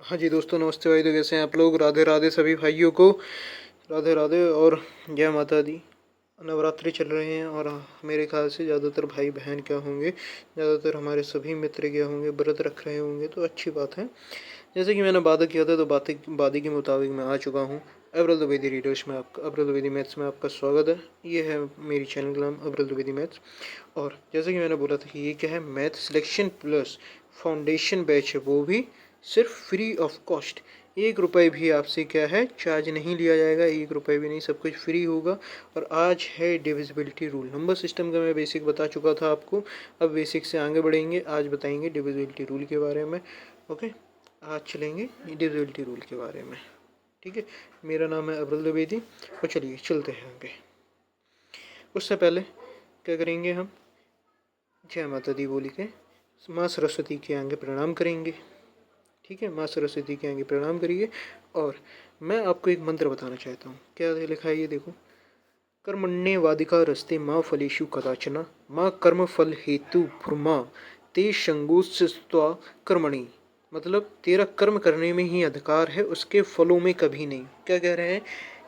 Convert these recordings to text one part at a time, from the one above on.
हाँ जी दोस्तों, नमस्ते भाई। तो कैसे हैं आप लोग? राधे राधे सभी भाइयों को। राधे राधे और जय माता दी। नवरात्रि चल रहे हैं और मेरे ख्याल से ज़्यादातर भाई बहन क्या होंगे, ज़्यादातर हमारे सभी मित्र क्या होंगे, व्रत रख रहे होंगे। तो अच्छी बात है। जैसे कि मैंने वादा किया था, तो वादे के मुताबिक मैं आ चुका हूँ। अब्रल द्विवेदी रीडर्स में आपका, अब्रल द्विवेदी मैथ्स में आपका स्वागत है। ये है मेरी चैनल का नाम, अब्रल द्विवेदी मैथ्स। और जैसे कि मैंने बोला था कि ये क्या है, math selection plus foundation batch है, वो भी सिर्फ फ्री ऑफ कॉस्ट। 1 रुपये भी आपसे क्या है चार्ज नहीं लिया जाएगा, 1 रुपये भी नहीं, सब कुछ फ्री होगा। और आज है डिविजिबिलिटी रूल। नंबर सिस्टम का मैं बेसिक बता चुका था आपको, अब बेसिक से आगे बढ़ेंगे। आज बताएंगे डिविजिबिलिटी रूल के बारे में। ओके, आज चलेंगे डिविजिबिलिटी रूल के बारे में। ठीक है, मेरा नाम है अब्रुल द्विवेदी और चलिए चलते हैं आगे। उससे पहले क्या करेंगे हम, जय माता दी बोली के माँ सरस्वती के आगे प्रणाम करेंगे। ठीक है, माँ सरस्वती के आगे प्रणाम करिए। और मैं आपको एक मंत्र बताना चाहता हूँ। क्या लिखा है ये देखो। कर्मण्येवाधिका रस्ते माँ फलेषु कदाचन माँ कर्म फल हेतु भ्रमा ते संगोत्स्वा कर्मणि। मतलब तेरा कर्म करने में ही अधिकार है, उसके फलों में कभी नहीं। क्या कह रहे हैं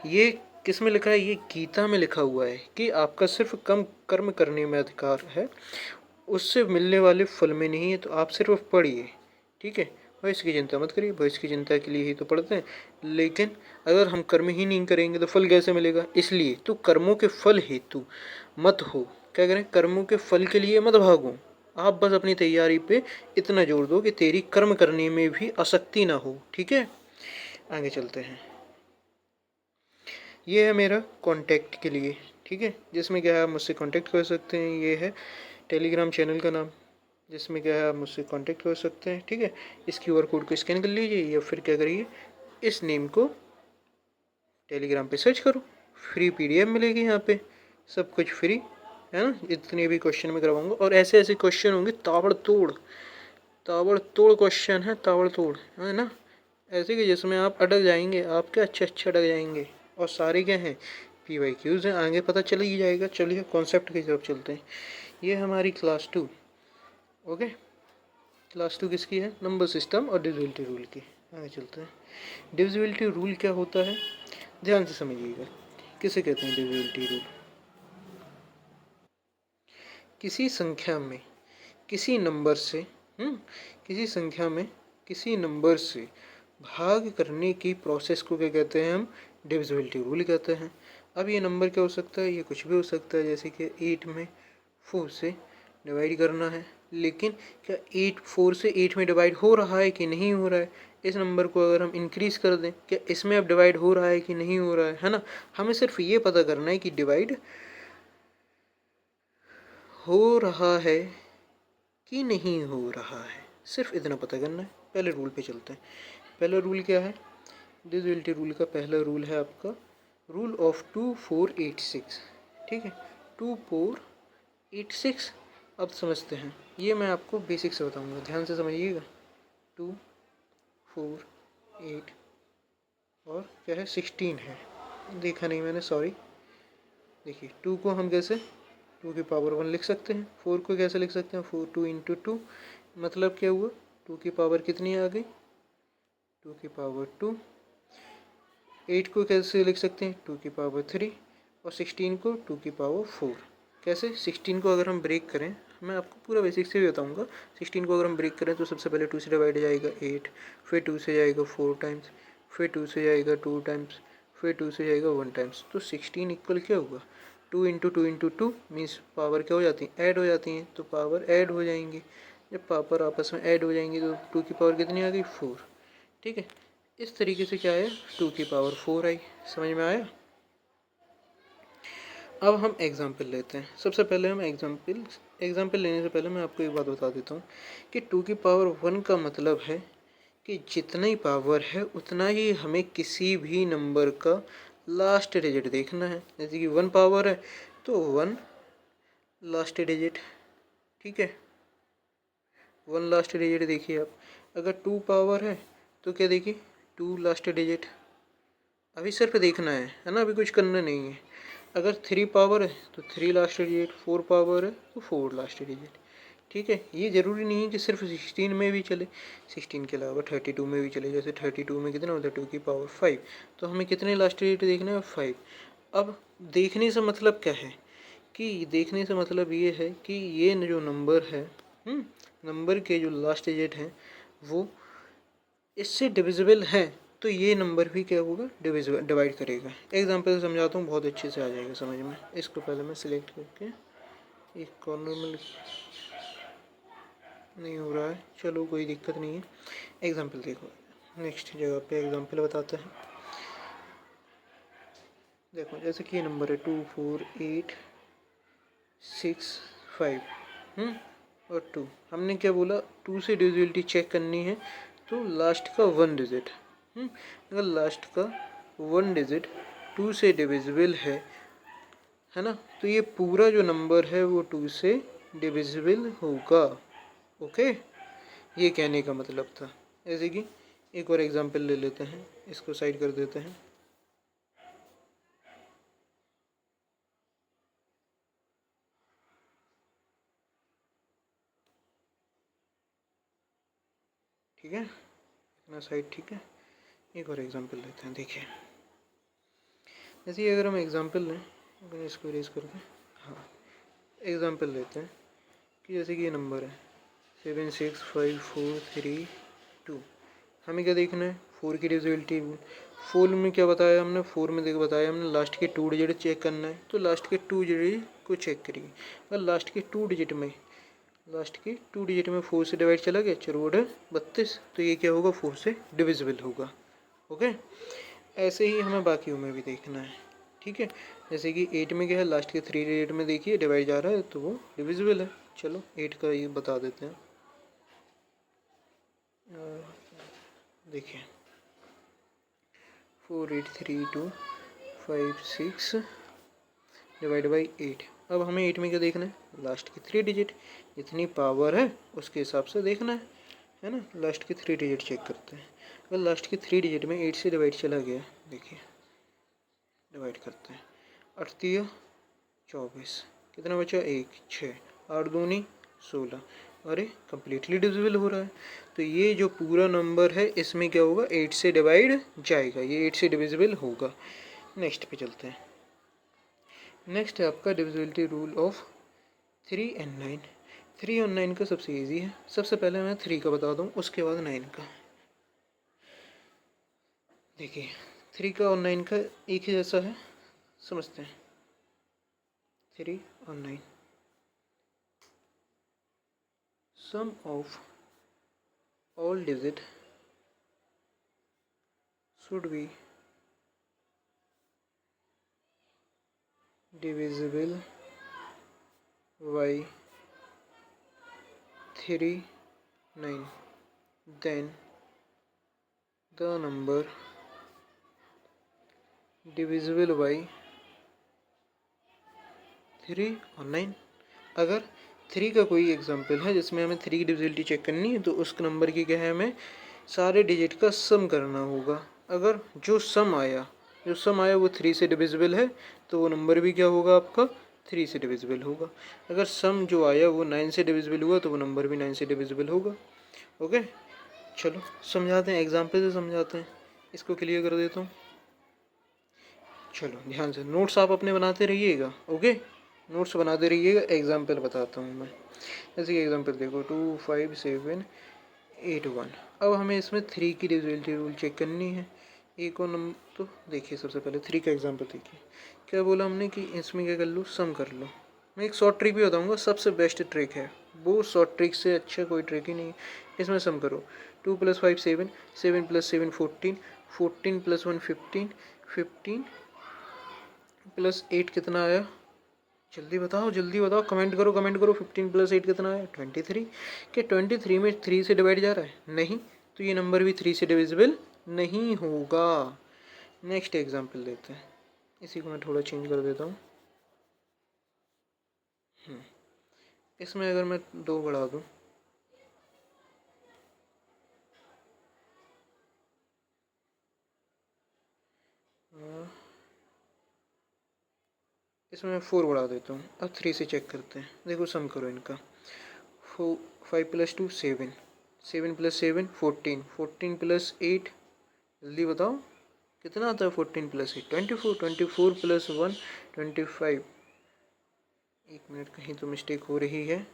ये? किस में लिखा है? ये गीता में लिखा हुआ है कि आपका सिर्फ कम कर्म करने में अधिकार है, उससे मिलने वाले फल में नहीं है। तो आप सिर्फ पढ़िए। ठीक है, भविष्य की चिंता मत करिए, भविष्य की चिंता के लिए ही तो पढ़ते हैं। लेकिन अगर हम कर्म ही नहीं करेंगे तो फल कैसे मिलेगा? इसलिए तो कर्मों के फल हेतु मत हो, क्या करें, कर्मों के फल के लिए मत भागो। आप बस अपनी तैयारी पे इतना जोर दो कि तेरी कर्म करने में भी आसक्ति ना हो। ठीक है, आगे चलते हैं। ये है मेरा कांटेक्ट के लिए। ठीक है, जिसमें क्या है आप मुझसे कांटेक्ट कर सकते हैं। ये है टेलीग्राम चैनल का नाम, जिसमें क्या है आप मुझसे कांटेक्ट कर सकते हैं। ठीक है, इस QR कोड को स्कैन कर लीजिए या फिर क्या करिए, इस नेम को टेलीग्राम पे सर्च करो। फ्री PDF मिलेगी यहाँ पे, सब कुछ फ्री है ना। इतने भी क्वेश्चन में करवाऊंगा और ऐसे ऐसे क्वेश्चन होंगे ताबड़तोड़, ताबड़तोड़ क्वेश्चन है, ताबड़तोड़, है ना। ऐसे कि जिसमें आप अटक जाएंगे, आप क्या अच्छे अच्छे अटक जाएंगे। और सारे क्या हैं, PYQs हैं। आगे पता चल ही जाएगा। चलिए कॉन्सेप्ट की तरफ चलते हैं। ये हमारी क्लास 2। ओके, क्लास 2 किसकी है? नंबर सिस्टम और डिविजिबिलिटी रूल की। आगे चलते हैं। डिविजिबिलिटी रूल क्या होता है, ध्यान से समझिएगा। किसे कहते हैं डिविजिबिलिटी रूल? किसी संख्या में किसी नंबर से किसी संख्या में किसी नंबर से भाग करने की प्रोसेस को क्या कहते हैं हम? डिविजिबिलिटी रूल कहते हैं। अब ये नंबर क्या हो सकता है? ये कुछ भी हो सकता है। जैसे कि 8 में 4 से डिवाइड करना है, लेकिन क्या 4 से 8 में डिवाइड हो रहा है कि नहीं हो रहा है? इस नंबर को अगर हम इंक्रीज कर दें, क्या इसमें अब डिवाइड हो रहा है कि नहीं हो रहा है ना। हमें सिर्फ ये पता करना है कि डिवाइड हो रहा है कि नहीं हो रहा है, सिर्फ इतना पता करना है। पहले रूल पे चलते हैं। पहला रूल क्या है? डिविजिबिलिटी रूल का पहला रूल है आपका रूल ऑफ 2486। ठीक है, 2486। अब समझते हैं, ये मैं आपको बेसिक से बताऊंगा, ध्यान से समझिएगा। 2 4 8 और क्या है, 16 है। देखा नहीं मैंने, सॉरी। देखिए 2 को हम कैसे 2 की पावर 1 लिख सकते हैं। 4 को कैसे लिख सकते हैं? 2 इंटू 2, मतलब क्या हुआ, 2 की पावर कितनी आ गई? 2 की पावर 2। 8 को कैसे लिख सकते हैं? 2 की पावर 3। और 16 को 2 की पावर 4। कैसे? 16 को अगर हम ब्रेक करें, मैं आपको पूरा बेसिक से भी बताऊंगा। 16 को अगर हम ब्रेक करें तो सबसे पहले 2 से डिवाइड हो जाएगा 8, फिर 2 से जाएगा 4 टाइम्स, फिर 2 से जाएगा 2 टाइम्स, फिर 2 से जाएगा 1 टाइम्स। तो 16 इक्वल क्या होगा? 2 इंटू 2 इंटू 2 मीन्स पावर क्या हो जाती है? ऐड हो जाती हैं। तो पावर ऐड हो जाएंगी। जब पावर आपस में ऐड हो जाएंगी तो 2 की पावर कितनी आ गई? 4। ठीक है, इस तरीके से क्या है, 2 की पावर 4 आई। समझ में आया? अब हम एग्जाम्पल लेते हैं। सबसे पहले हम एग्जाम्पल लेने से पहले मैं आपको एक बात बता देता हूँ कि 2 की पावर 1 का मतलब है कि जितना ही पावर है उतना ही हमें किसी भी नंबर का लास्ट डिजिट देखना है। जैसे कि 1 पावर है तो 1 लास्ट डिजिट। ठीक है, 1 लास्ट डिजिट देखिए आप। अगर 2 पावर है तो क्या देखिए, 2 लास्ट डिजिट। अभी सिर्फ देखना है ना, अभी कुछ करना नहीं है। अगर 3 पावर है तो 3 लास्ट डिजिट, 4 पावर है तो 4 लास्ट डिजिट। ठीक है, ये ज़रूरी नहीं है कि सिर्फ 16 में भी चले, 16 के अलावा 32 में भी चले। जैसे 32 में कितना होता है, 2 की पावर 5, तो हमें कितने लास्ट डिजिट देखने हैं, 5। अब देखने से मतलब क्या है, कि देखने से मतलब ये है कि ये जो नंबर है, नंबर के जो लास्ट डिजिट हैं वो इससे डिविजिबल है, तो ये नंबर भी क्या होगा, डिविजिबल, डिवाइड करेगा। एग्जांपल से समझाता हूँ, बहुत अच्छे से आ जाएगा समझ में। इसको पहले मैं सिलेक्ट करके एक कॉर्नर में नहीं हो रहा है, चलो कोई दिक्कत नहीं है। एग्जांपल देखो, नेक्स्ट जगह पे एग्जांपल बताते हैं। देखो जैसे कि ये नंबर है 24865 और 2, हमने क्या बोला, 2 से डिविजिबिलिटी चेक करनी है तो लास्ट का 1 डिजिट, अगर लास्ट का 1 डिजिट 2 से डिविजिबल है ना, तो ये पूरा जो नंबर है वो 2 से डिविजिबल होगा। ओके, ये कहने का मतलब था। जैसे कि एक और एग्जांपल ले लेते हैं, इसको साइड कर देते हैं। ठीक है, इतना साइड ठीक है। एक और एग्जांपल लेते हैं, देखिए जैसे अगर हम एग्जांपल लें, अगर इसको इरेज कर दें, हाँ एग्जांपल लेते हैं कि जैसे कि ये नंबर है 76543 2, हमें क्या देखना है, 4 की डिविजिबिलिटी। 4 में क्या बताया हमने, 4 में देखो बताया हमने लास्ट के 2 डिजिट चेक करना है, तो लास्ट के 2 डिजिट को चेक करिए। अगर लास्ट के 2 डिजिट में 4 से डिवाइड चला गया, चलो 32, तो ये क्या होगा, 4 से डिविजिबल होगा। ओके, ऐसे ही हमें बाकियों में भी देखना है। ठीक है, जैसे कि 8 में क्या है, लास्ट के 3 डिजिट में देखिए डिवाइड जा रहा है तो वो डिविजिबल है। चलो 8 का ये बता देते हैं। देखिए 483256 डिवाइड बाई 8। अब हमें 8 में क्या देखना है, लास्ट के 3 डिजिट, जितनी पावर है उसके हिसाब से देखना है ना। लास्ट के 3 डिजिट चेक करते हैं। अगर लास्ट के 3 डिजिट में 8 से डिवाइड चला गया, देखिए डिवाइड करते हैं, 8 तिया 24, कितना बचा, 1 6, 8 दूनी 16, अरे कम्प्लीटली डिविजिबल हो रहा है। तो ये जो पूरा नंबर है इसमें क्या होगा, 8 से डिवाइड जाएगा, ये 8 से डिविजिबल होगा। नेक्स्ट पे चलते हैं। नेक्स्ट है आपका डिविजिबिलिटी रूल ऑफ 3 एंड 9। 3 और 9 का सबसे इजी है। सबसे पहले मैं 3 का बता दूँ, उसके बाद 9 का। देखिए 3 का और 9 का एक ही जैसा है, समझते हैं। 3 और 9, sum of all digit should be divisible by 3 9, then the number divisible by 3 और 9। अगर 3 का कोई एग्जांपल है जिसमें हमें 3 की डिविजिबिलिटी चेक करनी है, तो उस नंबर की क्या है, हमें सारे डिजिट का सम करना होगा। अगर जो सम आया वो 3 से डिविजिबल है, तो वो नंबर भी क्या होगा आपका, 3 से डिविजिबल होगा। अगर सम जो आया वो 9 से डिविजिबल हुआ, तो वो नंबर भी 9 से डिविजिबल होगा। ओके, चलो समझाते हैं, एग्जाम्पल से समझाते हैं, इसको क्लियर कर देता हूँ। चलो ध्यान से नोट्स आप अपने बनाते रहिएगा। ओके, नोट्स बनाते रहिएगा। एग्जाम्पल बताता हूँ मैं। जैसे कि एग्जाम्पल देखो 25781। अब हमें इसमें 3 की डिविजिबिलिटी रूल चेक करनी है। एक और नंबर, तो देखिए सबसे पहले 3 का एग्जाम्पल देखिए, क्या बोला हमने कि इसमें क्या कर लो, सम कर लो। मैं एक शॉर्ट ट्रिक भी बताऊँगा, सबसे बेस्ट ट्रिक है वो, शॉर्ट ट्रिक से अच्छा कोई ट्रिक ही नहीं। इसमें सम करो, 2 + 5 7, 7 + 7 14, 14 + 1 15, 15 + 8 कितना आया, जल्दी बताओ जल्दी बताओ, कमेंट करो कमेंट करो। 15 + 8 कितना है, 23। क्या 23 में 3 से डिवाइड जा रहा है, नहीं, तो ये नंबर भी 3 से डिविजिबल नहीं होगा। नेक्स्ट एग्जांपल लेते हैं, इसी को मैं थोड़ा चेंज कर देता हूँ। इसमें अगर मैं 2 बढ़ा दूँ, इसमें मैं 4 बढ़ा देता हूँ। अब 3 से चेक करते हैं, देखो सम करो इनका। 5 + 2 7, 7 + 7 14, 14 + 8 जल्दी बताओ कितना आता है। 14 + 8 24, 24 + 1 25। एक मिनट, कहीं तो मिस्टेक हो रही है।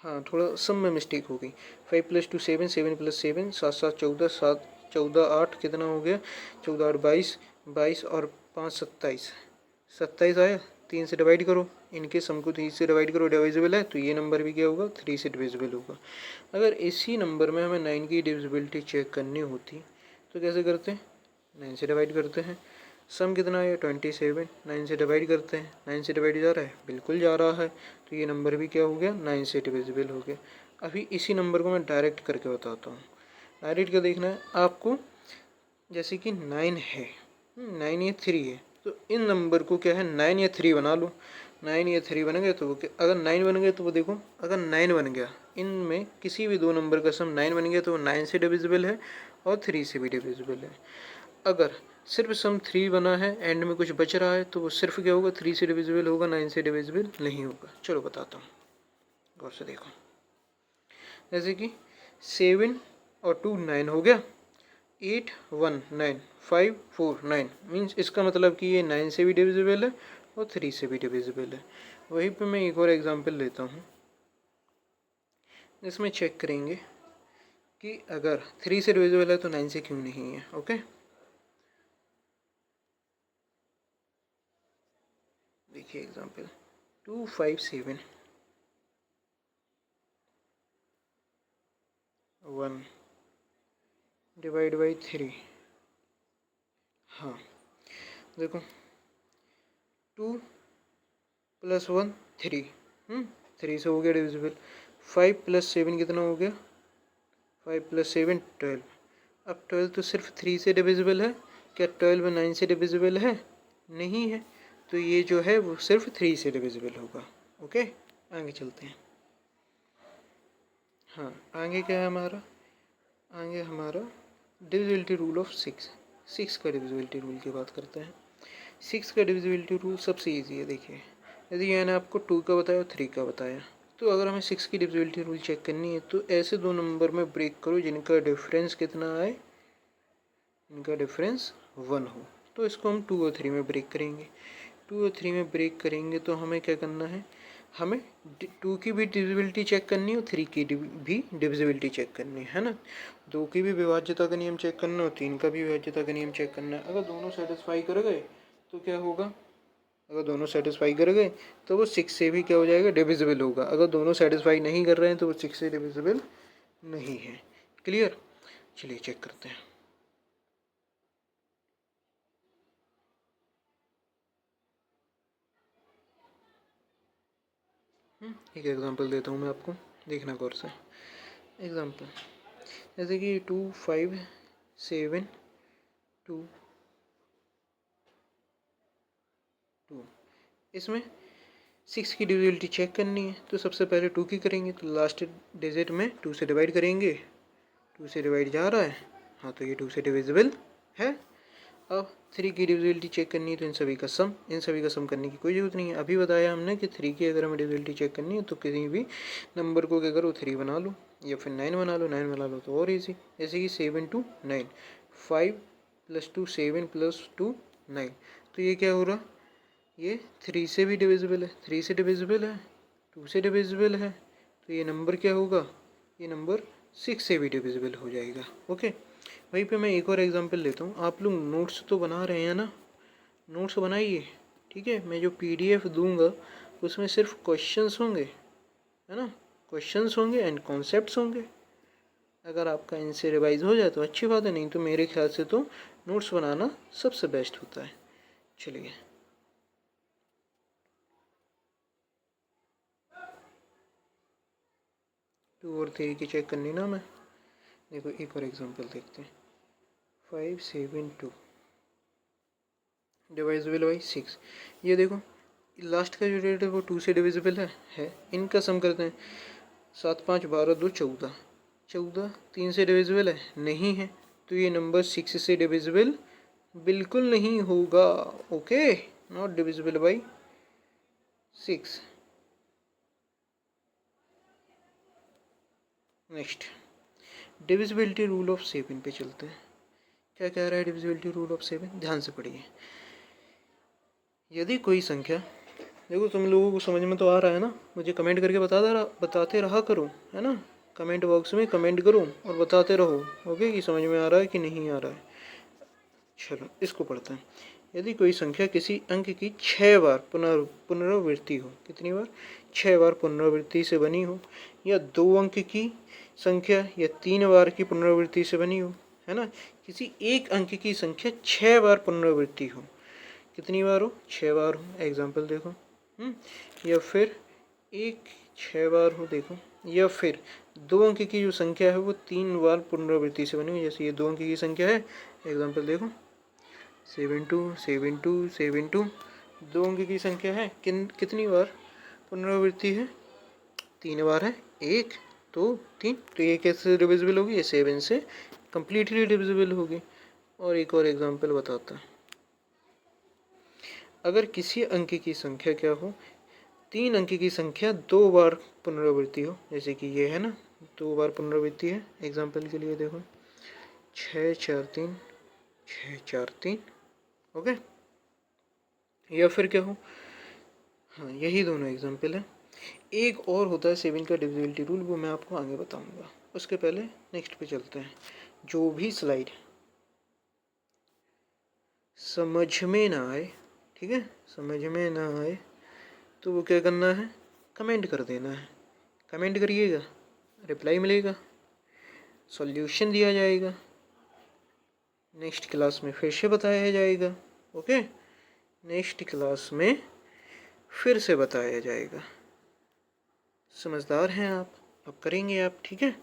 हाँ, थोड़ा सम में मिस्टेक हो गई। 5 + 2 7, 7 + 7 7 7 14, 7 14 8 कितना हो गया, 14 8 22, 22 और 5 27, 27 आया। 3 से डिवाइड करो, इनके सम को 3 से डिवाइड करो, डिविजिबल है तो ये नंबर भी क्या होगा, 3 से डिविजिबल होगा। अगर इसी नंबर में हमें 9 की डिविजिबिलिटी चेक करनी होती तो कैसे करते हैं, 9 से डिवाइड करते हैं। सम कितना है 27, 9 से डिवाइड करते हैं, 9 से डिवाइड जा रहा है, बिल्कुल जा रहा है, तो ये नंबर भी क्या हो गया, 9 से डिविजिबल हो गया। अभी इसी नंबर को मैं डायरेक्ट करके बताता हूँ। डायरेक्ट क्या देखना है आपको, जैसे कि 9 है, 9 या 3 है, तो इन नंबर को क्या है 9 या 3 बना लो। 9 या 3 बन गए तो वो अगर 9 बन गए तो वो देखो, अगर 9 बन गया, इनमें किसी भी दो नंबर का सम 9 बन गया तो वो 9 से डिविजिबल है और 3 से भी डिविजिबल है। अगर सिर्फ सम 3 बना है, एंड में कुछ बच रहा है, तो वो सिर्फ क्या होगा, 3 से डिविजिबल होगा, 9 से डिविजिबल नहीं होगा। चलो बताता हूँ, गौर से देखो। जैसे कि 7 और 2 9 हो गया, 8 1 9, 5 4 9, मीन्स इसका मतलब कि ये 9 से भी डिविजिबल है और 3 से भी डिविजिबल है। वहीं पे मैं एक और एग्जांपल लेता हूँ, इसमें चेक करेंगे कि अगर 3 से डिविजिबल है तो 9 से क्यों नहीं है। ओके, देखिए एग्जांपल 2 5 7 1 डिवाइड बाई 3। हाँ देखो, 2 + 1 3, 3 से हो गया डिविजिबल। 5 + 7 कितना हो गया, 5 + 7 12। अब 12 तो सिर्फ 3 से डिविजिबल है, क्या 12 9 से डिविजिबल है, नहीं है, तो ये जो है वो सिर्फ 3 से डिविजिबल होगा। ओके, आगे चलते हैं। हाँ, आगे क्या है हमारा, आगे हमारा डिविजिबिलिटी रूल ऑफ 6। 6 का डिविजिबिलिटी रूल की बात करते हैं। 6 का डिविजिबिलिटी रूल सबसे ईजी है। देखिए, यदि मैंने आपको 2 का बताया और 3 का बताया, तो अगर हमें 6 की डिविजिबिलिटी रूल चेक करनी है तो ऐसे दो नंबर में ब्रेक करो जिनका डिफरेंस कितना आए, इनका डिफरेंस 1 हो, तो इसको हम 2 और 3 में ब्रेक करेंगे। 2 और 3 में ब्रेक करेंगे तो हमें क्या करना है, हमें 2 की भी डिविजिबिलिटी चेक करनी है और 3 की भी डिविजिबिलिटी चेक करनी है ना। 2 की भी विभाज्यता का नियम चेक करना है और 3 का भी विभाज्यता का नियम चेक करना है। अगर दोनों सेटिस्फाई कर गए तो क्या होगा, अगर दोनों सेटिस्फाई कर गए तो वो 6 से भी क्या हो जाएगा, डिविजिबल होगा। अगर दोनों सेटिस्फाई नहीं कर रहे हैं तो वो 6 से डिविजिबल नहीं है। क्लियर, चलिए चेक करते हैं। एक एग्जांपल देता हूँ मैं आपको, देखना गौर से। एग्जांपल जैसे कि 2 5 7 2 2, इसमें 6 की डिविजिबिलिटी चेक करनी है तो सबसे पहले 2 की करेंगे, तो लास्ट डिजिट में 2 से डिवाइड करेंगे। 2 से डिवाइड जा रहा है, हाँ तो ये 2 से डिविजिबल है। अब 3 की डिविजिबिलिटी चेक करनी है तो इन सभी का सम करने की कोई ज़रूरत नहीं है। अभी बताया हमने कि 3 की अगर हमें डिविजिबिलिटी चेक करनी है तो किसी भी नंबर को क्या करो, 3 बना लो या फिर 9 बना लो, 9 बना लो तो और ईजी। जैसे कि 7 2 9, 5 + 2 7 + 2 9, तो ये क्या हो रहा, ये 3 से भी डिविजिबल है, 3 से डिविजिबल है, 2 से डिविजिबल है, तो ये नंबर क्या होगा, ये नंबर 6 से भी डिविजिबल हो जाएगा। ओके, वहीं पे मैं एक और एग्जांपल लेता हूँ। आप लोग नोट्स तो बना रहे हैं ना, नोट्स बनाइए, ठीक है। मैं जो PDF दूंगा उसमें सिर्फ क्वेश्चंस होंगे, है ना, क्वेश्चंस होंगे एंड कॉन्सेप्ट्स होंगे। अगर आपका इनसे रिवाइज हो जाए तो अच्छी बात है, नहीं तो मेरे ख्याल से तो नोट्स बनाना सबसे बेस्ट होता है। चलिए, 2 और 3 की चेक करनी ना मैं। देखो एक और एग्जांपल देखते हैं। 5 7 2 डिवाइजिबल बाई 6। ये देखो लास्ट का जो रेट है वो 2 से डिविजिबल है। इनका सम करते हैं। 7 5 12 2 14, 14 3 से डिविजिबल है, नहीं है, तो ये नंबर 6 से डिविजिबल बिल्कुल नहीं होगा। Okay, not divisible by 6। Next divisibility rule of 7 पे चलते हैं। क्या कह रहा है डिविजिबिलिटी रूल ऑफ 7? ध्यान से पढ़िए। यदि कोई संख्या, देखो तुम लोगों को समझ में तो आ रहा है ना, मुझे कमेंट करके बताते रहा करो, है ना। कमेंट बॉक्स में कमेंट करो और बताते रहो, ओके, कि समझ में आ रहा है कि नहीं आ रहा है। चलो इसको पढ़ते हैं। यदि कोई संख्या किसी अंक की 6 बार पुनरावृत्ति हो, कितनी बार? 6 बार पुनरावृत्ति से बनी हो, या 2 अंक की संख्या या 3 बार की पुनरावृत्ति से बनी हो, है ना। किसी एक अंक की संख्या 6 बार पुनरावृत्ति हो, कितनी बार हो? 6 बार हो। एग्जाम्पल देखो, या फिर 6 बार हो, देखो, या फिर 2 अंक की जो संख्या है वो 3 बार पुनरावृत्ति से बनी हुई, जैसे ये 2 अंक की संख्या है। एग्जाम्पल देखो 727272, 2 अंक की संख्या है, कितनी बार पुनरावृत्ति है? 3 बार है, 1 2 3। तो ये कैसे डिविजिबल होगी? ये 7 से कम्प्लीटली डिविजिबल होगी। और एक और एग्जाम्पल बताता है। अगर किसी अंक की संख्या क्या हो, 3 अंक की संख्या 2 बार पुनरावृत्ति हो, जैसे कि ये है ना, 2 बार पुनरावृत्ति है। एग्जाम्पल के लिए देखो 6 4 3 6 4 3, ओके। या फिर क्या हो, हाँ यही दोनों एग्जाम्पल है। एक और होता है 7 का डिविजिबिलिटी रूल, वो मैं आपको आगे बताऊंगा। उसके पहले नेक्स्ट पे चलते हैं। जो भी स्लाइड समझ में ना आए, ठीक है, समझ में ना आए तो वो क्या करना है? कमेंट कर देना है। कमेंट करिएगा, रिप्लाई मिलेगा, सॉल्यूशन दिया जाएगा, नेक्स्ट क्लास में फिर से बताया जाएगा, ओके। नेक्स्ट क्लास में फिर से बताया जाएगा। समझदार हैं आप, अब करेंगे आप, ठीक है।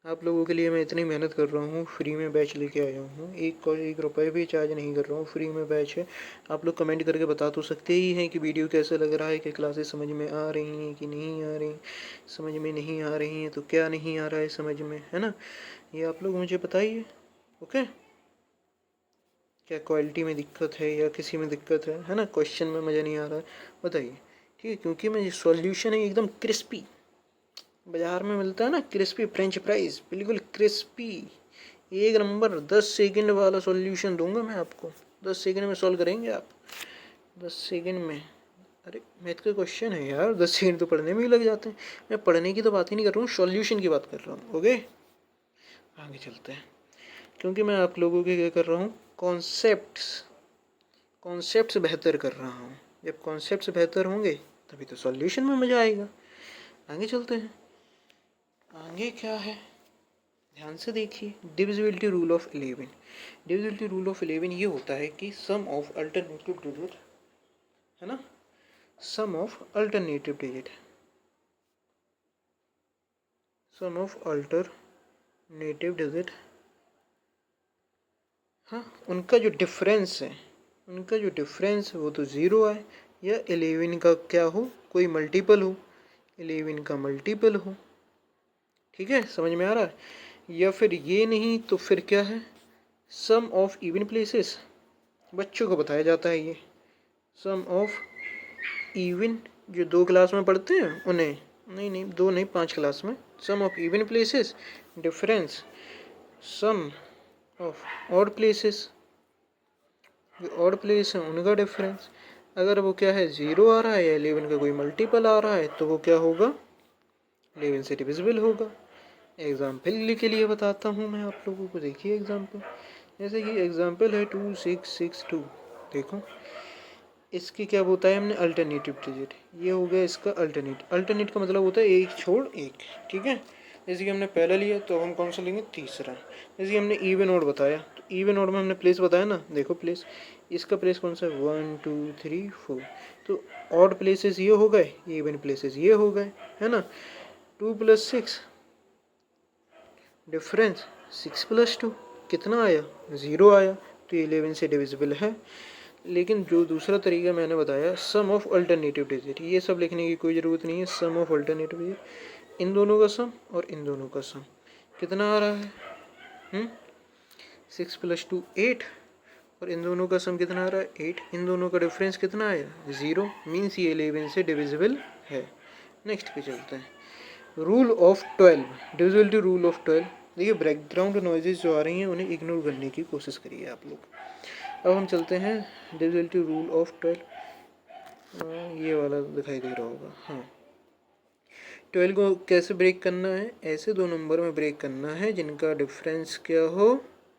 आप लोगों के लिए मैं इतनी मेहनत कर रहा हूँ, फ्री में बैच लेके आया हूँ, एक रुपये भी चार्ज नहीं कर रहा हूँ, फ्री में बैच है। आप लोग कमेंट करके बता तो सकते ही हैं कि वीडियो कैसा लग रहा है, कि क्लासेस समझ में आ रही हैं कि नहीं आ रही। समझ में नहीं आ रही हैं तो क्या नहीं आ रहा है समझ में, है ना। ये आप लोग मुझे बताइए, ओके। क्या क्वालिटी में दिक्कत है या किसी में दिक्कत है ना, क्वेश्चन में मज़ा नहीं आ रहा है, बताइए, ठीक है। क्योंकि मैं सॉल्यूशन है एकदम क्रिस्पी, बाज़ार में मिलता है ना क्रिस्पी फ्रेंच फ्राइज, बिल्कुल क्रिस्पी, एक नंबर 10 सेकंड वाला सॉल्यूशन दूंगा मैं आपको। 10 सेकंड में सॉल्व करेंगे आप, 10 सेकंड में। अरे मैथ का क्वेश्चन है यार, 10 सेकंड तो पढ़ने में ही लग जाते हैं। मैं पढ़ने की तो बात ही नहीं कर रहा हूँ, सॉल्यूशन की बात कर रहा हूँ, ओके। आगे चलते हैं। क्योंकि मैं आप लोगों के क्या कर रहा हूँ, कॉन्सेप्ट्स बेहतर कर रहा हूँ। जब कॉन्सेप्ट्स बेहतर होंगे तभी तो सॉल्यूशन में मज़ा आएगा। आगे चलते हैं। आगे क्या है, ध्यान से देखिए। Divisibility rule of 11। Divisibility rule of 11 ये होता है कि सम ऑफ अल्टरनेटिव डिजिट, है ना, sum of alternative digit, sum of alternative digit, हाँ, उनका जो डिफरेंस है, उनका जो डिफरेंस वो तो ज़ीरो है, या 11 का क्या हो, कोई मल्टीपल हो, 11 का मल्टीपल हो, ठीक है, समझ में आ रहा है। या फिर ये नहीं तो फिर क्या है, सम ऑफ इवन प्लेसेस, बच्चों को बताया जाता है ये। सम ऑफ इवन, जो 2 क्लास में पढ़ते हैं उन्हें, नहीं 2 नहीं 5 क्लास में। Sum of even places, difference sum of odd places, जो ऑड प्लेस है उनका डिफरेंस। अगर वो क्या है, 0 आ रहा है या 11 का कोई मल्टीपल आ रहा है तो वो क्या होगा, 11 से डिविजिबल होगा। एग्जाम्पल के लिए बताता हूँ मैं आप लोगों को, देखिए एग्जाम्पल, जैसे कि एग्जाम्पल है 2662। देखो इसकी क्या होता है, हमने अल्टरनेटिव डिजिट, ये हो गया इसका अल्टरनेट का मतलब होता है एक छोड़ एक, ठीक है। जैसे कि हमने पहला लिया तो हम कौन सा लेंगे, तीसरा। जैसे कि हमने इवन ऑड बताया, तो इवन ऑड में हमने प्लेस बताया ना, देखो प्लेस, इसका प्लेस कौन सा है, 1 2 3 4। तो ऑड प्लेसेस ये हो गए, इवन प्लेसेस ये हो गए, है ना। 2 + 6 डिफरेंस, 6 + 2 कितना आया, 0 आया, तो 11 से डिविजिबल है। लेकिन जो दूसरा तरीका मैंने बताया, सम ऑफ अल्टरनेटिव डिजिट, ये सब लिखने की कोई ज़रूरत नहीं है। सम ऑफ अल्टरनेटिव डिजिट, इन दोनों का सम और इन दोनों का सम कितना आ रहा है, 6 + 2 8, और इन दोनों का सम कितना आ रहा है, 8। इन दोनों का डिफरेंस कितना आया, 0, मीन्स ये 11 से डिविजिबल है। नेक्स्ट पे चलते हैं। Rule of 12, divisibility rule of 12। देखिए बैकग्राउंड नॉइजेज जो आ रही हैं उन्हें इग्नोर करने की कोशिश करिए आप लोग। अब हम चलते हैं डिविजिबिलिटी रूल ऑफ 12। ये वाला दिखाई दे रहा होगा, हाँ। 12 को कैसे ब्रेक करना है, ऐसे दो नंबर में ब्रेक करना है जिनका डिफरेंस क्या हो,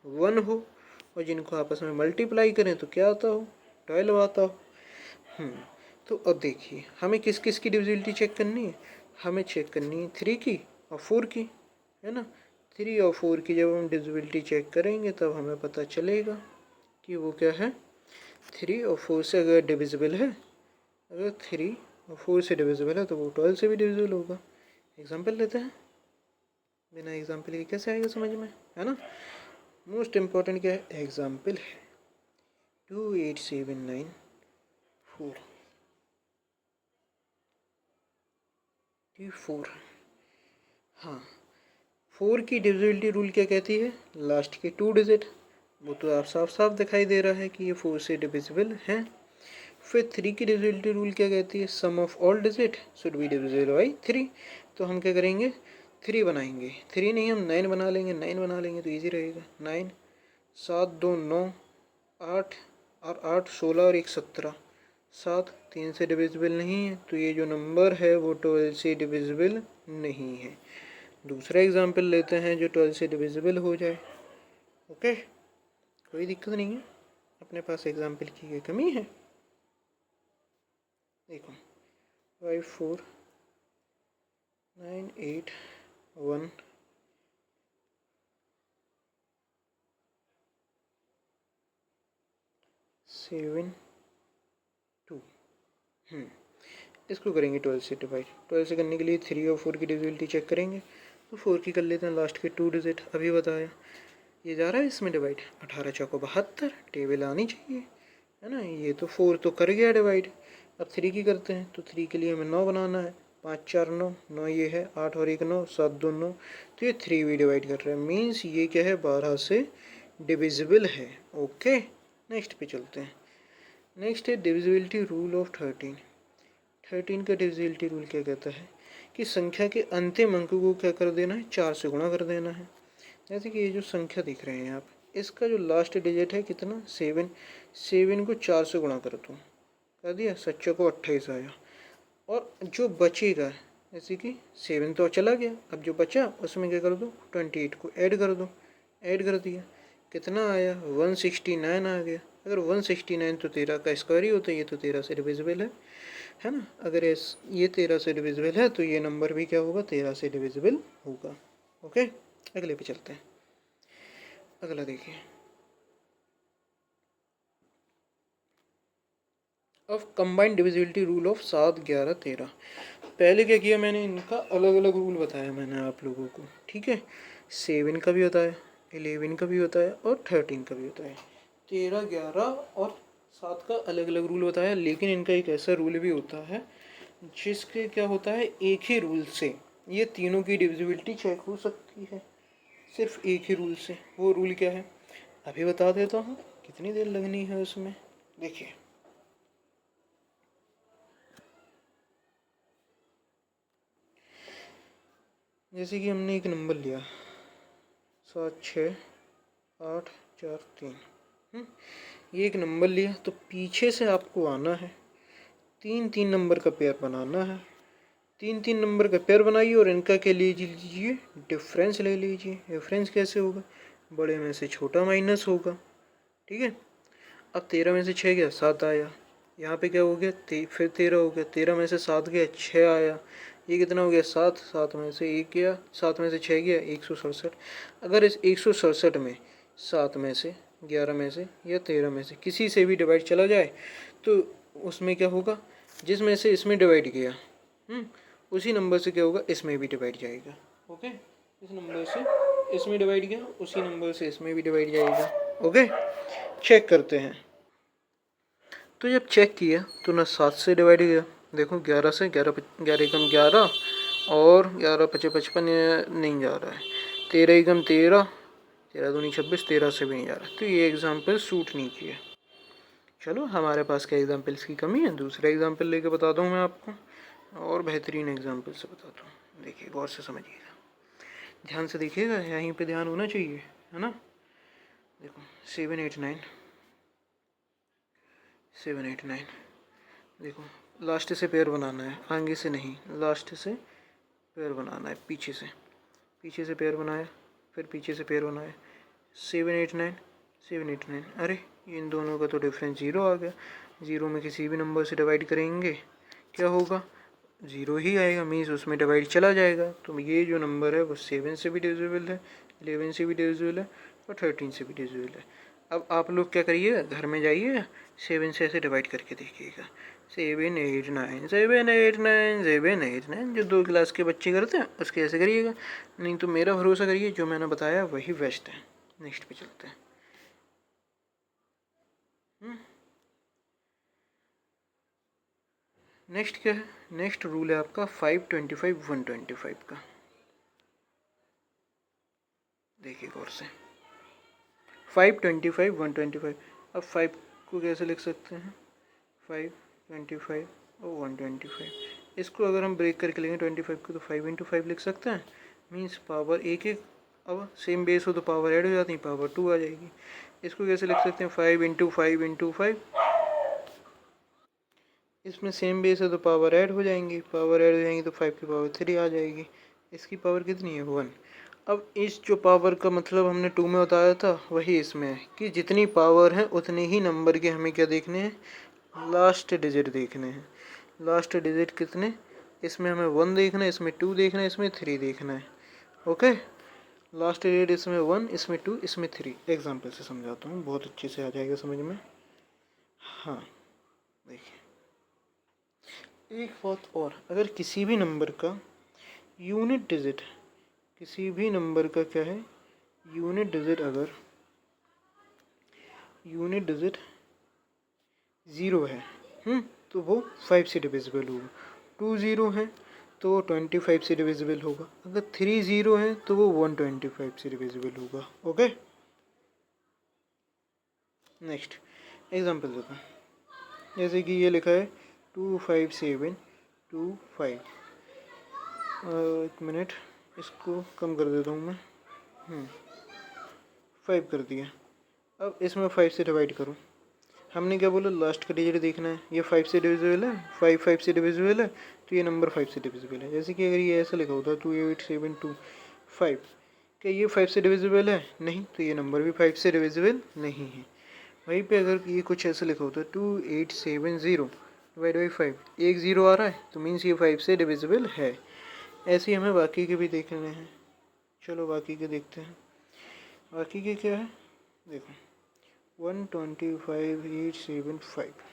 1 हो, और जिनको आपस में मल्टीप्लाई करें तो क्या आता हो, 12 आता हो। तो अब देखिए हमें किस किस की डिविजिबिलिटी चेक करनी है, हमें चेक करनी है 3 की और 4 की, है ना। 3 और 4 की जब हम डिविजिबिलिटी चेक करेंगे तब हमें पता चलेगा कि वो क्या है, 3 और 4 से अगर डिविजिबल है, अगर 3 और 4 से डिविजिबल है तो वो 12 से भी डिविजिबल होगा। एग्जाम्पल लेते हैं, बिना एग्जाम्पल के कैसे आएगा समझ में, है ना। मोस्ट इम्पॉर्टेंट क्या है, एग्जाम्पल है 28794 4। हाँ, 4 की डिविजिबिलिटी रूल क्या कहती है, लास्ट के 2 डिजिट, वो तो आप साफ साफ दिखाई दे रहा है कि ये 4 से डिविजिबल है। फिर 3 की डिविजिबिलिटी रूल क्या कहती है, sum of all digit should be divisible by 3। तो हम क्या करेंगे, 3 बनाएंगे, 3 नहीं हम 9 बना लेंगे, 9 बना लेंगे तो ईजी रहेगा। 9, 7 2 9, 8 और 8 16 और 1 17, 7 3 से डिविजिबल नहीं है, तो ये जो नंबर है वो 12 से डिविजिबल नहीं है। दूसरा एग्जाम्पल लेते हैं जो 12 से डिविजिबल हो जाए। ओके, कोई दिक्कत नहीं है, अपने पास एग्जाम्पल की कमी है। देखो 5 4 9 8 1 7 2। इसको करेंगे 12 से डिवाइड। 12 से करने के लिए 3 और 4 की डिविजिबिलिटी चेक करेंगे, तो 4 की कर लेते हैं लास्ट के 2 डिजिट, अभी बताया। ये जा रहा है इसमें डिवाइड, 18 चौको 72, टेबल आनी चाहिए, है ना। ये तो 4 तो कर गया डिवाइड। अब 3 की करते हैं, तो 3 के लिए हमें 9 बनाना है, 5 4 9, 9 ये है, 8 और 1 9, 7 2 9, तो ये 3 भी डिवाइड कर रहे हैं, मीन्स ये क्या है, 12 से डिविजिबल है। ओके, नेक्स्ट पे चलते हैं। नेक्स्ट है डिविजिबिलिटी रूल ऑफ 13। 13 का डिविजिबिलिटी रूल क्या कहता है कि संख्या के अंतिम अंक को क्या कर देना है, 4 से गुणा कर देना है। जैसे कि ये जो संख्या दिख रहे हैं आप, इसका जो लास्ट डिजिट है कितना, 7, 7 को 4 से गुणा कर दो, कर दिया, 7 को 28 आया, और जो बचेगा, जैसे कि 7 तो चला गया, अब जो बचा उसमें क्या कर दो, 28 को ऐड कर दो, ऐड कर दिया, कितना आया, 169 आ गया। अगर 169 तो 13 का स्क्वायर ही होता है, ये तो 13 से डिविजिबल है ना। अगर ये 13 से डिविजिबल है तो ये नंबर भी क्या होगा, 13 से डिविजिबल होगा। ओके, अगले पे चलते हैं। अगला देखिए, अब कंबाइंड डिविजिबिलिटी रूल ऑफ 7 11 13। पहले क्या किया मैंने, इनका अलग अलग रूल बताया मैंने आप लोगों को, ठीक है। 7 का भी बताया, 11 का भी बताया और 13 का भी बताया, 13 11 और 7 का अलग अलग रूल बताया। लेकिन इनका एक ऐसा रूल भी होता है जिसके क्या होता है, एक ही रूल से ये तीनों की डिविजिबिलिटी चेक हो सकती है, सिर्फ एक ही रूल से। वो रूल क्या है, अभी बता देता हूँ, कितनी देर लगनी है उसमें, देखिए। जैसे कि हमने एक नंबर लिया 7 6 8 4 3, ये एक नंबर लिया, तो पीछे से आपको आना है, 3 3 नंबर का पेयर बनाना है, 3 3 नंबर का पेयर बनाइए और इनका क्या लीजिए, डिफरेंस ले लीजिए। डिफरेंस कैसे होगा, बड़े में से छोटा माइनस होगा, ठीक है। अब 13 में से 6 गया, 7 आया, यहाँ पे क्या हो गया, फिर 13 हो गया, 13 में से 7 गया, 6 आया, ये कितना हो गया, 7, 7 में से 1 गया, 7 में से 6 गया, 167। अगर इस 167 में 7 में से, 11 में से या 13 में से किसी से भी डिवाइड चला जाए तो उसमें क्या होगा, जिसमें से इसमें डिवाइड किया उसी नंबर से क्या होगा, इसमें भी डिवाइड जाएगा। ओके, इस नंबर से इसमें डिवाइड किया, उसी नंबर से इसमें भी डिवाइड जाएगा। ओके, चेक करते हैं। तो जब चेक किया तो ना 7 से डिवाइड किया, देखो 11 से, 11 11 एकम 11 और 11 पचे 55 नहीं जा रहा है, 13 एकम 13, 13 दूनी 26, 13 से भी नहीं जा रहा, तो ये एग्जाम्पल सूट नहीं किया। चलो, हमारे पास क्या एग्जाम्पल्स की कमी है, दूसरा एग्जाम्पल लेके बताता हूँ मैं आपको, और बेहतरीन एग्जाम्पल से बताता हूँ। देखिए गौर से समझिएगा, ध्यान से देखिएगा, यहीं पे ध्यान होना चाहिए, है ना। देखो 7 8 9, 7 8 9, देखो लास्ट से पेयर बनाना है, आगे से नहीं, लास्ट से पेयर बनाना है, पीछे से पेयर बनाया, फिर पीछे से पेयर बनाया, 7 8 9, 7 8 9। अरे इन दोनों का तो डिफरेंस 0 आ गया। 0 में किसी भी नंबर से डिवाइड करेंगे क्या होगा, 0 ही आएगा, मीन्स उसमें डिवाइड चला जाएगा। तो ये जो नंबर है वो 7 से भी डिविजिबल है, 11 से भी डिविजिबल है और 13 से भी डिविजिबल है। अब आप लोग क्या करिएगा, घर में जाइएगा, 7 से ऐसे डिवाइड करके देखिएगा, 7 8 9, 7 8 9, 7 8 9, जो 2 क्लास के बच्चे करते हैं उसके ऐसे करिएगा। नहीं तो मेरा भरोसा करिए, जो मैंने बताया वही बेस्ट है। नेक्स्ट पे चलते हैं। नेक्स्ट क्या है, नेक्स्ट रूल है आपका 525 125 का। देखिए गौर से, 525 125। अब 5 को कैसे लिख सकते हैं, 5 25 और 125। इसको अगर हम ब्रेक करके लेंगे 25 को, तो 5 इंटू 5 लिख सकते हैं, मीन्स पावर एक एक। अब सेम बेस हो तो पावर ऐड हो जाती है, पावर 2 आ जाएगी। इसको कैसे लिख सकते हैं, 5 इंटू 5 इंटू 5। इसमें सेम बेस है तो पावर ऐड हो जाएंगी, पावर ऐड हो जाएंगी तो 5 की पावर 3 आ जाएगी। इसकी पावर कितनी है, 1। अब इस जो पावर का मतलब हमने 2 में बताया था, वही इसमें है कि जितनी पावर है उतने ही नंबर के हमें क्या देखने हैं, लास्ट डिजिट देखने हैं। लास्ट डिजिट कितने, इसमें हमें 1 देखना है, इसमें 2 देखना है, इसमें 3 देखना है। ओके, लास्ट डिजिट इसमें 1, इसमें 2, इसमें 3। एग्जाम्पल से समझाता हूँ, बहुत अच्छे से आ जाएगा समझ में। हाँ देखिए, एक बात और, अगर किसी भी नंबर का यूनिट डिजिट, किसी भी नंबर का क्या है, यूनिट डिजिट, अगर यूनिट डिजिट 0 है, तो वो 5 से डिविजिबल होगा। 2 0 है तो वो 25 से डिविजिबल होगा। अगर 3 0 है तो वो 125 से डिविजिबल होगा। ओके, नेक्स्ट एग्जांपल देता हूँ, जैसे कि ये लिखा है 2 5 7 2 5। एक मिनट, इसको कम कर देता हूँ मैं, 5 कर दिया। अब इसमें 5 से डिवाइड करूँ, हमने क्या बोला, लास्ट का डिजिट देखना है। ये 5 से डिविजिबल है, 5 5 से डिविजिबल है, तो ये नंबर 5 से डिविजिबल है। जैसे कि अगर ये ऐसा लिखा होता 2 8 7 2 5, क्या ये 5 से डिविजिबल है, नहीं, तो ये नंबर भी 5 से डिविजिबल नहीं है। वहीं पे अगर ये कुछ ऐसा लिखा होता 2 8 7 0 डिवाइड बाई 5, एक 0 आ रहा है तो मीन्स ये 5 से डिविजिबल है। ऐसे ही हमें बाकी के भी देखने हैं। चलो बाकी के देखते हैं। बाकी के क्या है, देखो 125 8 7 5।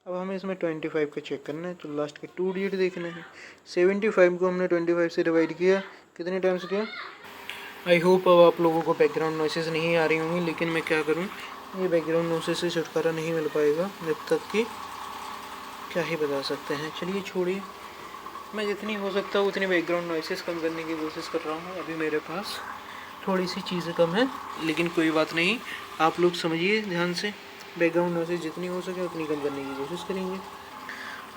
अब हमें इसमें 25 का चेक करना है, तो लास्ट के 2 डिजिट देखने हैं। 75 को हमने 25 से डिवाइड किया, कितने टाइम्स किया। आई होप अब आप लोगों को बैकग्राउंड नॉइसेस नहीं आ रही होंगी, लेकिन मैं क्या करूँ, ये बैकग्राउंड नॉइसेस से छुटकारा नहीं मिल पाएगा जब तक कि क्या ही बता सकते हैं। चलिए छोड़िए, मैं जितनी हो सकता है उतनी बैकग्राउंड नॉइसेस कम करने की कोशिश कर रहा हूँ। अभी मेरे पास थोड़ी सी चीज़ें कम है, लेकिन कोई बात नहीं, आप लोग समझिए ध्यान से। बैकग्राउंड नॉइसेस जितनी हो सके उतनी कम करने की कोशिश करेंगे।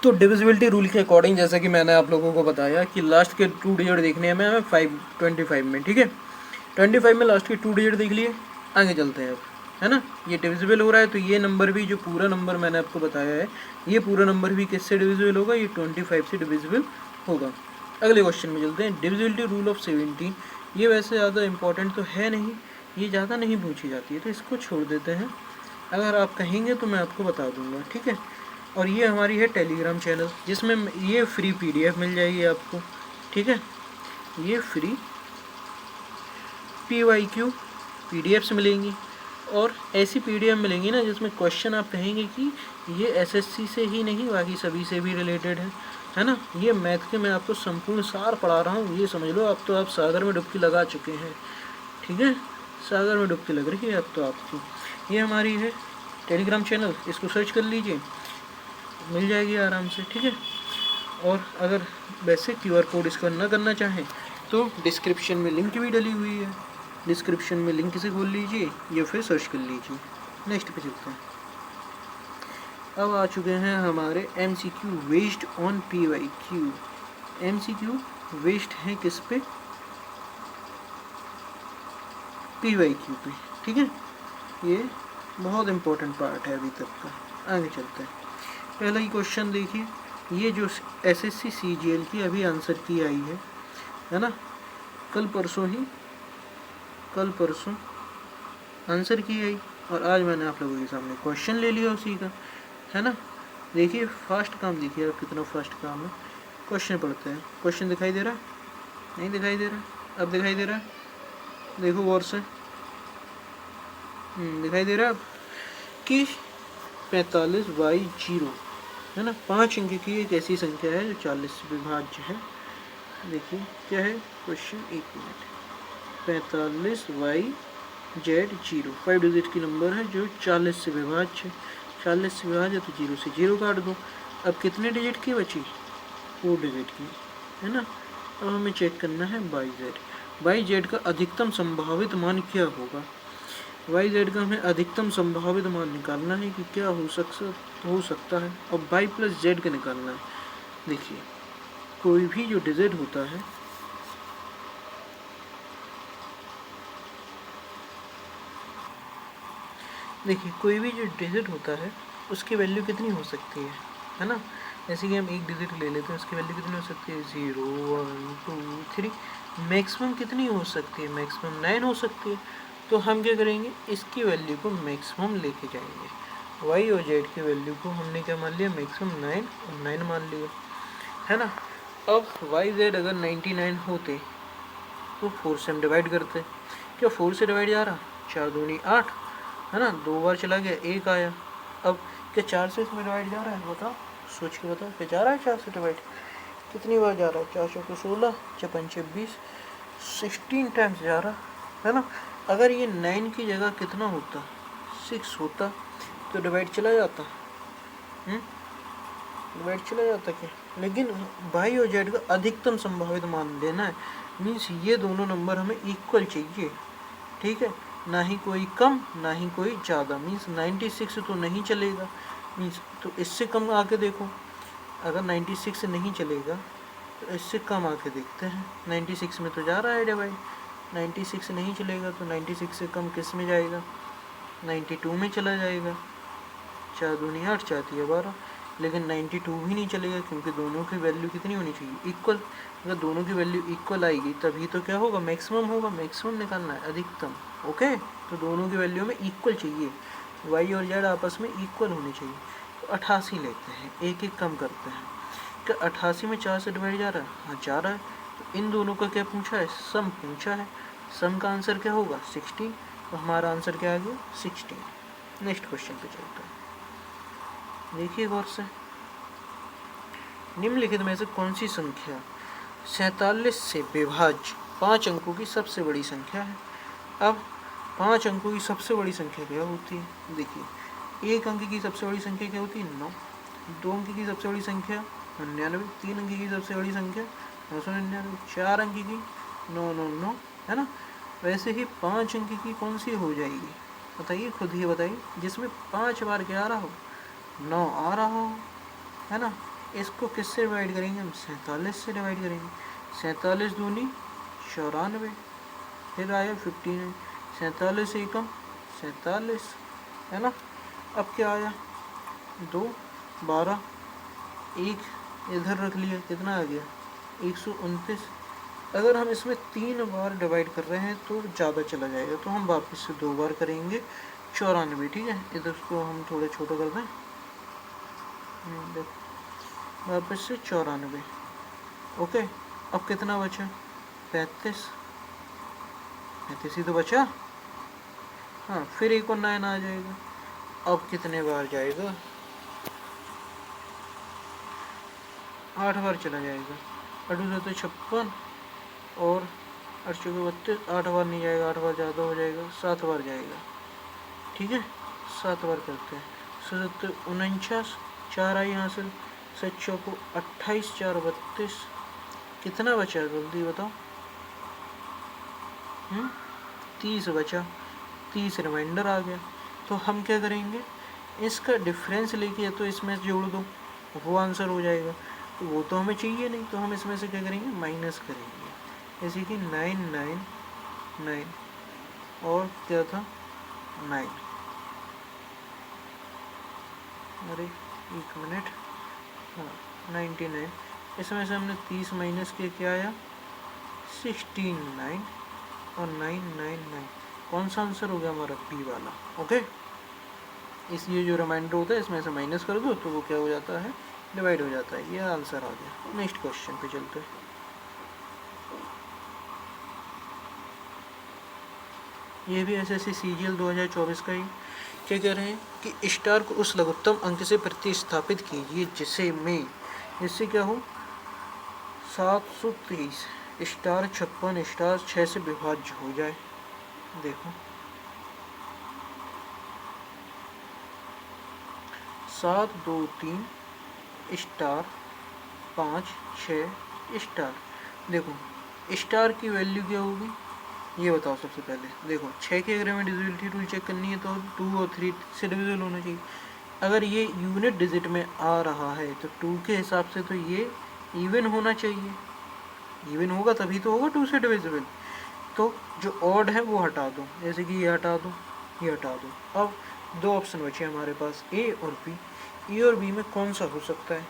तो डिविजिबिलिटी रूल के अकॉर्डिंग, जैसा कि मैंने आप लोगों को बताया कि लास्ट के 2 डिजिट देखने हैं हमें 25 में, ठीक है। 25 में लास्ट के 2 डिजिट देख लिए, आगे चलते हैं अब, है ना। ये डिविजिबल हो रहा है, तो ये नंबर भी, जो पूरा नंबर मैंने आपको बताया है, ये पूरा नंबर भी किससे डिविजिबल होगा, ये 25 से डिविजिबल होगा। अगले क्वेश्चन में चलते हैं। डिविजिबिलिटी रूल ऑफ 17, ये वैसे ज़्यादा इंपॉर्टेंट तो है नहीं, ये ज़्यादा नहीं पूछी जाती है, तो इसको छोड़ देते हैं। अगर आप कहेंगे तो मैं आपको बता दूंगा, ठीक है। और ये हमारी है टेलीग्राम चैनल, जिसमें ये फ्री PDF मिल जाएगी आपको, ठीक है। ये फ्री PYQ PDFs मिलेंगी, और ऐसी PDF मिलेंगी ना जिसमें क्वेश्चन आप कहेंगे कि ये SSC से ही नहीं, बाकी सभी से भी रिलेटेड है ना। ये मैथ के मैं आपको संपूर्ण सार पढ़ा रहा हूँ, ये समझ लो अब तो आप सागर में डुबकी लगा चुके हैं, ठीक है। सागर में डुबकी लग रही है अब तो आपकी। ये हमारी है टेलीग्राम चैनल, इसको सर्च कर लीजिए, मिल जाएगी आराम से, ठीक है। और अगर वैसे QR कोड इसका ना करना चाहें तो डिस्क्रिप्शन में लिंक भी डली हुई है, डिस्क्रिप्शन में लिंक से खोल लीजिए या फिर सर्च कर लीजिए। नेक्स्ट पे चलते हैं। अब आ चुके हैं हमारे MCQ based on PYQ। MCQ based है किस पे, पी वाई क्यू पे। ठीक है, ये बहुत इंपॉर्टेंट पार्ट है अभी तक का। आगे चलते हैं, पहला ही क्वेश्चन देखिए, ये जो एसएससी सीजीएल की अभी आंसर की आई है ना, कल परसों आंसर की आई, और आज मैंने आप लोगों के सामने क्वेश्चन ले लिया उसी का, है ना। देखिए फास्ट काम, देखिए अब कितना फास्ट काम है। क्वेश्चन पढ़ते हैं, क्वेश्चन दिखाई दे रहा है, नहीं दिखाई दे रहा है, अब दिखाई दे रहा है, देखो गौर से, दिखाई दे रहा है कि 45/0 है ना, 5 अंक की एक ऐसी संख्या है जो 40 से विभाज्य है। देखिए क्या है क्वेश्चन, एक मिनट, 45/0 5 डिजिट की नंबर है जो 40 से विभाज्य है। 40 से विभाज्य तो 0 से 0 काट दो। अब कितने डिजिट की बची, 4 डिजिट की, है ना। अब हमें चेक करना है वाई जेड का अधिकतम संभावित मान क्या होगा। वाई जेड का हमें अधिकतम संभावित मान निकालना है कि क्या हो सकता है, और वाई प्लस जेड का निकालना है। देखिए कोई भी जो डिजिट होता है, देखिए कोई भी जो डिजिट होता है उसकी वैल्यू कितनी हो सकती है ना। जैसे कि हम एक डिजिट ले लेते हैं, उसकी वैल्यू कितनी हो सकती है, 0 1 2 3, मैक्सिमम कितनी हो सकती है, मैक्सिमम 9 हो सकती है। तो हम क्या करेंगे, इसकी वैल्यू को मैक्सिमम लेके जाएंगे। वाई और जेड की वैल्यू को हमने क्या मान लिया, मैक्सिमम 9 और 9 मान लिया, है ना। अब वाई जेड अगर 99 होते तो 4 से हम डिवाइड करते, क्या 4 से डिवाइड जा रहा, 4 दूनी 8, है ना, 2 बार चला गया, 1 आया। अब क्या 4 से इसमें डिवाइड जा रहा है, बताओ, सोच के बताओ, क्या जा रहा है 4 से डिवाइड, कितनी बार जा रहा है, 4 चौके 16, 56 26, 16 टाइम्स जा रहा है ना। अगर ये 9 की जगह कितना होता, 6 होता तो डिवाइड चला जाता, डिवाइड चला जाता क्या। लेकिन वाई और जेड का अधिकतम संभावित मान लेना है, मीन्स ये दोनों नंबर हमें इक्वल चाहिए, ठीक है, ना ही कोई कम ना ही कोई ज़्यादा। मीन्स 96 तो नहीं चलेगा, मीन्स तो इससे कम आके देखो, अगर 96 नहीं चलेगा तो इससे कम आके देखते हैं। 96 में तो जा रहा है डिवाइड, 96 नहीं चलेगा तो 96 से कम किस में जाएगा, 92 में चला जाएगा। 4 दूनी 8, 4 तिया 12, लेकिन 92 भी नहीं चलेगा क्योंकि दोनों की वैल्यू कितनी होनी चाहिए, इक्वल। अगर दोनों की वैल्यू इक्वल आएगी तभी तो क्या होगा, मैक्सिमम होगा, मैक्सिमम निकालना है, अधिकतम। ओके, तो दोनों की वैल्यू में इक्वल चाहिए, वाई और जेड आपस में इक्वल होने चाहिए। तो 88 लेते हैं, एक एक कम करते हैं। क्या 88 में 4 से डिवाइड जा रहा है, हाँ जा रहा है। तो इन दोनों का क्या पूछा है, सम पूछा है, सम का आंसर क्या होगा 16, तो हमारा आंसर क्या आ गया 16। नेक्स्ट क्वेश्चन पे चलते हैं, देखिए गौर से, निम्नलिखित में से कौन सी संख्या 47 से विभाज्य 5 अंकों की सबसे बड़ी संख्या है। अब 5 अंकों की सबसे बड़ी संख्या क्या होती है, देखिए 1 अंक की सबसे बड़ी संख्या क्या होती है 9, 2 अंक की सबसे बड़ी संख्या 99, 3 अंक की सबसे बड़ी संख्या 999, 4 अंक की 999, है ना। वैसे ही 5 अंक की कौन सी हो जाएगी, बताइए, खुद ही बताइए, जिसमें 5 बार क्या आ रहा हो, 9 आ रहा हो, है ना। इसको किससे डिवाइड करेंगे हम, 47 से डिवाइड करेंगे। 47 दूनी 94, फिर आया 59, 47 एकम 47, है ना। अब क्या आया 2 12, एक इधर रख लिया, कितना आ गया 129। अगर हम इसमें 3 बार डिवाइड कर रहे हैं तो ज़्यादा चला जाएगा, तो हम वापस से 2 बार करेंगे 94, ठीक है। इधर उसको हम थोड़ा छोटा कर दें, वापस से 94, ओके। अब कितना बचा 35 ही तो बचा, हाँ, फिर एक और 9 आ जाएगा। अब कितने बार जाएगा, 8 बार चला जाएगा, 8 तो 56 और 8 चौके 32, 8 बार नहीं जाएगा, 8 बार ज़्यादा हो जाएगा, 7 बार जाएगा, ठीक है, 7 बार करते हैं। 77 49, 4 आई यहाँ से, 7 चौको 28, 4 32, कितना बचा जल्दी बताओ, 30 बचा, 30 रिमाइंडर आ गया। तो हम क्या करेंगे, इसका डिफरेंस लेके या तो इसमें जोड़ दो, वो आंसर हो जाएगा। तो वो तो हमें चाहिए नहीं, तो हम इसमें से क्या करेंगे, माइनस करेंगे। जैसे कि 999 और क्या था 9, अरे एक मिनट, हाँ 99, इसमें से हमने 30 माइनस किया, क्या आया 69 और 999, कौन सा आंसर हो गया हमारा, बी वाला। ओके, इसलिए जो रिमाइंडर होता है इसमें से माइनस कर दो तो वो क्या हो जाता है, डिवाइड हो जाता है। ये आंसर आ गया। नेक्स्ट क्वेश्चन पे चलते हैं। ये भी एसएससी सीजीएल 2024 का ही। क्या कह रहे हैं कि स्टार को उस लघुत्तम अंक से प्रतिस्थापित कीजिए जिससे क्या हो 723 स्टार 56 स्टार 6 से विभाज्य हो जाए। देखो 7 2 3 स्टार 5 6 स्टार। देखो स्टार की वैल्यू क्या होगी ये बताओ। सबसे पहले देखो 6 के अगर हमें डिविजिबिलिटी रूल चेक करनी है तो 2 और 3 से डिविजिबल होना चाहिए। अगर ये यूनिट डिजिट में आ रहा है तो 2 के हिसाब से तो ये इवन होना चाहिए। इवन होगा तभी तो होगा 2 से डिविजिबल। तो जो ऑड है वो हटा दो, जैसे कि ये हटा दो, ये हटा दो। अब दो ऑप्शन बचे हमारे पास, ए और बी। ए और बी में कौन सा हो सकता है,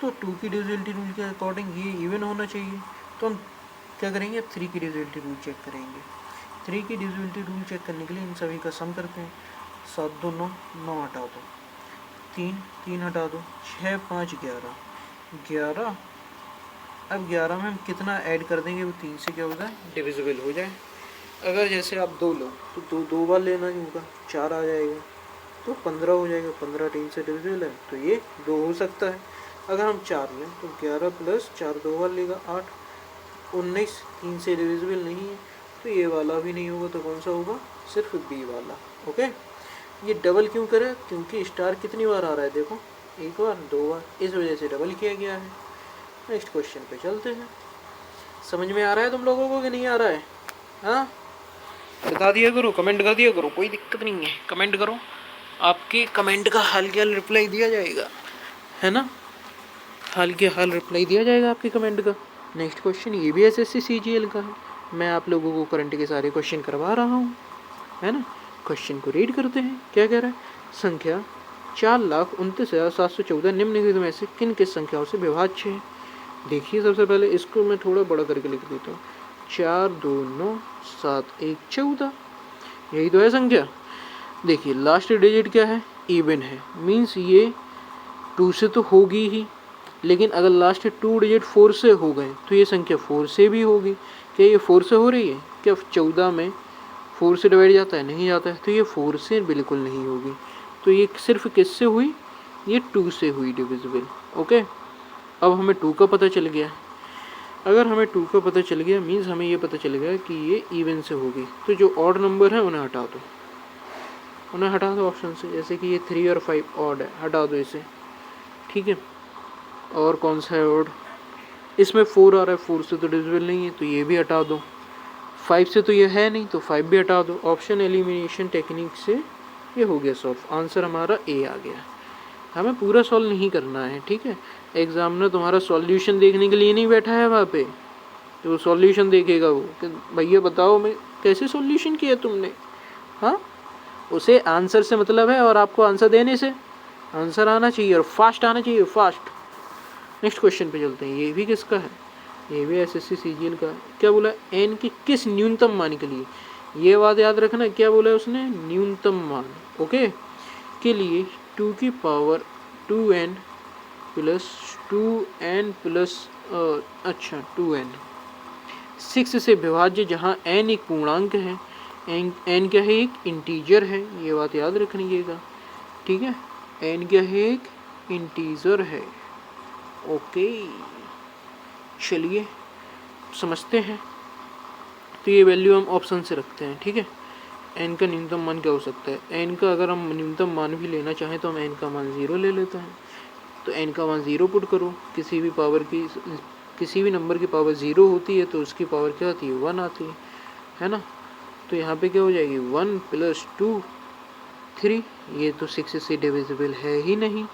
तो 2 की डिविजिबिलिटी रूल के अकॉर्डिंग ये इवन होना चाहिए। तो हम क्या करेंगे, 3 की डिविजिबिलिटी रूल चेक करेंगे। 3 की डिविजिबिलिटी रूल चेक करने के लिए इन सभी का सम करते हैं। 7 2 9, 9 हटा दो, 3 3 हटा दो, 6 5 11 11। अब 11 में हम कितना ऐड कर देंगे वो 3 से क्या हो जाए, डिविजिबल हो जाए। अगर जैसे आप 2 लो तो दो बार लेना ही होगा, 4 आ जाएगा तो 15 हो जाएगा। 15 3 से डिविजिबल है तो ये 2 हो सकता है। अगर हम 4 लें तो 11 प्लस 4 2 बार लेगा 8, 19 3 से डिविजिबल नहीं है तो ये वाला भी नहीं होगा। तो कौन सा होगा, सिर्फ बी वाला। ओके, ये डबल क्यों करें, क्योंकि स्टार कितनी बार आ रहा है, देखो एक बार 2 बार, इस वजह से डबल किया गया है। नेक्स्ट क्वेश्चन पे चलते हैं। समझ में आ रहा है तुम लोगों को कि नहीं आ रहा है, हाँ बता दिया करो, कमेंट कर दिया करो, कोई दिक्कत नहीं है, कमेंट करो। आपके कमेंट का हाल के हाल रिप्लाई दिया जाएगा, है ना, हाल के हाल रिप्लाई दिया जाएगा आपके कमेंट का। नेक्स्ट क्वेश्चन ये भी एसएससी सीजीएल का है। मैं आप लोगों को करंट के सारे क्वेश्चन करवा रहा हूँ, है ना। क्वेश्चन को रीड करते हैं। क्या कह रहा है, संख्या 4,29,714 निम्नलिखित में से किन किस संख्याओं से विभाज्य है। देखिए सबसे पहले इसको मैं थोड़ा बड़ा करके लिख देता हूँ। 4 2 9 7 1 14, यही तो है संख्या। देखिए लास्ट डिजिट क्या है, इवन है, मीन्स ये 2 से तो होगी ही, लेकिन अगर लास्ट 2 डिजिट 4 से हो गए तो ये संख्या 4 से भी होगी। क्या ये 4 से हो रही है, क्या 14 में 4 से डिवाइड जाता है, नहीं जाता है, तो ये 4 से बिल्कुल नहीं होगी। तो ये सिर्फ किससे हुई, ये 2 से हुई डिविजिबल। ओके, अब हमें 2 का पता चल गया। अगर हमें 2 का पता चल गया मीन्स हमें ये पता चल गया कि ये इवन से होगी। तो जो ऑड नंबर है उन्हें हटा दो, उन्हें हटा दो ऑप्शन से। जैसे कि ये 3 और 5 ऑड है, हटा दो इसे, ठीक है। और कौन सा है ऑड, इसमें 4 आ रहा है, 4 से तो डिविजिबल नहीं है तो ये भी हटा दो। 5 से तो ये है नहीं तो 5 भी हटा दो। ऑप्शन एलिमिनेशन टेक्निक से ये हो गया सॉल्व। आंसर हमारा ए आ गया। हमें पूरा सॉल्व नहीं करना है, ठीक है। एग्जामिनर तुम्हारा सॉल्यूशन देखने के लिए नहीं बैठा है वहाँ पे, तो सॉल्यूशन देखेगा वो कि भैया बताओ मैं कैसे सॉल्यूशन किया तुमने, हाँ। उसे आंसर से मतलब है और आपको आंसर देने से। आंसर आना चाहिए और फास्ट आना चाहिए, फास्ट। नेक्स्ट क्वेश्चन पे चलते हैं। ये भी किसका है, ये भी एसएससी सीजीएल का है। क्या बोला, एन की किस न्यूनतम मान के लिए, ये बात याद रखना, क्या बोला है उसने, न्यूनतम मान, ओके, के लिए 2 की power 2n plus 2n plus 2n 6 से विभाज्य, जहाँ n एक पूर्णांक है, n क्या है, एक इंटीजर है, ये बात याद रखिएगा, ठीक है। n क्या है, एक इंटीजर है। ओके, चलिए समझते हैं। तो ये वैल्यू हम ऑप्शन से रखते हैं, ठीक है। n का न्यूनतम मान क्या हो सकता है, n का अगर हम न्यूनतम मान भी लेना चाहें तो हम n का मान 0 ले लेते हैं। तो n का मान 0 पुट करो, किसी भी नंबर की पावर 0 होती है तो उसकी पावर क्या आती है, 1 आती है ना। तो यहाँ पे क्या हो जाएगी, 1 प्लस 2 3, ये तो 6 से डिविजिबल है ही नहीं,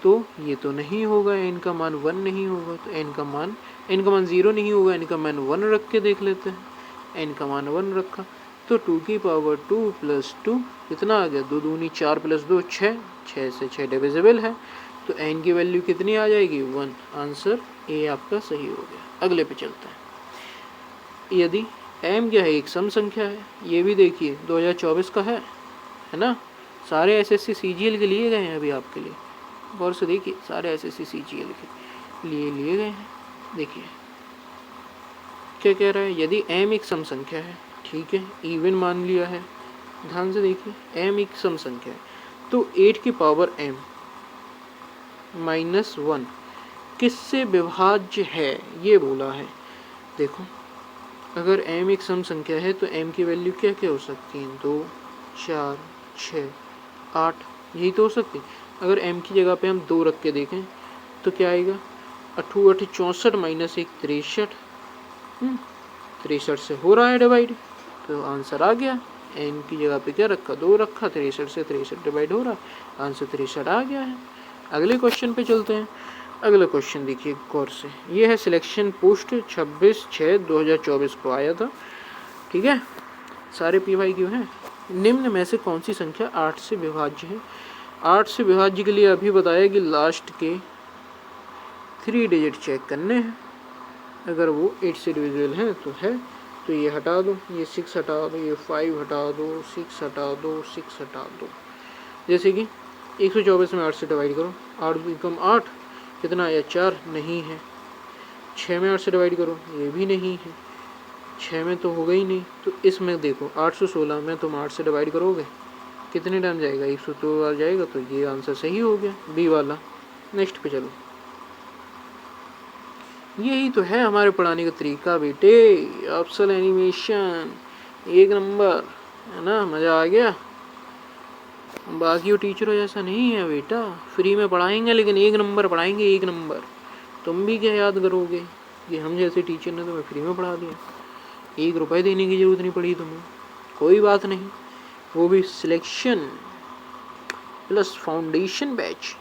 तो ये तो नहीं होगा, एन का मान 1 नहीं होगा, तो एन का मान 0 नहीं होगा, एन का मान 1 रख के देख लेते हैं। एन का मान 1 रखा तो 2 की पावर 2 प्लस 2 कितना आ गया, 2 दूनी 4 प्लस 2 6, 6 से 6 डिविजिबल है, तो एन की वैल्यू कितनी आ जाएगी 1। आंसर ए आपका सही हो गया। अगले पे चलते हैं। यदि एम क्या है, एक सम संख्या है, ये भी देखिए 2024 का है ना। सारे एसएससी सीजीएल के लिए गए हैं अभी आपके लिए, गौर से देखिए, सारे एसएससी सीजीएल के लिए गए हैं। देखिए क्या कह रहा है, यदि m एक सम संख्या है, ठीक है, इवन मान लिया है, ध्यान से देखिए, m एक सम संख्या है, तो 8 की पावर m माइनस 1 किससे विभाज्य है, ये बोला है। देखो अगर m एक सम संख्या है तो m की वैल्यू क्या क्या हो सकती है, 2 4 6 8, यही तो हो सकती है। अगर m की जगह पे हम 2 रख के देखें तो क्या आएगा, 8 8 64 माइनस 1 63, 63 से हो रहा है डिवाइड, तो आंसर आ गया। n की जगह पे क्या रखा, 2 रखा, 63 से 63 डिवाइड हो रहा है, आंसर 63 आ गया है। अगले क्वेश्चन पे चलते हैं। अगला क्वेश्चन देखिए गौर से, ये है सिलेक्शन पोस्ट 26/6/2024 को आया था, ठीक है, सारे PYQ हैं। निम्न में से कौन सी संख्या 8 से विभाज्य है। 8 से विभाज्य के लिए अभी बताया कि लास्ट के 3 डिजिट चेक करने हैं, अगर वो 8 से डिविजिबल हैं तो है, तो ये हटा दो, ये 6 हटा दो, ये 5 हटा दो, 6 हटा दो, 6 हटा दो। जैसे कि 124 में 8 से डिवाइड करो, 8 कम 8 कितना आया 4, नहीं है। 6 में 8 से डिवाइड करो, ये भी नहीं है। 6 में तो होगा ही नहीं, तो इसमें देखो 816 में तुम 8 से डिवाइड करोगे कितने टाइम जाएगा, 102 बार जाएगा, तो ये आंसर सही हो गया बी वाला। नेक्स्ट पे चलो। यही तो है हमारे पढ़ाने का तरीका बेटे, ऑप्शनल एनिमेशन 1 नंबर है ना, मज़ा आ गया। बाकी टीचरों जैसा नहीं है बेटा, फ्री में पढ़ाएंगे लेकिन 1 नंबर पढ़ाएंगे, 1 नंबर। तुम भी क्या याद करोगे कि हम जैसे टीचर ने तुम्हें फ्री में पढ़ा दिया, 1 रुपये देने की ज़रूरत नहीं पड़ी तुम्हें, कोई बात नहीं, वो भी selection plus foundation batch.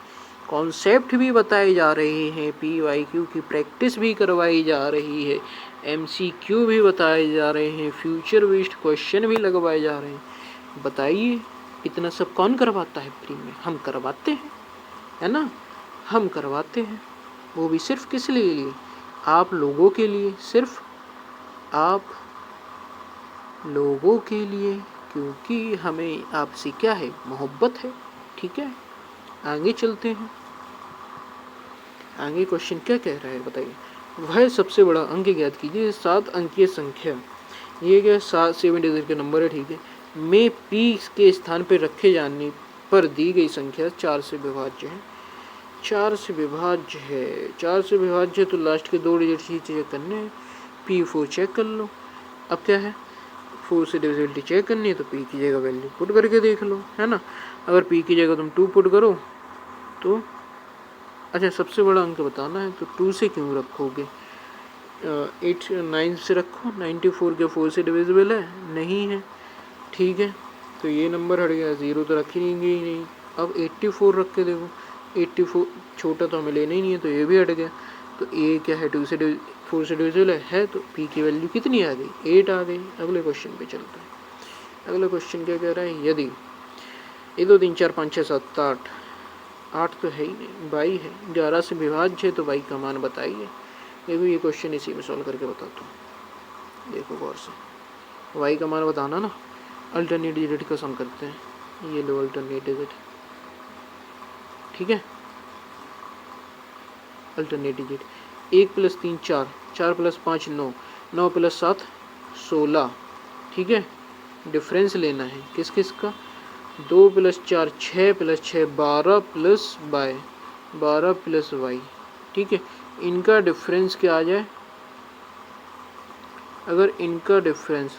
Concept भी बताए जा रहे हैं, PYQ की प्रैक्टिस भी करवाई जा रही है, MCQ भी बताए जा रहे हैं, फ्यूचर बेस्ड क्वेश्चन भी लगवाए जा रहे हैं। बताइए इतना सब कौन करवाता है फ्री में, हम करवाते हैं, है ना, हम करवाते हैं, वो भी सिर्फ किस लिए, आप लोगों के लिए, सिर्फ आप लोगों के लिए, क्योंकि हमें आपसे क्या है, मोहब्बत है, ठीक है। आगे चलते हैं। आगे क्वेश्चन क्या कह रहा है बताइए। वह सबसे बड़ा अंक ज्ञात कीजिए। 7 अंकीय संख्या, ये क्या 7 डिजिट का नंबर है, ठीक है, में P के स्थान पर रखे जाने पर दी गई संख्या 4 से विभाज्य है। 4 से विभाज्य है, 4 से विभाज्य तो लास्ट के 2 डिजिट ही चेक करने हैं। P4 चेक कर लो। अब क्या है, 4 से डिविजिबिलिटी चेक करनी है तो P की जगह वैल्यू पुट करके देख लो, है ना। अगर P की जगह तुम 2 पुट करो तो अच्छा, सबसे बड़ा अंक बताना है तो 2 से क्यों रखोगे, 8 9 से रखो। 94 के 4 से डिविजिबल है, नहीं है, ठीक है, तो ये नंबर हट गया, 0 तो रखी नहीं। अब 84 रख के देखो, 84 छोटा तो हमें लेना ही नहीं है, तो ये भी हट गया। तो ये क्या है, 4 से डिविजिबल है, तो P की वैल्यू कितनी आ गई, 8 आ गई। अगले क्वेश्चन पे चलते हैं। अगला क्वेश्चन क्या कह रहा है, यदि 1 2 3 4 5 6 7 8, 8 तो है ही नहीं, 22 है, 11 से विभाज्य है, तो 22 का मान बताइए। देखो ये क्वेश्चन इसी में सॉल्व करके बताता हूँ, देखो गौर से, 22 का मान बताना ना। अल्टरनेट डिजिट का सम करते हैं, ये लो अल्टरनेट डिजिट, ठीक है, अल्टरनेट डिजिट 1 + 3 4, 4 + 5 9, 9 + 7 16, ठीक है। डिफरेंस लेना है किस किस का, 2 + 4 6 + 6 12 + y, 12 + y, ठीक है। इनका डिफरेंस क्या आ जाए, अगर इनका डिफरेंस,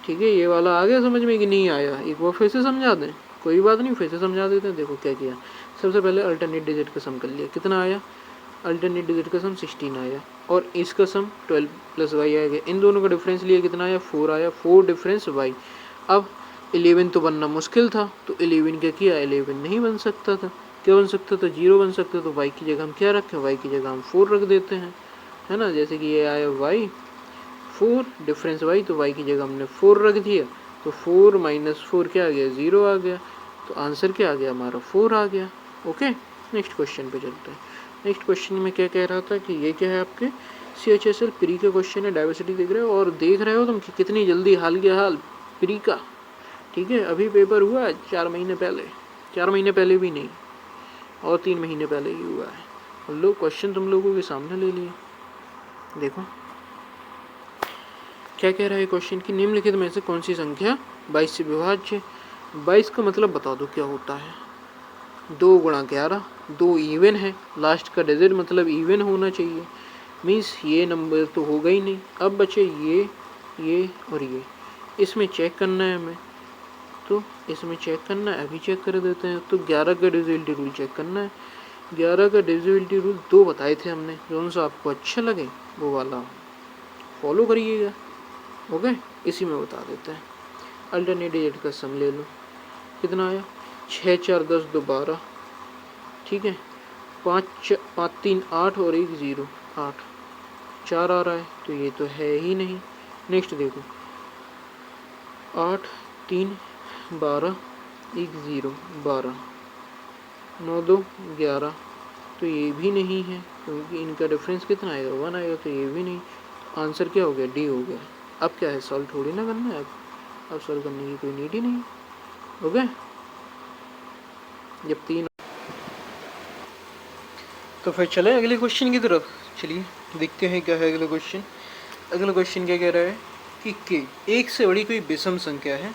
ठीक है, ये वाला आ गया समझ में कि नहीं आया, एक बार फिर से समझा दें, कोई बात नहीं, फिर से समझा देते हैं। देखो क्या किया, सबसे पहले अल्टरनेट डिजिट का सम कर लिया, कितना आया, अल्टरनेट डिजिट का सम 16 आया, और इसका सम 12 + y आ गया। इन दोनों का डिफरेंस लिया, कितना आया, 4 आया, 4 डिफरेंस y। अब 11 तो बनना मुश्किल था, तो 11 क्या किया, 11 नहीं बन सकता था। क्या बन सकता था, 0 बन सकता था। तो y की जगह हम क्या रखें, y की जगह हम 4 रख देते हैं, है ना। जैसे कि ये आया y 4 डिफरेंस y, तो y की जगह हमने 4 रख दिया, तो 4 माइनस 4 क्या आ गया, 0 आ गया। तो आंसर क्या आ गया हमारा, 4 आ गया। ओके, नेक्स्ट क्वेश्चन पे चलते हैं। नेक्स्ट क्वेश्चन में क्या कह रहा था कि ये क्या है, आपके CHSL प्री के क्वेश्चन है, डाइवर्सिटी देख रहे हो, और देख रहे हो तुम कि कितनी जल्दी हाल के हाल प्री का, ठीक है। अभी पेपर हुआ है 4 महीने पहले, 4 महीने पहले भी नहीं, और 3 महीने पहले ही हुआ है। और लोग क्वेश्चन तुम लोगों के सामने ले लिए। देखो क्या कह रहा है क्वेश्चन की, निम्नलिखित में से कौन सी संख्या 22 से विभाज्य। 22 का मतलब बता दो क्या होता है, 2 गुणा 11, 2 इवन है, लास्ट का डिजिट मतलब इवन होना चाहिए। मीन्स ये नंबर तो होगा ही नहीं। अब बचे ये और ये, इसमें चेक करना है हमें, तो इसमें चेक करना है, अभी चेक कर देते हैं। तो 11 का डिविजिबिलिटी रूल चेक करना है। 11 का डिविजिबिलिटी रूल 2 बताए थे हमने, कौन सा आपको अच्छा लगे वो वाला फॉलो करिएगा। ओके, इसी में बता देते हैं। अल्टरनेट डिजिट का सम ले लो, कितना आया, 6 4 10 2 12, ठीक है। 5 5 3 8 और 1 0, 8 4 आ रहा है, तो ये तो है ही नहीं। नेक्स्ट देखो, 8 3 12 1 0 12, 9 2 11, तो ये भी नहीं है, क्योंकि इनका डिफरेंस कितना आएगा, 1 आएगा, तो ये भी नहीं। आंसर क्या हो गया, डी हो गया। अब क्या है, सॉल्व थोड़ी ना करना है, अब सॉल्व करने की कोई नीड ही नहीं। ओके, जब 3, तो फिर चले अगले क्वेश्चन की तरफ। चलिए देखते हैं क्या है अगला क्वेश्चन। अगला क्वेश्चन क्या कह रहा है कि के एक से बड़ी कोई विषम संख्या है,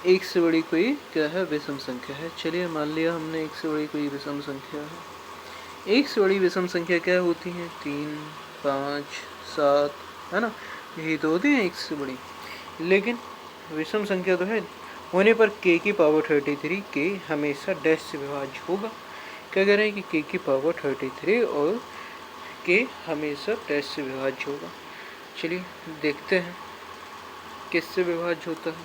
एक से बड़ी कोई क्या है, विषम संख्या है। चलिए मान लिया हमने एक से बड़ी कोई विषम संख्या है। एक से बड़ी विषम संख्या क्या होती है, 3 5 7, है ना, यही तो होती है एक से बड़ी। लेकिन विषम संख्या तो है, होने पर k की पावर 33 के हमेशा डैश से विभाज्य होगा। क्या कह रहे हैं कि k की पावर 33 और k हमेशा डैश से विभाज्य होगा। चलिए देखते हैं किससे विभाज्य होता है।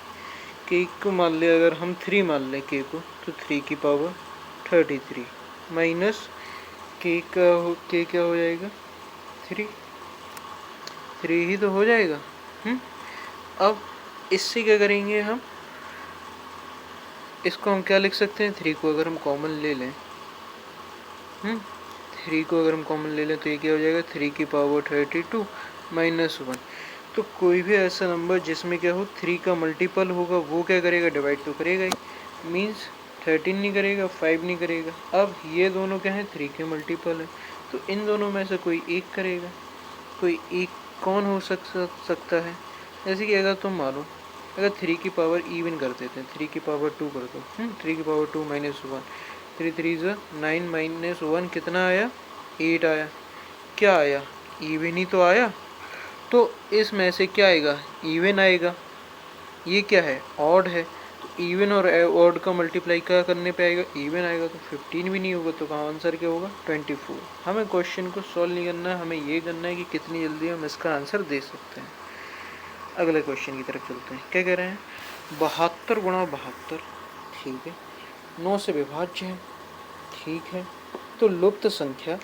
k को मान लिया, अगर हम 3 मान लें k को, तो 3 की पावर 33 माइनस k क्या हो जाएगा, 3 ही तो हो जाएगा। अब इससे क्या करेंगे हम, इसको हम क्या लिख सकते हैं, 3 को अगर हम कॉमन ले लें, 3 को अगर हम कॉमन ले लें तो ये क्या हो जाएगा, 3 की पावर 32 माइनस 1। तो कोई भी ऐसा नंबर जिसमें क्या हो 3 का मल्टीपल होगा वो क्या करेगा, डिवाइड तो करेगा ही। मीन्स 13 नहीं करेगा, 5 नहीं करेगा। अब ये दोनों क्या है, 3 के मल्टीपल है, तो इन दोनों में से कोई एक करेगा। कोई एक कौन हो सकता है, जैसे कि अगर तुम मानो, अगर 3 की पावर इवन कर देते हैं, 3 की पावर 2 कर दो, 3 की पावर 2 माइनस 1, 3 3 9 माइनस 1 कितना आया, 8 आया। क्या आया, इवन ही तो आया। तो इसमें से क्या आएगा, इवन आएगा। ये क्या है, ऑड है, तो इवन और ऑड का मल्टीप्लाई क्या करने पे आएगा, इवन आएगा। तो 15 भी नहीं होगा, तो कहाँ आंसर क्या होगा, 24। हमें क्वेश्चन को सॉल्व नहीं करना है, हमें ये करना है कि कितनी जल्दी हम इसका आंसर दे सकते हैं। अगले क्वेश्चन की तरफ चलते हैं। क्या कह रहे हैं, 72 गुणा 72, ठीक है, 9 से विभाज्य है, ठीक है। तो लुप्त संख्या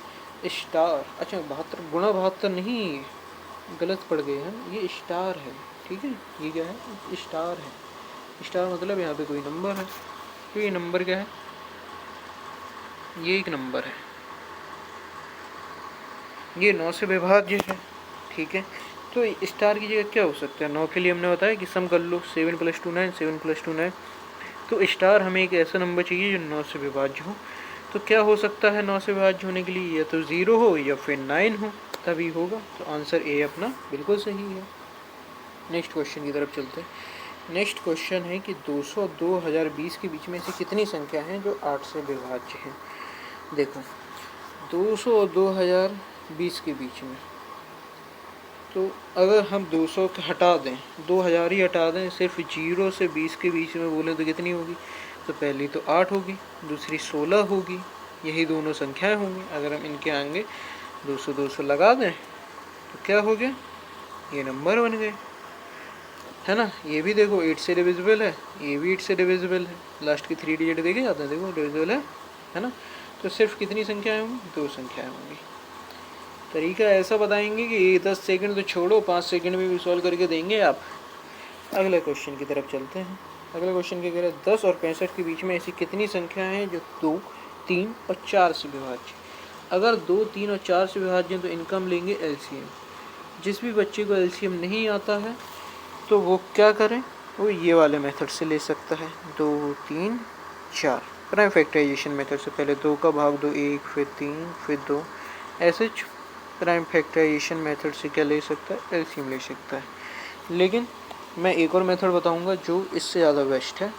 स्टार, अच्छा 72 गुणा 72 नहीं, गलत पड़ गए हैं, ये स्टार है, ठीक है। ये क्या है, स्टार है। स्टार मतलब यहाँ पे कोई नंबर है, तो ये नंबर क्या है, ये एक नंबर है, ये 9 से विभाज्य है, ठीक है। तो स्टार की जगह क्या हो सकता है, 9 के लिए हमने बताया कि सम कर लो, 7 + 2 9, 7 + 2 9। तो स्टार हमें एक ऐसा नंबर चाहिए जो 9 से विभाज्य हो। तो क्या हो सकता है 9 से विभाज्य होने के लिए, या तो 0 हो या फिर 9 हो, तभी होगा। तो आंसर ए अपना बिल्कुल सही है। नेक्स्ट क्वेश्चन की तरफ चलते हैं। नेक्स्ट क्वेश्चन है कि 200 और 2020 के बीच में से कितनी संख्या हैं जो 8 से विभाज्य हैं। देखो 200 और 2020 के बीच में, तो अगर हम 200 हटा दें, 2000 ही हटा दें, सिर्फ 0 से 20 के बीच में बोलें तो कितनी होगी, तो पहली तो 8 होगी, दूसरी 16 होगी, यही दोनों संख्याएं होंगी। अगर हम इनके आगे 200 200 लगा दें तो क्या हो गया, ये नंबर बन गए। है ना। ये भी देखो 8 से डिविजिबल है, ये भी 8 से डिविजिबल है, लास्ट की 3 डिजिट देखे जाते हैं, देखो डिविजिबल है ना। तो सिर्फ कितनी संख्याएं होंगी, 2 संख्याएं होंगी। तरीका ऐसा बताएंगे कि 10 सेकंड तो छोड़ो, 5 सेकंड में भी सॉल्व करके देंगे आप। अगले क्वेश्चन की तरफ चलते हैं। अगले क्वेश्चन के कह रहे 10 और 65 के बीच में ऐसी कितनी संख्या हैं जो 2, 3 और 4 से विभाज्य। अगर 2, 3 और 4 से विभाज्य हैं तो इनका हम लेंगे एलसीएम। जिस भी बच्चे को एलसीएम नहीं आता है तो वो क्या करें, वो ये वाले मेथड से ले सकता है, 2, 3, 4 प्राइम फैक्टराइजेशन मेथड से। पहले 2 का भाग दो 1, फिर 3, फिर 2, ऐसे प्राइम फैक्टराइजेशन मेथड से क्या ले सकता है, एलसीएम ले सकता है। लेकिन मैं एक और मेथड बताऊंगा जो इससे ज़्यादा बेस्ट है।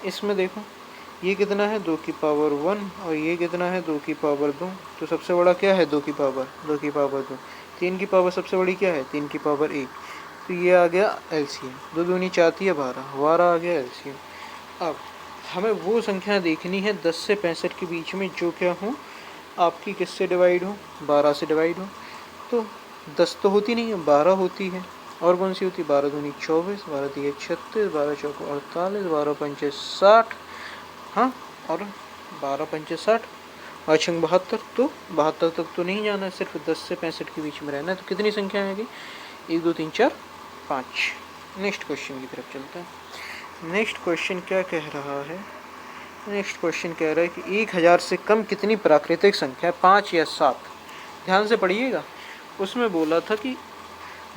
इसमें देखो ये कितना है, 2 की पावर 1 और ये कितना है, 2 की पावर 2। तो सबसे बड़ा क्या है, 2 की पावर 2। 3 की पावर सबसे बड़ी क्या है, 3 की पावर 1। तो ये आ गया एलसीएम। 2 दूनी 4 है 12 आ गया एलसीएम। अब हमें वो संख्या देखनी है 10 से 65 के बीच में जो क्या हो, आपकी किससे डिवाइड हो, 12 से डिवाइड हो। तो 10 तो होती नहीं है, 12 होती है। और कौन सी होती है, 12 दूनी 24, 12 तिया 36, 12 चौको 48, 12 पंचे 60, हाँ, और 12 पंचे 60, 72। तो 72 तक तो नहीं जाना है, सिर्फ 10 से 65 के बीच में रहना है। तो कितनी संख्या आएगी, 1, 2, 3, 4, 5। नेक्स्ट क्वेश्चन की तरफ चलते हैं। नेक्स्ट क्वेश्चन क्या कह रहा है, नेक्स्ट क्वेश्चन कह रहा है कि 1000 से कम कितनी प्राकृतिक संख्या, 5 या 7। ध्यान से पढ़िएगा। उसमें बोला था कि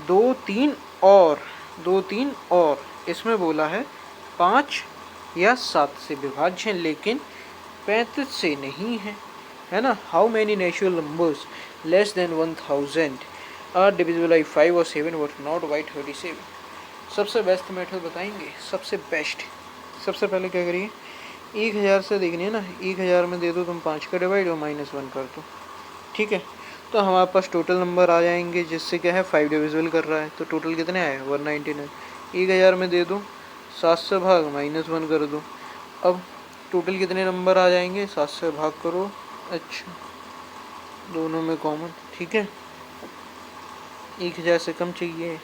2, 3 और 2, 3 और इसमें बोला है 5 या 7 से विभाज्य है, लेकिन 35 से नहीं है ना। How many natural numbers less than 1000 are divisible by 5 और 7 बट नॉट बाई 37। सबसे बेस्ट मेथड बताएंगे, सबसे बेस्ट। सबसे पहले क्या करिए, 1000 से देखनी है ना, 1000 में दे दो तुम 5 का डिवाइड और -1 कर दो, ठीक है। तो हमारे पास टोटल नंबर आ जाएंगे, जिससे क्या है 5 डिविजिबल कर रहा है। तो टोटल कितने आए, 199। 1000 में दे दो 7 से भाग -1 कर दो। अब टोटल कितने नंबर आ जाएंगे, 7 से भाग करो, अच्छा दोनों में कॉमन, ठीक है। 1000 से कम चाहिए,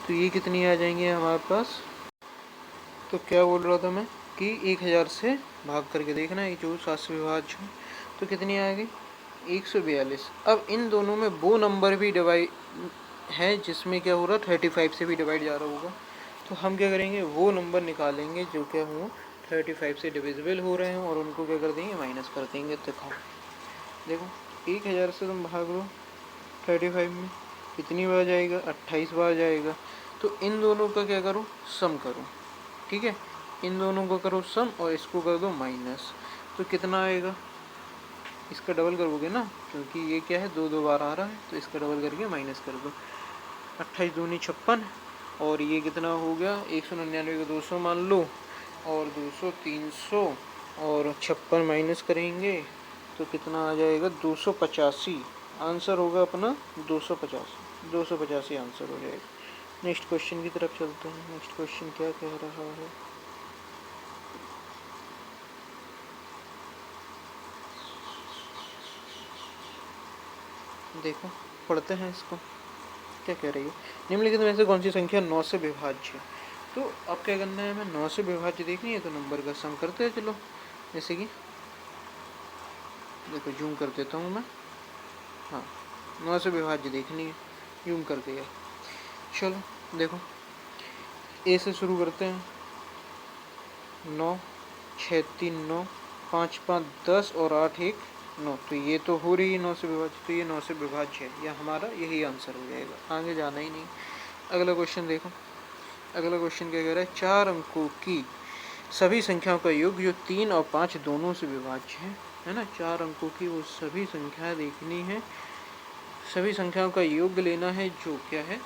तो ये कितनी आ जाएंगे हमारे पास। तो क्या बोल रहा था मैं कि 1000 से भाग करके देखना है, जो 7 से विभाज्य है, तो कितनी आएगी, 142। अब इन दोनों में वो नंबर भी डिवाइड है जिसमें क्या हो रहा है 35 से भी डिवाइड जा रहा होगा। तो हम क्या करेंगे, वो नंबर निकालेंगे जो क्या हो 35 से डिविजिबल हो रहे हैं, और उनको क्या कर देंगे, माइनस कर देंगे। देखो 1000 से तुम भाग लो 35 में, कितनी बार जाएगा, 28 बार जाएगा। तो इन दोनों का क्या करो, सम करो, ठीक है। इन दोनों को करो सम और इसको कर दो माइनस। तो कितना आएगा, इसका डबल करोगे ना, क्योंकि ये क्या है 2 बार आ रहा है, तो इसका डबल करके माइनस कर दो। 28 दूनी 56, और ये कितना हो गया, 199 का 200 मान लो, और 200 300, और 56 माइनस करेंगे तो कितना आ जाएगा, 285। आंसर होगा अपना 285 आंसर हो जाएगा। नेक्स्ट क्वेश्चन की तरफ चलते हैं। नेक्स्ट क्वेश्चन क्या कह रहा है, देखो पढ़ते हैं इसको, क्या कह रही है। निम्नलिखित में से कौन सी संख्या 9 से विभाज्य है। तो अब क्या करना है, हमें 9 से विभाज्य देखनी है, तो नंबर का सम करते हैं। चलो जैसे कि देखो जूम कर देता हूँ मैं, हाँ 9 से विभाज्य देखनी है, जूम कर दिया। चलो देखो ए से शुरू करते हैं, 9, 6, 3, 9, 5, 5, 10 और 8, 1, 9। तो ये तो हो रही है 9 से विभाज्य, तो ये 9 से विभाज्य है, या हमारा यही आंसर हो जाएगा, आगे जाना ही नहीं। अगला क्वेश्चन देखो, अगला क्वेश्चन क्या कह रहा है, 4 अंकों की सभी संख्याओं का योग जो 3 और 5 दोनों से विभाज्य है ना। 4 अंकों की वो सभी संख्याएं देखनी है, सभी संख्याओं का योग लेना है जो क्या है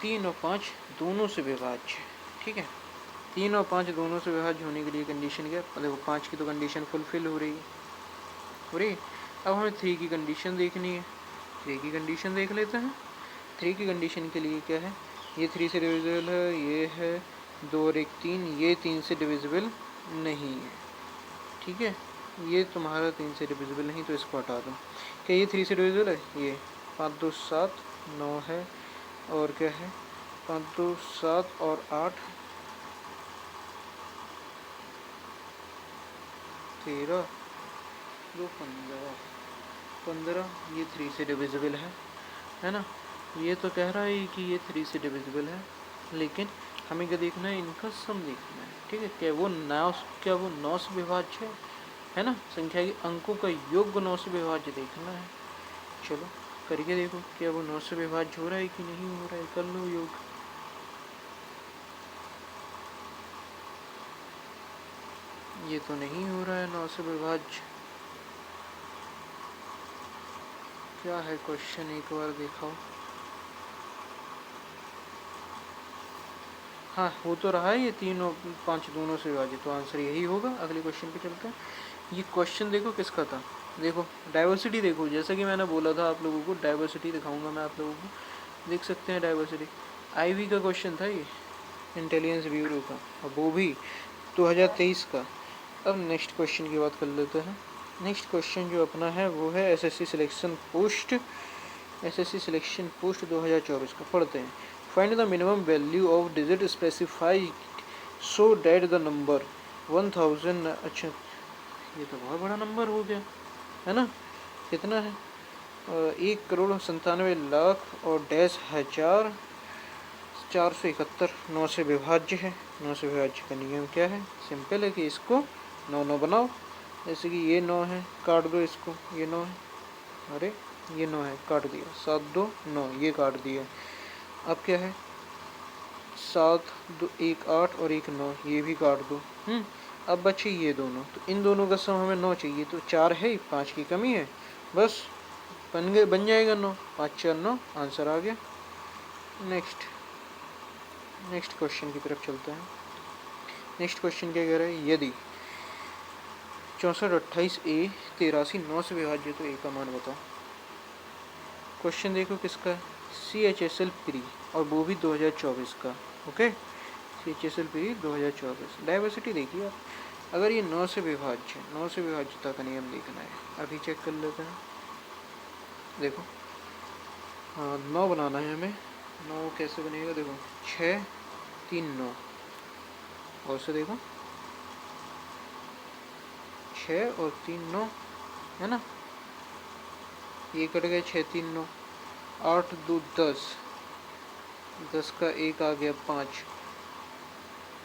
3 और 5 दोनों से विभाज्य है, ठीक है। 3 और 5 दोनों से विभाज्य होने के लिए कंडीशन क्या है, देखो 5 की तो कंडीशन फुलफिल हो रही है। अब हमें 3 की कंडीशन देखनी है, 3 की कंडीशन देख लेते हैं। 3 की कंडीशन के लिए क्या है, ये 3 से डिविजिबल है, ये है 2 और 1 3, ये 3 से डिविजिबल नहीं है, ठीक है। ये तुम्हारा 3 से डिविजिबल नहीं, तो इसको हटा दो। क्या ये 3 से डिविजिबल है, ये 5 2 7 9 है, और क्या है 5 2 7 और 8 13 2 15 15 ये 3 से डिविजिबल है ना। ये तो कह रहा है कि ये 3 से डिविजिबल है, लेकिन हमें क्या देखना है, इनका सम देखना है। ठीक है, क्या वो 9 से विभाज्य है ना। संख्या के अंकों का योग 9 से विभाज्य देखना है। चलो करके देखो, क्या वो 9 से विभाज्य हो रहा है कि नहीं हो रहा है। कर लो योग। ये तो नहीं हो रहा है 9 से विभाज्य। क्या है क्वेश्चन, एक बार दिखाओ। हाँ हो तो रहा है, ये 3 और 5 दोनों से विभाजित, तो आंसर यही होगा। अगले क्वेश्चन पे चलते हैं। ये क्वेश्चन देखो किसका था, देखो डाइवर्सिटी देखो, जैसा कि मैंने बोला था आप लोगों को, डाइवर्सिटी दिखाऊंगा मैं आप लोगों को। देख सकते हैं डाइवर्सिटी, आईवी का क्वेश्चन था ये, इंटेलिजेंस ब्यूरो का, और वो भी 2023 का। अब नेक्स्ट क्वेश्चन की बात कर लेते हैं। नेक्स्ट क्वेश्चन जो अपना है वो है एसएससी सिलेक्शन पोस्ट 2024 का। पढ़ते हैं। Find the minimum value of digit specified so that the number 1000। अच्छा ये तो बहुत बड़ा नंबर हो गया है ना। कितना है, 1,97,00,000 और डैश हजार 471 9 से विभाज्य है। 9 से विभाज्य का नियम क्या है, सिंपल है कि इसको 9 9 बनाओ। जैसे कि ये 9 है, काट दो इसको, ये 9 है, अरे ये 9 है, काट दिया, 7 2 9, ये काट दिया। अब क्या है, 7 2 1 8 और 1 9, ये भी काट दो। अब बचे ये दोनों, तो इन दोनों का सम हमें 9 चाहिए, तो 4 है, 5 की कमी है, बस बन जाएगा 9, 5 4 9, आंसर आ गया। नेक्स्ट क्वेश्चन की तरफ चलते हैं। नेक्स्ट क्वेश्चन क्या कह रहा है, यदि 64 28 A 83 9 से विभाज्य तो A का मान बताओ। क्वेश्चन देखो किसका है, CHSL प्री, और वो भी 2024 का। Okay, CHSL pre 2024। डाइवर्सिटी देखिए आप, अगर ये 9 से विभाज्य है, 9 से विभाज्यता का नियम देखना है, अभी चेक कर लेते हैं। देखो हाँ 9 बनाना है हमें। 9 कैसे बनेगा, देखो 6 3 9, और से देखो 6 और 3 9 है ना, ये कट गए 6 3 9, 8 2 10, 10 का 1 आ गया 5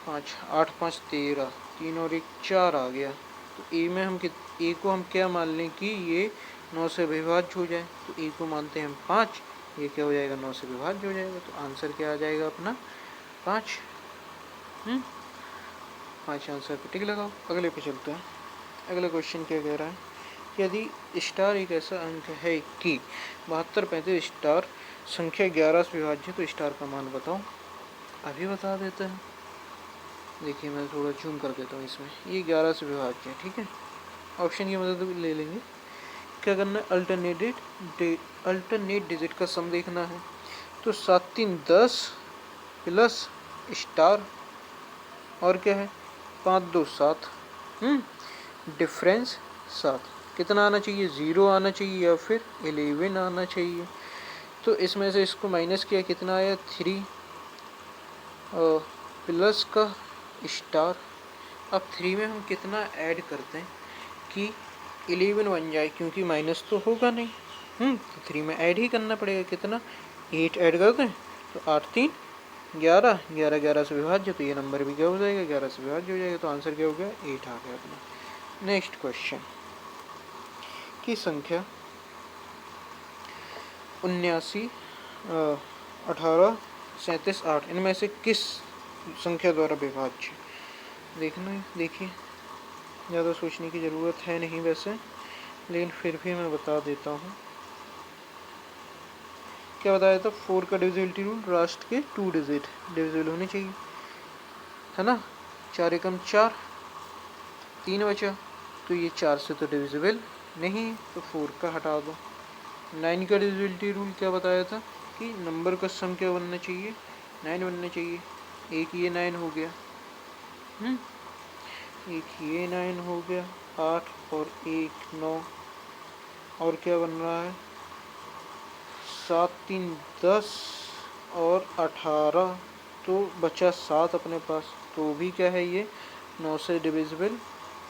5, 8 5 13, 3 और 1 4 आ गया। तो ए में हम ए को हम क्या मान लें कि ये 9 से विभाज्य हो जाए, तो ए को मानते हैं हम 5, ये क्या हो जाएगा 9 से विभाज्य हो जाएगा, तो आंसर क्या आ जाएगा अपना 5। 5 आंसर पे टिक लगाओ। अगले पे चलते हैं। अगला क्वेश्चन क्या कह रहा है, यदि स्टार एक ऐसा अंक है कि 72 35 स्टार संख्या 11 से विभाज्य, तो स्टार का मान बताओ। अभी बता देते हैं, देखिए मैं थोड़ा जूम कर देता हूँ इसमें, ये 11 से विभाज्य है। ठीक है, ऑप्शन की मदद ले लेंगे। क्या करना है, अल्टरनेट डिजिट का सम देखना है। तो 7 3 10 प्लस स्टार और क्या है 5 2 7, डिफरेंस 7, कितना आना चाहिए, 0 आना चाहिए या फिर 11 आना चाहिए। तो इसमें से इसको माइनस किया, कितना आया 3 प्लस का स्टार। अब 3 में हम कितना ऐड करते हैं कि 11 बन जाए, क्योंकि माइनस तो होगा नहीं। तो 3 में ऐड ही करना पड़ेगा, कितना 8 ऐड कर दें, तो 8 3 11, 11 11 से विभाज्य, तो ये नंबर भी क्या हो जाएगा 11 से विभाज्य हो जाएगा, तो आंसर क्या हो गया 8 आ गया अपना। नेक्स्ट क्वेश्चन की संख्या 79 18 37 8 इनमें से किस संख्या द्वारा विभाज्य, देखना है। देखिए ज़्यादा सोचने की ज़रूरत है नहीं वैसे, लेकिन फिर भी मैं बता देता हूँ। क्या बताया था, 4 का डिविजिबिलिटी रूल, लास्ट के 2 डिजिट डिविजिबल होने चाहिए, है ना। 4 एकम 4, 3 बचा, तो ये 4 से तो डिविजिबल नहीं, तो 4 का हटा दो। 9 का डिविजिबिलिटी रूल क्या बताया था कि नंबर का सम क्या बनना चाहिए, 9 बनना चाहिए। एक ये 9 हो गया, एक ये 9 हो गया, 8 और 1 9, और क्या बन रहा है 7 3 10 और 18, तो बचा 7 अपने पास, तो भी क्या है ये 9 से डिविजिबल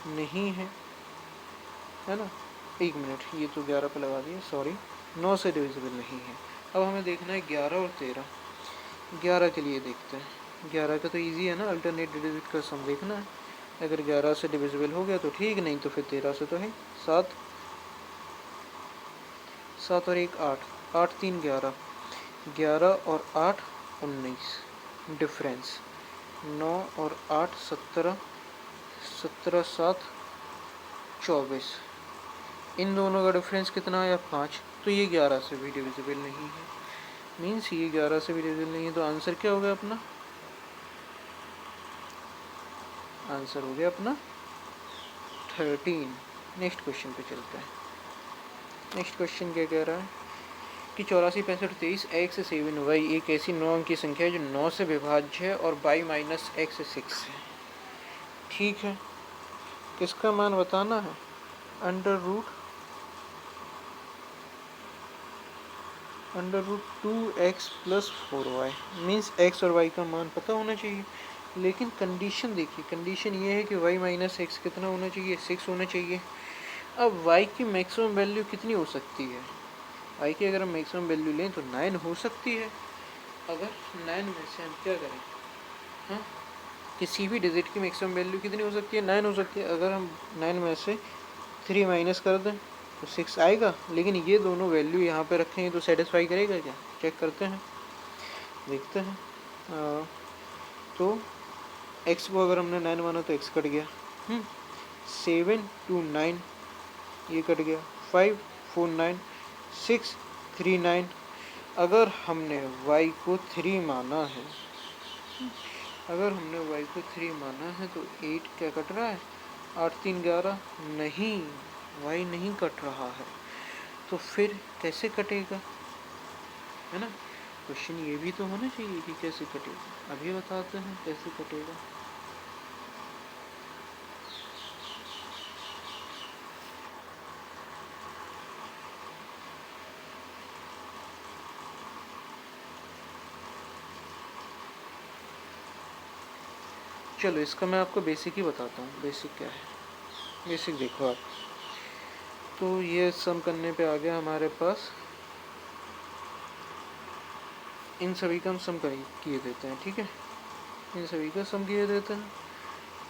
नहीं है ना। 1 मिनट, ये तो 11 पे लगा दिया, सॉरी, 9 से डिविजिबल नहीं है। अब हमें देखना है 11 और 13। 11 के लिए देखते हैं, 11 का तो इजी है ना, अल्टरनेट डिजिट का सम देखना है। अगर 11 से डिविजिबल हो गया तो ठीक, नहीं तो फिर 13 से तो है। 7 7 और 1 8, 8 3 11, 11 और 8 19, डिफरेंस 9 और 8 17, 17 7 24, इन दोनों का डिफरेंस कितना आया 5, तो ये 11 से भी डिविजिबल नहीं है। मीन्स ये 11 से भी डिविजिबल नहीं है, तो आंसर क्या हो गया अपना, आंसर हो गया अपना 13। नेक्स्ट क्वेश्चन पे चलते हैं। नेक्स्ट क्वेश्चन क्या कह रहा है कि 84 65 23 एक्स 7 वाई एक ऐसी 9 अंक की संख्या है जो 9 से विभाज्य है और y माइनस एक्स 6 है। ठीक है, किसका मान बताना है, under root 2x plus 4y, means x और y का मान पता होना चाहिए। लेकिन कंडीशन देखिए, कंडीशन ये है कि y माइनस एक्स कितना होना चाहिए, 6 होना चाहिए। अब y की मैक्सिमम वैल्यू कितनी हो सकती है, y की अगर हम मैक्सिमम वैल्यू लें तो 9 हो सकती है। अगर 9 में से हम क्या करें, हाँ, किसी भी डिजिट की मैक्सिमम वैल्यू कितनी हो सकती है, 9 हो सकती है। अगर हम 9 में से 3 माइनस कर दें तो 6 आएगा, लेकिन ये दोनों वैल्यू यहाँ पे रखेंगे तो सेटिस्फाई करेगा क्या, चेक करते हैं, देखते हैं। तो x को अगर हमने 9 माना तो x कट गया, 7 2 9 ये कट गया, 5 4 9 6 3 9। अगर हमने y को 3 माना है, अगर हमने y को 3 माना है तो 8 क्या कट रहा है, 8 3 11, नहीं y नहीं कट रहा है, तो फिर कैसे कटेगा, है ना। क्वेश्चन ये भी तो होना चाहिए कि कैसे कटेगा, अभी बताते हैं कैसे कटेगा। चलो इसका मैं आपको बेसिक ही बताता हूँ, बेसिक क्या है। बेसिक देखो आप, तो ये सम करने पे आ गया हमारे पास, इन सभी का हम सम किए देते हैं, ठीक है, इन सभी का सम किए देते हैं।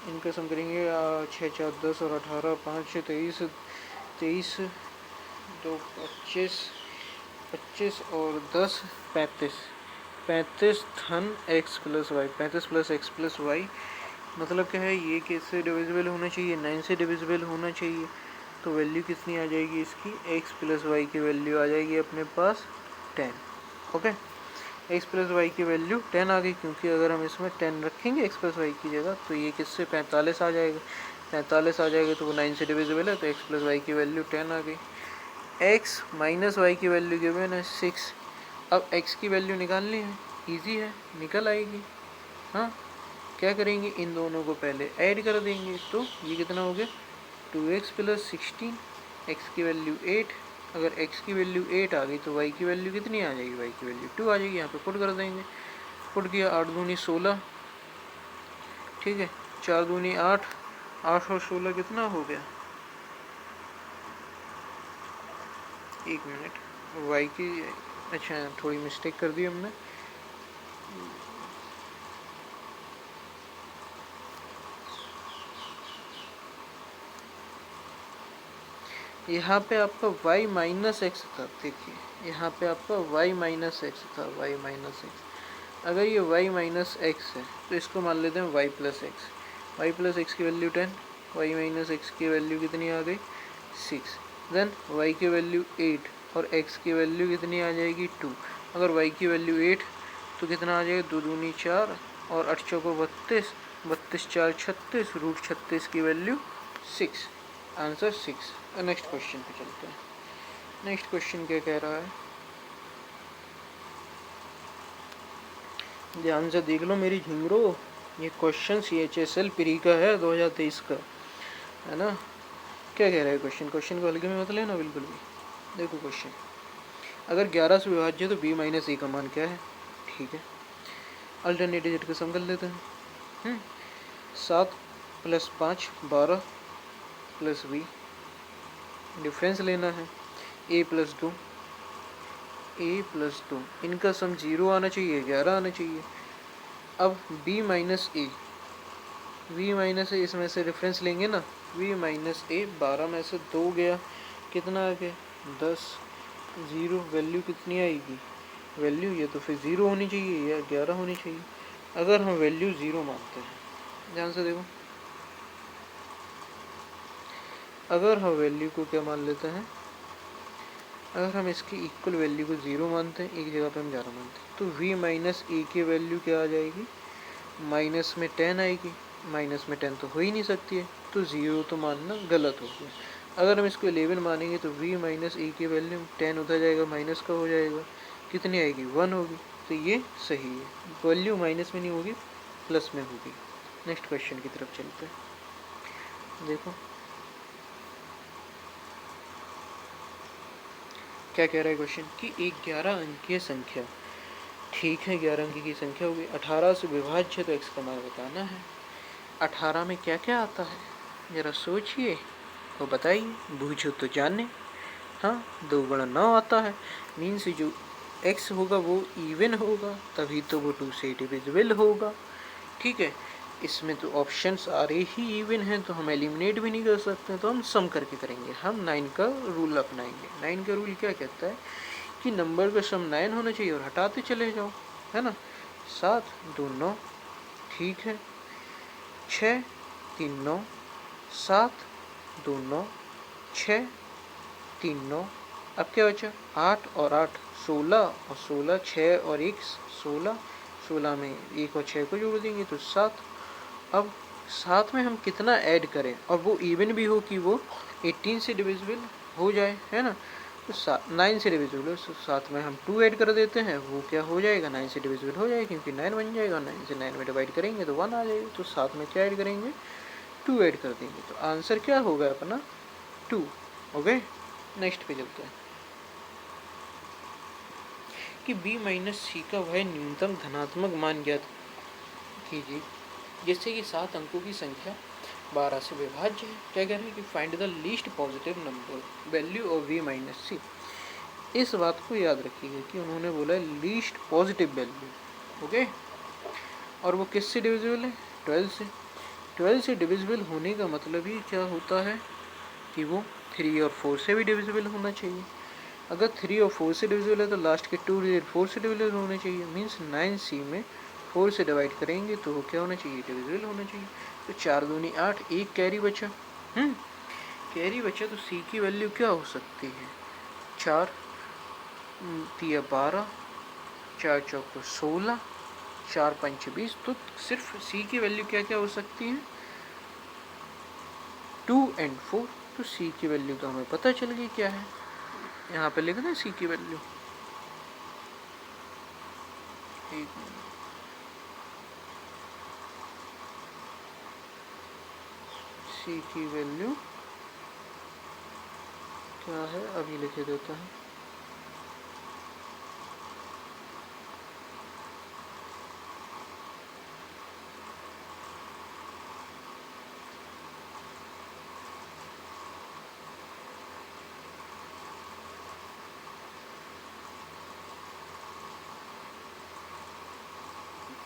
इनका सम करेंगे 6 4 10 और 18 5 6 23 23 2 25 25 और 10 35, 35 धन x plus y, 35 plus x plus y, मतलब क्या है, ये किससे डिविजिबल होना चाहिए, 9 से डिविजिबल होना चाहिए। तो वैल्यू कितनी आ जाएगी इसकी, x प्लस वाई की वैल्यू आ जाएगी अपने पास 10। ओके, x प्लस वाई की वैल्यू 10 आ गई, क्योंकि अगर हम इसमें 10 रखेंगे x प्लस वाई की जगह तो ये किससे 45 आ जाएगा, 45 आ जाएगा, तो वो 9 से डिविजिबल है, तो x प्लस वाई की वैल्यू 10 आ गई। x माइनस वाई की वैल्यू गिवन है 6। अब x की वैल्यू निकालनी है, ईजी है, निकल आएगी। हाँ, क्या करेंगे, इन दोनों को पहले ऐड कर देंगे, तो ये कितना हो गया 2x प्लस 16, x की वैल्यू 8। अगर x की वैल्यू 8 आ गई तो y की वैल्यू कितनी आ जाएगी, y की वैल्यू 2 आ जाएगी। यहाँ पे पुट कर देंगे, पुट किया, 8 दूनी 16, ठीक है, 4 दूनी 8, 8 और 16 कितना हो गया, 1 मिनट, y की, अच्छा थोड़ी मिस्टेक कर दी हमने, यहाँ पे आपका y माइनस एक्स था, देखिए यहाँ पे आपका y माइनस एक्स था, y माइनस एक्स। अगर ये y माइनस एक्स है तो इसको मान लेते हैं y plus x, y plus x की वैल्यू 10, y माइनस एक्स की वैल्यू कितनी आ गई 6, देन y की वैल्यू 8 और x की वैल्यू कितनी आ जाएगी 2। अगर y की वैल्यू 8 तो कितना आ जाएगा, 2 दूनी 4 और 8 चौको 32, 32 4 36, रूट 36 की वैल्यू 6, आंसर 6। नेक्स्ट क्वेश्चन पे चलते हैं। नेक्स्ट क्वेश्चन क्या कह रहा है, ध्यान से देख लो मेरी झुमरो, ये क्वेश्चन CHSL प्री का है 2023 का, है ना। क्या कह रहा है क्वेश्चन, क्वेश्चन को हल्के में मत लेना बिल्कुल भी। देखो क्वेश्चन, अगर 11 से विभाज्य है तो b माइनस ए का मान क्या है, ठीक है, अल्टरनेट डिजिट का सम कर लेते हैं। 7 + 5 12 + b, डिफरेंस लेना है a + 2 इनका सम 0 आना चाहिए, 11 आना चाहिए। अब b - a इसमें से डिफरेंस लेंगे ना, b - a 12 में से 2 गया, कितना आ गया 10, 0 वैल्यू कितनी आएगी, वैल्यू ये तो फिर 0 होनी चाहिए या 11 होनी चाहिए। अगर हम वैल्यू 0 मानते हैं, ध्यान से देखो, अगर हम वैल्यू को क्या मान लेते हैं, अगर हम इसकी इक्वल वैल्यू को 0 मानते हैं, एक जगह पे हम 11 मानते हैं, तो v - a की वैल्यू क्या आ जाएगी, माइनस में 10 आएगी। माइनस में 10 तो हो ही नहीं सकती है, तो 0 तो मानना गलत हो गया। अगर हम इसको 11 मानेंगे तो v - a की वैल्यू 10 उधर जाएगा, माइनस का हो जाएगा, कितनी आएगी 1 होगी, तो ये सही है, वैल्यू माइनस में नहीं होगी प्लस में होगी। नेक्स्ट क्वेश्चन की तरफ चलते हैं। देखो क्या कह रहा है क्वेश्चन कि एक 11 अंकीय संख्या, ठीक है 11 अंक की संख्या होगी, 18 से विभाज्य, तो x का मान बताना है। 18 में क्या क्या आता है जरा सोचिए तो बताइए, बूझो तो जाने। हाँ 2 × 9 आता है, मीन्स जो x होगा वो इवन होगा, तभी तो वो 2 से डिविजिबल होगा। ठीक है, इसमें तो ऑप्शंस सारे ही इवन हैं, तो हम एलिमिनेट भी नहीं कर सकते, तो हम सम करके करेंगे। हम 9 का रूल अपनाएंगे। 9 का रूल क्या कहता है कि नंबर का सम 9 होना चाहिए और हटाते चले जाओ, है ना। 7 2 9, ठीक है, 6 3 9, 7 2 9, 6 3 9, अब क्या बचा 8 और 8 16, और 16 6 और 1 16, 16 में 1 और 6 को जोड़ देंगे तो 7। अब 7 में हम कितना ऐड करें और वो इवन भी हो कि वो 18 से डिविजिबल हो जाए, है ना। तो 9 से डिविजिबल हो, 7 में हम 2 ऐड कर देते हैं, वो क्या हो जाएगा 9 से डिविजिबल हो जाएगा, क्योंकि 9 बन जाएगा, 9 से 9 में डिवाइड करेंगे तो 1 आ जाएगा। तो 7 में क्या ऐड करेंगे 2 ऐड कर देंगे, तो आंसर क्या होगा अपना 2। ओके, नेक्स्ट पे चलते हैं कि b - c का वह न्यूनतम धनात्मक मान ज्ञात कीजिए, जैसे कि 7 अंकों की संख्या 12 से विभाज्य है। क्या कह रहे हैं कि find the least positive number value of v - c। इस बात को याद रखिएगा कि उन्होंने बोला लीस्ट पॉजिटिव वैल्यू, ओके, और वो किससे डिविजिबल है 12 से। 12 से डिविजिबल होने का मतलब ही क्या होता है कि वो 3 और 4 से भी डिविजिबल होना चाहिए। अगर 3 और 4 से डिविजिबल है तो लास्ट के 2 डिजिट 4 से डिविजिबल होने चाहिए, मीन्स 9c में 4 से डिवाइड करेंगे तो वो क्या होना चाहिए डिविजिबल होना चाहिए। तो 4 दूनी 8, एक कैरी बचा, कैरी बचा, तो c की वैल्यू क्या हो सकती है 4 3 12, 4 चौको 16, 4 5 20, तो सिर्फ c की वैल्यू क्या क्या हो सकती है 2 और 4। तो c की वैल्यू तो हमें पता चल गई क्या है, यहाँ पे लिख दें c की वैल्यू, c की वैल्यू क्या है अभी लिख देता है,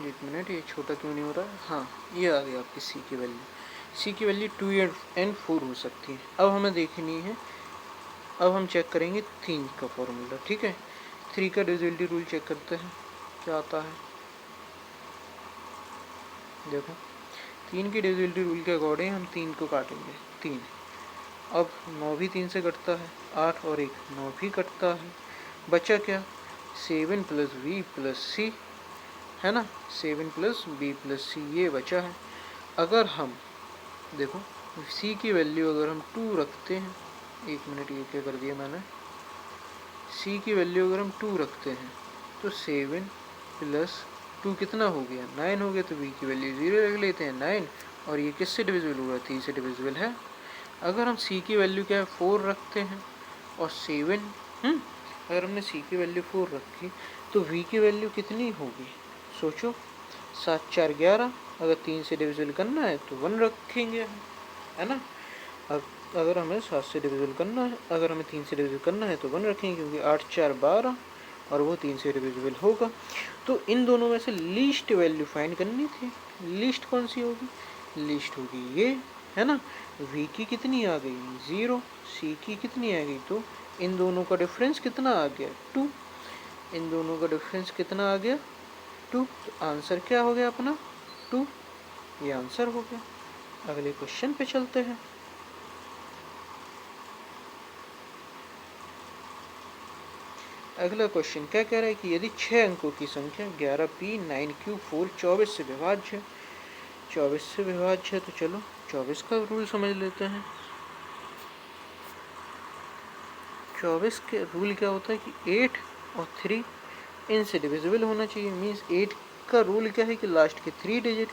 एक मिनट, ये छोटा क्यों नहीं हो रहा है, हाँ ये आ गया आपकी c की वैल्यू। c की वैल्यू 2 और 4 हो सकती है। अब हमें देखनी है, अब हम चेक करेंगे 3 का फॉर्मूला, ठीक है। 3 का डिविजिबिलिटी रूल चेक करते हैं क्या आता है। देखो 3 की डिविजिबिलिटी रूल के अकॉर्डिंग हम 3 को काटेंगे 3, अब 9 भी 3 से कटता है, 8 और 1 9 भी कटता है, बचा क्या 7 + v + c, है ना, 7 + b + c ये बचा है। अगर हम देखो c की वैल्यू अगर हम 2 रखते हैं, एक मिनट ये क्या कर दिया मैंने, c की वैल्यू अगर हम 2 रखते हैं तो 7 + 2 कितना हो गया 9 हो गया, तो v की वैल्यू 0 रख लेते हैं 9, और ये किससे डिविजिबल होगा 3 से डिविजिबल है। अगर हम c की वैल्यू क्या है 4 रखते हैं और 7, अगर हमने c की वैल्यू 4 रखी तो v की वैल्यू कितनी होगी, सोचो। 7 4 11, अगर 3 से डिविजिबल करना है तो 1 रखेंगे, है ना। अब अगर हमें 7 से डिविजिबल करना है, अगर हमें 3 से डिविजिबल करना है तो 1 रखेंगे, क्योंकि 8 4 12 और वो 3 से डिविजिबल होगा। तो इन दोनों में से लीस्ट वैल्यू फाइंड करनी थी। लीस्ट कौन सी होगी, लीस्ट होगी ये, है ना। v की कितनी आ गई 0, c की कितनी आ गई 2, इन दोनों का डिफरेंस कितना आ गया 2, इन दोनों का डिफरेंस कितना आ गया 2। तो आंसर क्या हो गया अपना 2, ये आंसर हो गया। अगले क्वेश्चन पे चलते हैं। अगला क्वेश्चन क्या कह रहा है कि यदि 6 अंकों की संख्या 11p 9q 4 24 से विभाज्य है, 24 से विभाज्य है, तो चलो 24 का रूल समझ लेते हैं। 24 के रूल क्या होता है कि 8 और 3 इनसे डिविजिबल होना चाहिए। मीन्स 8 का रूल क्या है कि लास्ट के 3 डिजिट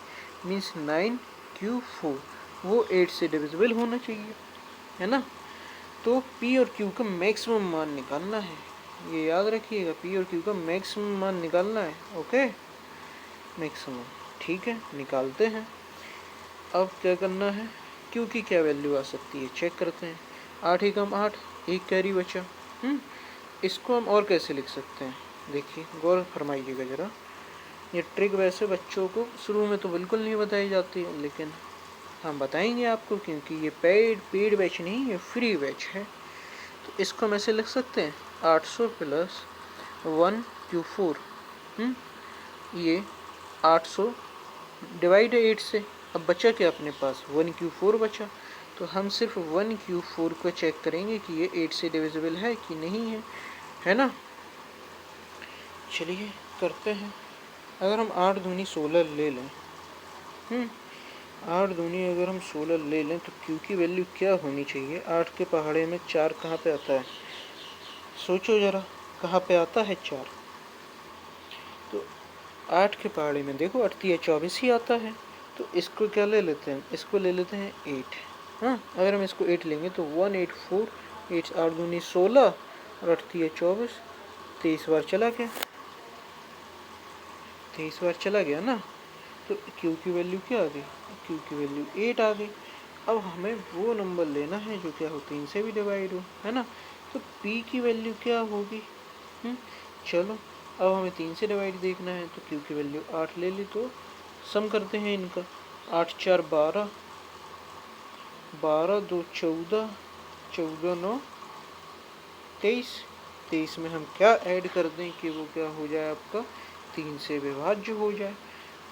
मीन्स 9q4 वो 8 से डिविजिबल होना चाहिए, है ना। तो p और q का मैक्सिमम मान निकालना है, ये याद रखिएगा, p और q का मैक्सिमम मान निकालना है। ओके, मैक्सिमम, ठीक है, निकालते हैं। अब क्या करना है, q की क्या वैल्यू आ सकती है चेक करते हैं। 8 ही कम 8, एक कैरी बचा। इसको हम और कैसे लिख सकते हैं, देखिए गौर फरमाइएगा ज़रा। ये ट्रिक वैसे बच्चों को शुरू में तो बिल्कुल नहीं बताई जाती है, लेकिन हम बताएंगे आपको, क्योंकि ये पेड बैच नहीं, ये फ्री बैच है। तो इसको हम ऐसे लिख सकते हैं 800 प्लस 1q4, ये 800 डिवाइड 8 से। अब बचा क्या अपने पास 1q4 बचा, तो हम सिर्फ 1q4 को चेक करेंगे कि ये 8 से डिविजिबल है कि नहीं है ना। चलिए करते हैं। अगर हम 8 दूनी 16 ले लें, 8 दूनी अगर हम 16 ले लें तो q की वैल्यू क्या होनी चाहिए। 8 के पहाड़े में 4 कहाँ पे आता है, सोचो ज़रा, कहाँ पे आता है 4। तो 8 के पहाड़े में देखो 8 या 24 ही आता है। तो इसको क्या ले लेते हैं, इसको ले लेते हैं 8। हाँ, अगर हम इसको 8 लेंगे तो 184, 8 8 दूनी 16 और 8 या 24, 23 बार चला गया, 23 बार चला गया ना। तो q की वैल्यू क्या आ गई, q की वैल्यू 8 आ गई। अब हमें वो नंबर लेना है जो क्या हो 3 से भी डिवाइड हो, है ना। तो p की वैल्यू क्या होगी, चलो अब हमें 3 से डिवाइड देखना है, तो q की वैल्यू 8 ले ली। तो सम करते हैं इनका, 8 4 12, 12 2 14, 14 9 23, 23 में हम क्या ऐड कर दें कि वो क्या हो जाए आपका 3 से विभाज्य हो जाए।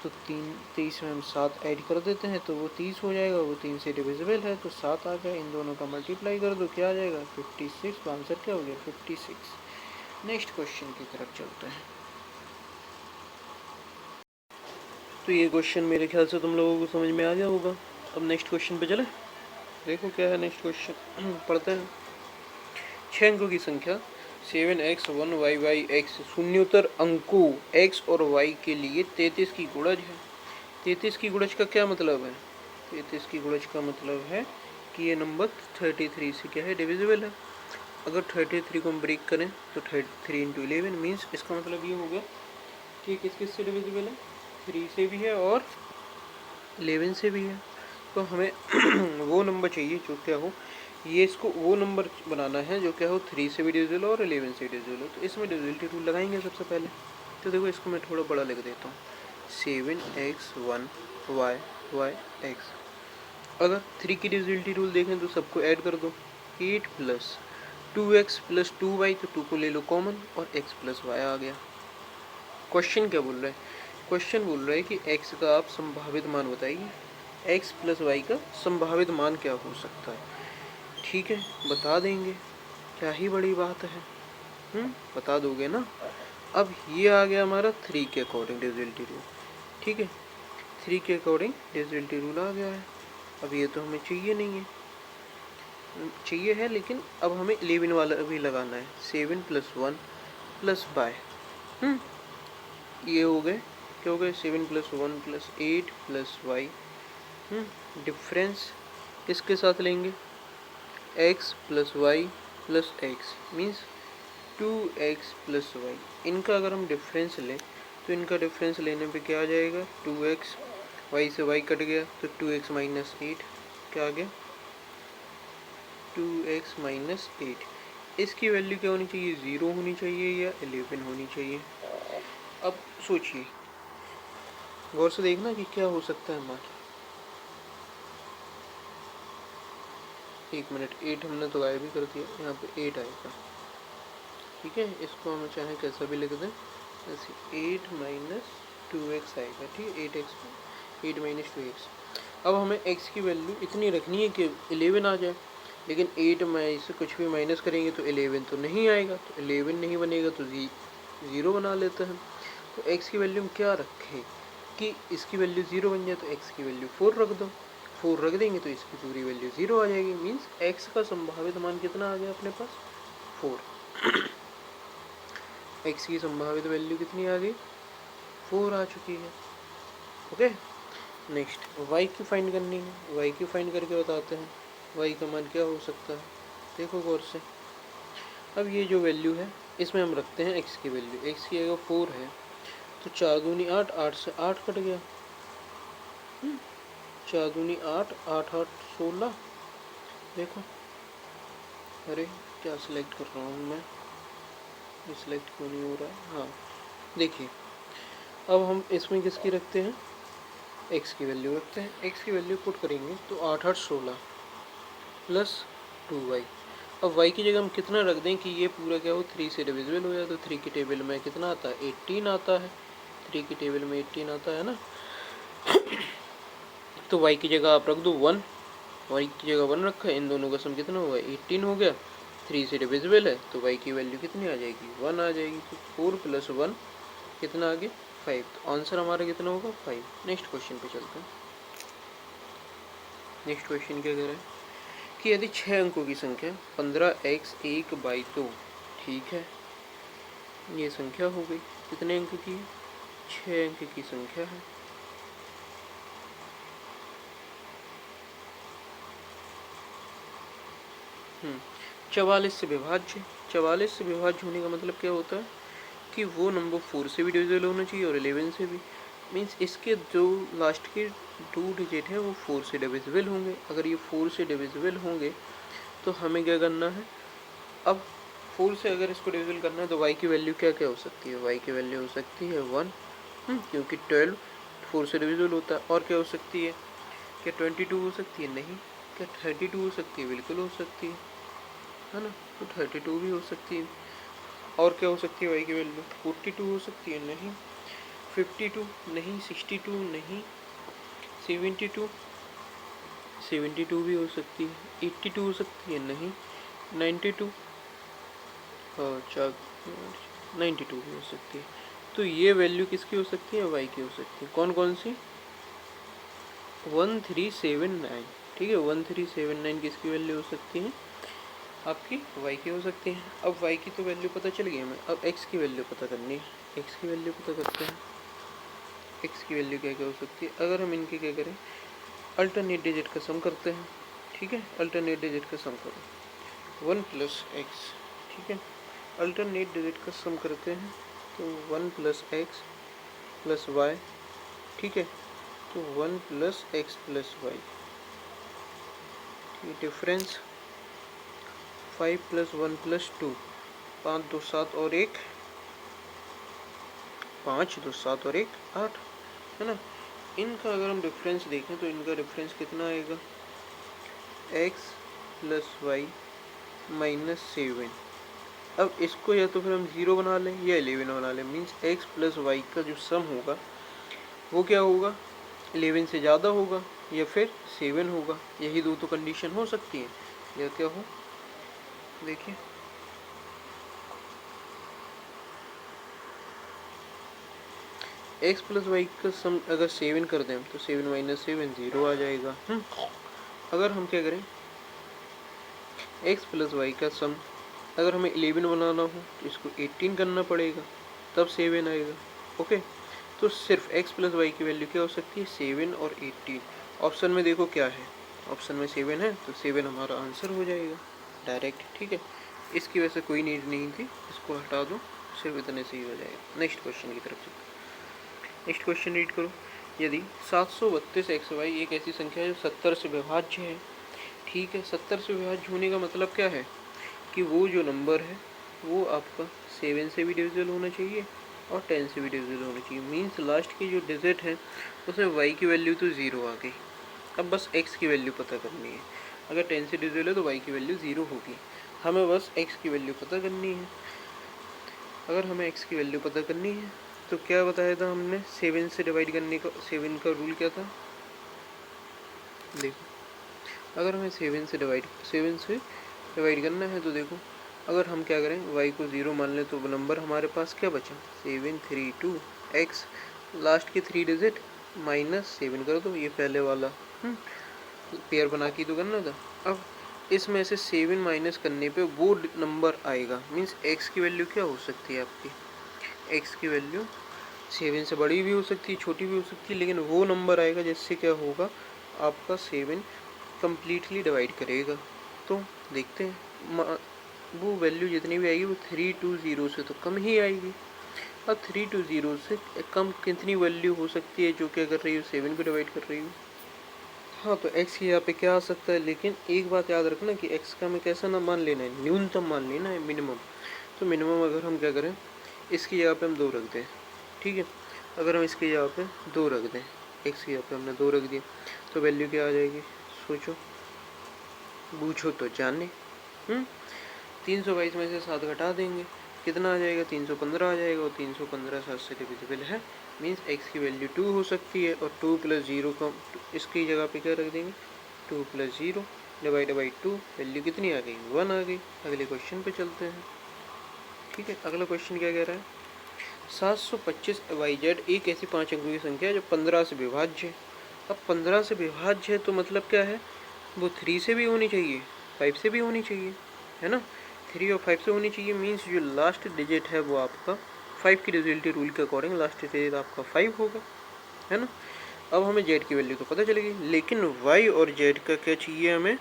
तो 23 में हम 7 ऐड कर देते हैं तो वो 30 हो जाएगा, वो 3 से डिविजिबल है तो 7 आ गया। इन दोनों का मल्टीप्लाई कर दो, क्या आ जाएगा 56। तो आंसर क्या हो गया 56। नेक्स्ट क्वेश्चन की तरफ चलते हैं। तो ये क्वेश्चन मेरे ख्याल से तुम लोगों को समझ में आ गया होगा। अब नेक्स्ट क्वेश्चन पे चले, देखो क्या है नेक्स्ट क्वेश्चन। पढ़ते हैं। 6 अंकों की संख्या 7x 1y x शून्योत्तर अंकों x और y के लिए 33 की गुणज है। 33 की गुणज का क्या मतलब है, 33 की गुणज का मतलब है कि ये नंबर 33 से क्या है डिविजिबल है। अगर 33 को हम ब्रेक करें तो 3 इंटू 11 मीन्स इसका मतलब ये हो गया कि किस किस से डिविजिबल है, 3 से भी है और 11 से भी है। तो हमें वो नंबर चाहिए जो क्या हो, ये इसको वो नंबर बनाना है जो क्या हो 3 से भी डिविजिबल और 11 से डिविजिबल हो। तो इसमें डिविजिबिलिटी रूल लगाएंगे सबसे पहले। तो देखो इसको मैं थोड़ा बड़ा लिख देता हूँ, 7x 1y x। अगर 3 की डिविजिबिलिटी रूल देखें तो सबको ऐड कर दो, 8 प्लस 2x प्लस 2y, तो 2 को ले लो कॉमन और x प्लस y आ गया। क्वेश्चन क्या बोल रहा है, क्वेश्चन बोल रहा है कि x का आप संभावित मान बताइए, x प्लस वाई का संभावित मान क्या हो सकता है। ठीक है, बता देंगे, क्या ही बड़ी बात है, बता दोगे ना। अब ये आ गया हमारा 3 के अकॉर्डिंग डिविजिबिलिटी रूल। ठीक है, 3 के अकॉर्डिंग डिविजिबिलिटी रूल आ गया है। अब ये तो हमें चाहिए नहीं है, चाहिए है लेकिन अब हमें 11 वाला भी लगाना है, 7 प्लस 1 प्लस बाय, ये हो गए क्या हो गए 7 plus 1 plus 8 plus y. Difference किसके साथ लेंगे, x plus y plus x means 2x plus y, इनका अगर हम डिफरेंस लें तो इनका डिफरेंस लेने पे क्या आ जाएगा, 2x, वाई से वाई कट गया तो 2x माइनस 8, क्या आ गया 2x माइनस 8। इसकी वैल्यू क्या होनी चाहिए, 0 होनी चाहिए या 11 होनी चाहिए। अब सोचिए, गौर से देखना कि क्या हो सकता है हमारा। 1 मिनट, 8 हमने तो गायब भी कर दिया, यहाँ पे 8 आएगा, ठीक है। इसको हम चाहे कैसा भी लिख दें, जैसे 8 माइनस 2x आएगा, ठीक है, 8 माइनस 2x। अब हमें x की वैल्यू इतनी रखनी है कि 11 आ जाए, लेकिन 8 में इससे कुछ भी माइनस करेंगे तो 11 तो नहीं आएगा, तो 11 नहीं बनेगा तो 0 बना लेते हैं। तो x की वैल्यू हम क्या रखें कि इसकी वैल्यू 0 बन जाए, तो x की वैल्यू 4 रख दो, 4 रख देंगे तो इसकी पूरी वैल्यू 0 आ जाएगी। मीन्स x का संभावित मान कितना आ गया अपने पास, 4। x की संभावित वैल्यू कितनी आ गई, 4 आ चुकी है। ओके, नेक्स्ट y की फाइंड करनी है, y की फाइंड करके बताते हैं y का मान क्या हो सकता है। देखो गौर से, अब ये जो वैल्यू है इसमें हम रखते हैं x की वैल्यू। x की अगर 4 है तो 4 दूनी 8, 8 से 8 कट गया, 4 दूनी 8, 8 8 16। देखो, अरे क्या सिलेक्ट कर रहा हूँ मैं, ये सिलेक्ट क्यों नहीं हो रहा है। हाँ देखिए, अब हम इसमें किसकी रखते हैं, x की वैल्यू रखते हैं। x की वैल्यू पुट करेंगे तो 8 8 16 प्लस 2y। अब y की जगह हम कितना रख दें कि ये पूरा क्या हो, 3 से डिविजिबल हो जाए। तो 3 की टेबल में कितना आता है, 18 आता है, 3 की टेबल में 18 आता है ना। तो y की जगह आप रख दो 1, y की जगह 1 रखा है, इन दोनों का सम कितना हुआ, 18 हो गया। 3 से डिविजिबल है तो y की वैल्यू कितनी आ जाएगी, 1 आ जाएगी। तो 4 प्लस 1 कितना आ गया, 5। तो आंसर हमारा कितना होगा, 5। नेक्स्ट क्वेश्चन पे चलते हैं। नेक्स्ट क्वेश्चन क्या कह रहा है कि यदि 6 अंकों की संख्या 15x 1/2, ठीक है, ये संख्या हो गई, कितने अंक की है, 6 अंक की संख्या है। हम्म, 44 से विभाज्य। 44 से विभाज्य होने का मतलब क्या होता है कि वो नंबर 4 से भी डिविजिबल होना चाहिए और 11 से भी। मीन्स इसके जो लास्ट के 2 डिजिट हैं वो 4 से डिविजिबल होंगे। अगर ये 4 से डिविजिबल होंगे तो हमें क्या करना है, अब 4 से अगर इसको डिविजिबल करना है तो y की वैल्यू क्या क्या हो सकती है, y की वैल्यू हो सकती है 1, क्योंकि 12 4 से डिविजिबल होता है। और क्या हो सकती है, क्या 22 हो सकती है, नहीं। क्या 32 हो सकती है, बिल्कुल हो सकती है ना, तो 32 भी हो सकती है। और क्या हो सकती है y की वैल्यू, 42 हो सकती है, नहीं। 52 नहीं, 62 नहीं, 72 भी हो सकती है, 82 हो सकती है, नहीं। 92, अच्छा 92 भी हो सकती है। तो ये वैल्यू किसकी हो सकती है, y की हो सकती है। कौन कौन सी, 1379, ठीक है, 1379 किसकी वैल्यू हो सकती है, आपकी y की हो सकती है। अब y की तो वैल्यू पता चल गई हमें, अब x की वैल्यू पता करनी है। x की वैल्यू पता करते हैं, x की वैल्यू क्या क्या हो सकती है। अगर हम इनके क्या करें, अल्टरनेट डिजिट का सम करते हैं, ठीक है, अल्टरनेट डिजिट का सम करो 1 प्लस एक्स, ठीक है, अल्टरनेट डिजिट का सम करते हैं तो 1 प्लस एक्स प्लस वाई, ठीक है, तो 1 plus x plus y, difference 5 plus 1 plus 2, 5 2 7 और 1 5 2 7 और 1 8, है ना। इनका अगर हम डिफरेंस देखें तो इनका डिफरेंस कितना आएगा, x प्लस वाई माइनस 7। अब इसको या तो फिर हम 0 बना लें या 11 बना लें। मीन्स x प्लस वाई का जो सम होगा वो क्या होगा, 11 से ज़्यादा होगा या फिर 7 होगा। यही दो तो कंडीशन हो सकती है, या क्या हो, देखिए x प्लस वाई का सम अगर 7 कर दें तो 7 माइनस 7 0 आ जाएगा। अगर हम क्या करें, x प्लस वाई का सम अगर हमें 11 बनाना हो तो इसको 18 करना पड़ेगा, तब 7 आएगा। ओके, तो सिर्फ x प्लस वाई की वैल्यू क्या हो सकती है, 7 और 18। ऑप्शन में देखो क्या है, ऑप्शन में 7 है तो 7 हमारा आंसर हो जाएगा डायरेक्ट, ठीक है। इसकी वजह से कोई नीड नहीं थी, इसको हटा दो, सिर्फ इतने से ही हो जाएगा। नेक्स्ट क्वेश्चन की तरफ चलते। नेक्स्ट क्वेश्चन रीड करो। यदि 732 एक्स वाई एक ऐसी संख्या है जो 70 से विभाज्य है, ठीक है, 70 से विभाज्य होने का मतलब क्या है कि वो जो नंबर है वो आपका 7 से भी डिविजिबल होना चाहिए और 10 से भी डिविजिबल होना चाहिए। मीन्स लास्ट की जो डिजिट है उसमें y की वैल्यू तो 0 आ गई। अब बस x की वैल्यू पता करनी है। अगर 10 से डिविजिबल है तो y की वैल्यू 0 होगी। हमें बस x की वैल्यू पता करनी है। अगर हमें x की वैल्यू पता करनी है तो क्या बताया था हमने, 7 से डिवाइड करने का, 7 का रूल क्या था, देखो अगर हमें 7 से डिवाइड करना है तो देखो, अगर हम क्या करें, y को 0 मान लें तो वो नंबर हमारे पास क्या बचा, 732 x, लास्ट की 3 डिजिट -7 कर दो, ये पहले वाला पेयर बना के तो करना था। अब इसमें से 7 माइनस करने पे वो नंबर आएगा। मीन्स x की वैल्यू क्या हो सकती है आपकी, x की वैल्यू 7 से बड़ी भी हो सकती है, छोटी भी हो सकती है, लेकिन वो नंबर आएगा जिससे क्या होगा, आपका 7 कम्प्लीटली डिवाइड करेगा। तो देखते हैं वो वैल्यू जितनी भी आएगी वो 320 से तो कम ही आएगी। अब 320 से कम कितनी वैल्यू हो सकती है जो क्या कर रही हो, 7 को डिवाइड कर रही हो। हाँ, तो x यहाँ पे क्या आ सकता है, लेकिन एक बात याद रखना कि x का हमें कैसा ना मान लेना है, न्यूनतम मान लेना है, मिनिमम। तो मिनिमम अगर हम क्या करें, इसकी जगह पे हम 2 रख दें, ठीक है। अगर हम इसकी जगह पे 2 रख दें, x की जगह पे हमने 2 रख दिया, तो वैल्यू क्या आ जाएगी, सोचो, पूछो तो जाने। 322 में से 7 घटा देंगे, कितना आ जाएगा, 315 आ जाएगा, और 315 7 से डिविजिबल है। मीन्स x की वैल्यू 2 हो सकती है, और 2 + 0 का इसकी जगह पे क्या रख देंगे, 2 + 0 डिवाइड बाई 2, वैल्यू कितनी आ गई, 1 आ गई। अगले क्वेश्चन पे चलते हैं, ठीक है। अगला क्वेश्चन क्या कह रहा है, 725 YZ एक ऐसी 5 अंकों की संख्या है जो 15 से विभाज्य है। अब 15 से विभाज्य है तो मतलब क्या है, वो 3 से भी होनी चाहिए, 5 से भी होनी चाहिए, है ना। 3 और 5 से होनी चाहिए। मीन्स जो लास्ट डिजिट है वो आपका 5 की डिविजिबिलिटी रूल के अकॉर्डिंग लास्ट डिजिट आपका 5 होगा, है ना। अब हमें जेड की वैल्यू तो पता चलेगी, लेकिन वाई और जेड का क्या चाहिए हमें,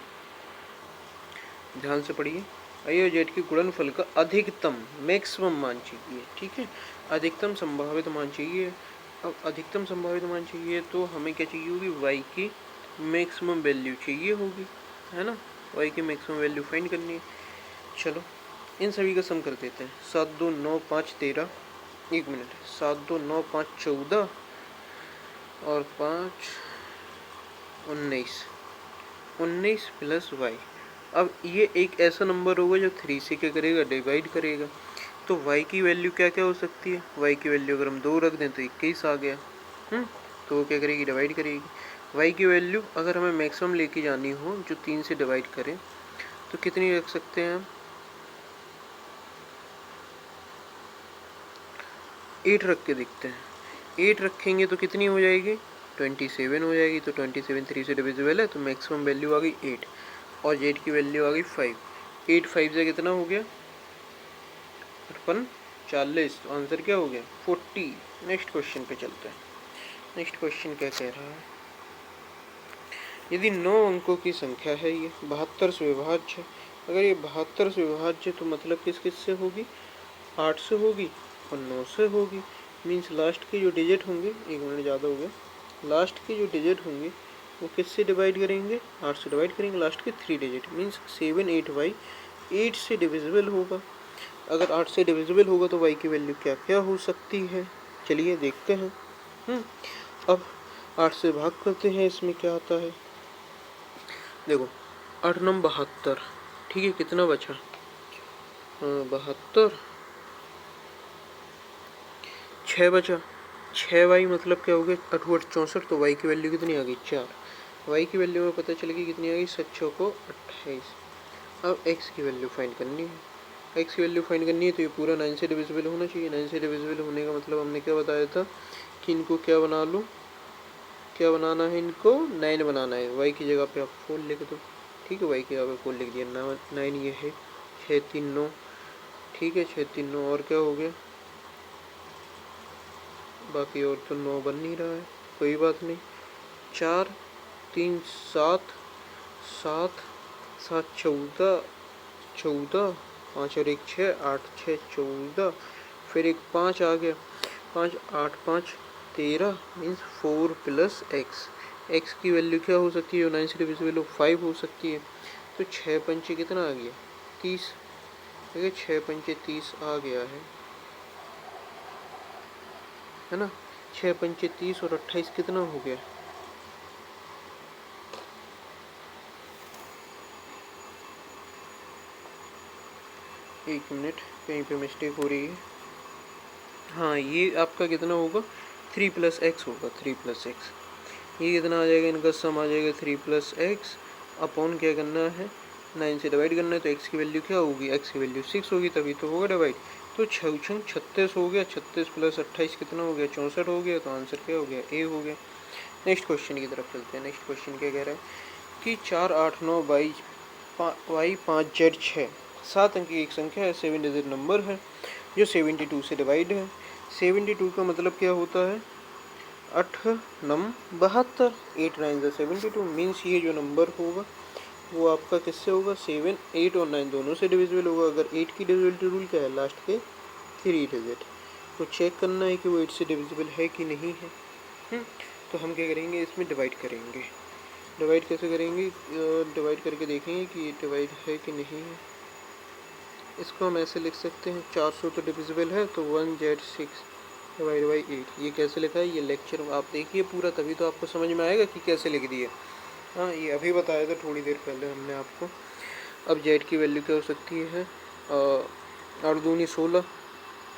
ध्यान से पढ़िए। आई और जेड के गुणनफल का अधिकतम मैक्सिमम मान चाहिए, ठीक है, अधिकतम संभावित मान चाहिए। अब अधिकतम संभावित मान चाहिए तो हमें क्या चाहिए होगी, वाई की मैक्सिमम वैल्यू चाहिए होगी, है ना। वाई की मैक्सिमम वैल्यू फाइंड करनी है। चलो इन सभी का सम कर देते हैं। 7 2 9 5 13, 1 मिनट, 7 2 9 5 14 और 5 19, 19 प्लस वाई। अब ये एक ऐसा नंबर होगा जो 3 से क्या करेगा, डिवाइड करेगा। तो y की वैल्यू क्या क्या हो सकती है, y की वैल्यू अगर हम 2 रख दें तो 21 आ गया। तो वो क्या करेगी, डिवाइड करेगी। y की वैल्यू अगर हमें मैक्सिमम लेके जानी हो जो 3 से डिवाइड करें तो कितनी रख सकते हैं हम, 8 रख के देखते हैं। 8 रखेंगे तो कितनी हो जाएगी, 27 हो जाएगी। तो 27 3 से डिविजिबल है, तो मैक्सिमम वैल्यू आ गई 8, और जेड की वैल्यू आ गई 5। 8 5 से कितना हो गया, 40। तो आंसर क्या हो गया, 40। नेक्स्ट क्वेश्चन पे चलते हैं। नेक्स्ट क्वेश्चन क्या कह रहा है, यदि 9 अंकों की संख्या है, ये 72 से विभाज्य है। अगर ये 72 से विभाज्य तो मतलब किस किस से होगी, 8 से होगी और 9 से होगी। मीन्स लास्ट के जो डिजिट होंगे, 1 मिनट ज़्यादा हो गया, लास्ट के जो डिजिट होंगे वो किससे डिवाइड करेंगे, 8 से डिवाइड करेंगे लास्ट के 3 डिजिट। मीन्स 7 8 वाई 8 से डिविजिबल होगा। अगर 8 से डिविजिबल होगा तो y की वैल्यू क्या क्या हो सकती है, चलिए देखते हैं। अब 8 से भाग करते हैं, इसमें क्या आता है, देखो 8 9 72, ठीक है, कितना बचा, 72, 6 बचा, 6 वाई मतलब क्या हो गया, 8 8 64, तो y की वैल्यू कितनी आ गई, 4। y की वैल्यू में पता चलेगी कितनी आ गई, 7 6 को 28। अब x की वैल्यू फाइंड करनी है। x की वैल्यू फाइंड करनी है तो ये पूरा 9 से डिविजिबल होना चाहिए। 9 से डिविजिबल होने का मतलब हमने क्या बताया था कि इनको क्या बना लो, क्या बनाना है, इनको 9 बनाना है। y की जगह पे आप 4 लिख दो, ठीक है, y की जगह पे 4 लिख दिया। 9 ये है, 6 3 9, ठीक है, 6 3 9, और क्या हो गया, बाकी और तो 9 बन नहीं रहा है, कोई बात नहीं। 4 3 7, 7 7 14, 14 5 और 1 6, 8 6 14, फिर एक 5 आ गया, 5 8 5 13 मीन्स 4 प्लस एक्स। एक्स की वैल्यू क्या हो सकती है, 9 से डिविजिबल हो 5 हो सकती है। तो 6 पंचे कितना आ गया, 30। देखिए 6 पंचे 30 आ गया है ना। 6 पंचे 30 और 28 कितना हो गया, एक मिनट कहीं पे मिस्टेक हो रही है। हाँ ये आपका कितना होगा, 3 प्लस एक्स होगा, 3 प्लस एक्स। ये कितना आ जाएगा, इनका सम आ जाएगा 3 प्लस एक्स अपॉन क्या करना है, 9 से डिवाइड करना है। तो एक्स की वैल्यू क्या होगी, एक्स की वैल्यू 6 होगी, तभी तो होगा डिवाइड। तो 6 छंग 36 हो गया, 36 प्लस 28 कितना हो गया, 64 हो गया। तो आंसर क्या हो गया, ए हो गया। नेक्स्ट क्वेश्चन की तरफ चलते हैं। नेक्स्ट क्वेश्चन क्या कह रहा है कि 4 8 9 वाई 5 जेड 6 7 अंक की एक संख्या है, 7 डिजिट नंबर है जो 72 से डिवाइड है। 72 का मतलब क्या होता है, 8 नम 72, 8 9 72 मीन्स ये जो नंबर होगा वो आपका किससे होगा, 7 8 और 9 दोनों से डिविजिबल होगा। अगर 8 की डिविजिबिलिटी रूल क्या है, लास्ट के 3 डिजिट। तो चेक करना है कि वो 8 से डिविजिबल है कि नहीं है। तो हम क्या करेंगे, इसमें डिवाइड करेंगे। डिवाइड कैसे करेंगे, डिवाइड करके देखेंगे कि ये डिवाइड है कि नहीं है। इसको हम ऐसे लिख सकते हैं, 400 तो डिविजिबल है, तो 1Z6 डिवाइड बाई 8। ये कैसे लिखा है, ये लेक्चर आप देखिए पूरा, तभी तो आपको समझ में आएगा कि कैसे लिख दिए। हाँ ये अभी बताया था थोड़ी देर पहले हमने आपको। अब जेड की वैल्यू क्या हो सकती है, 8 दूनी 16,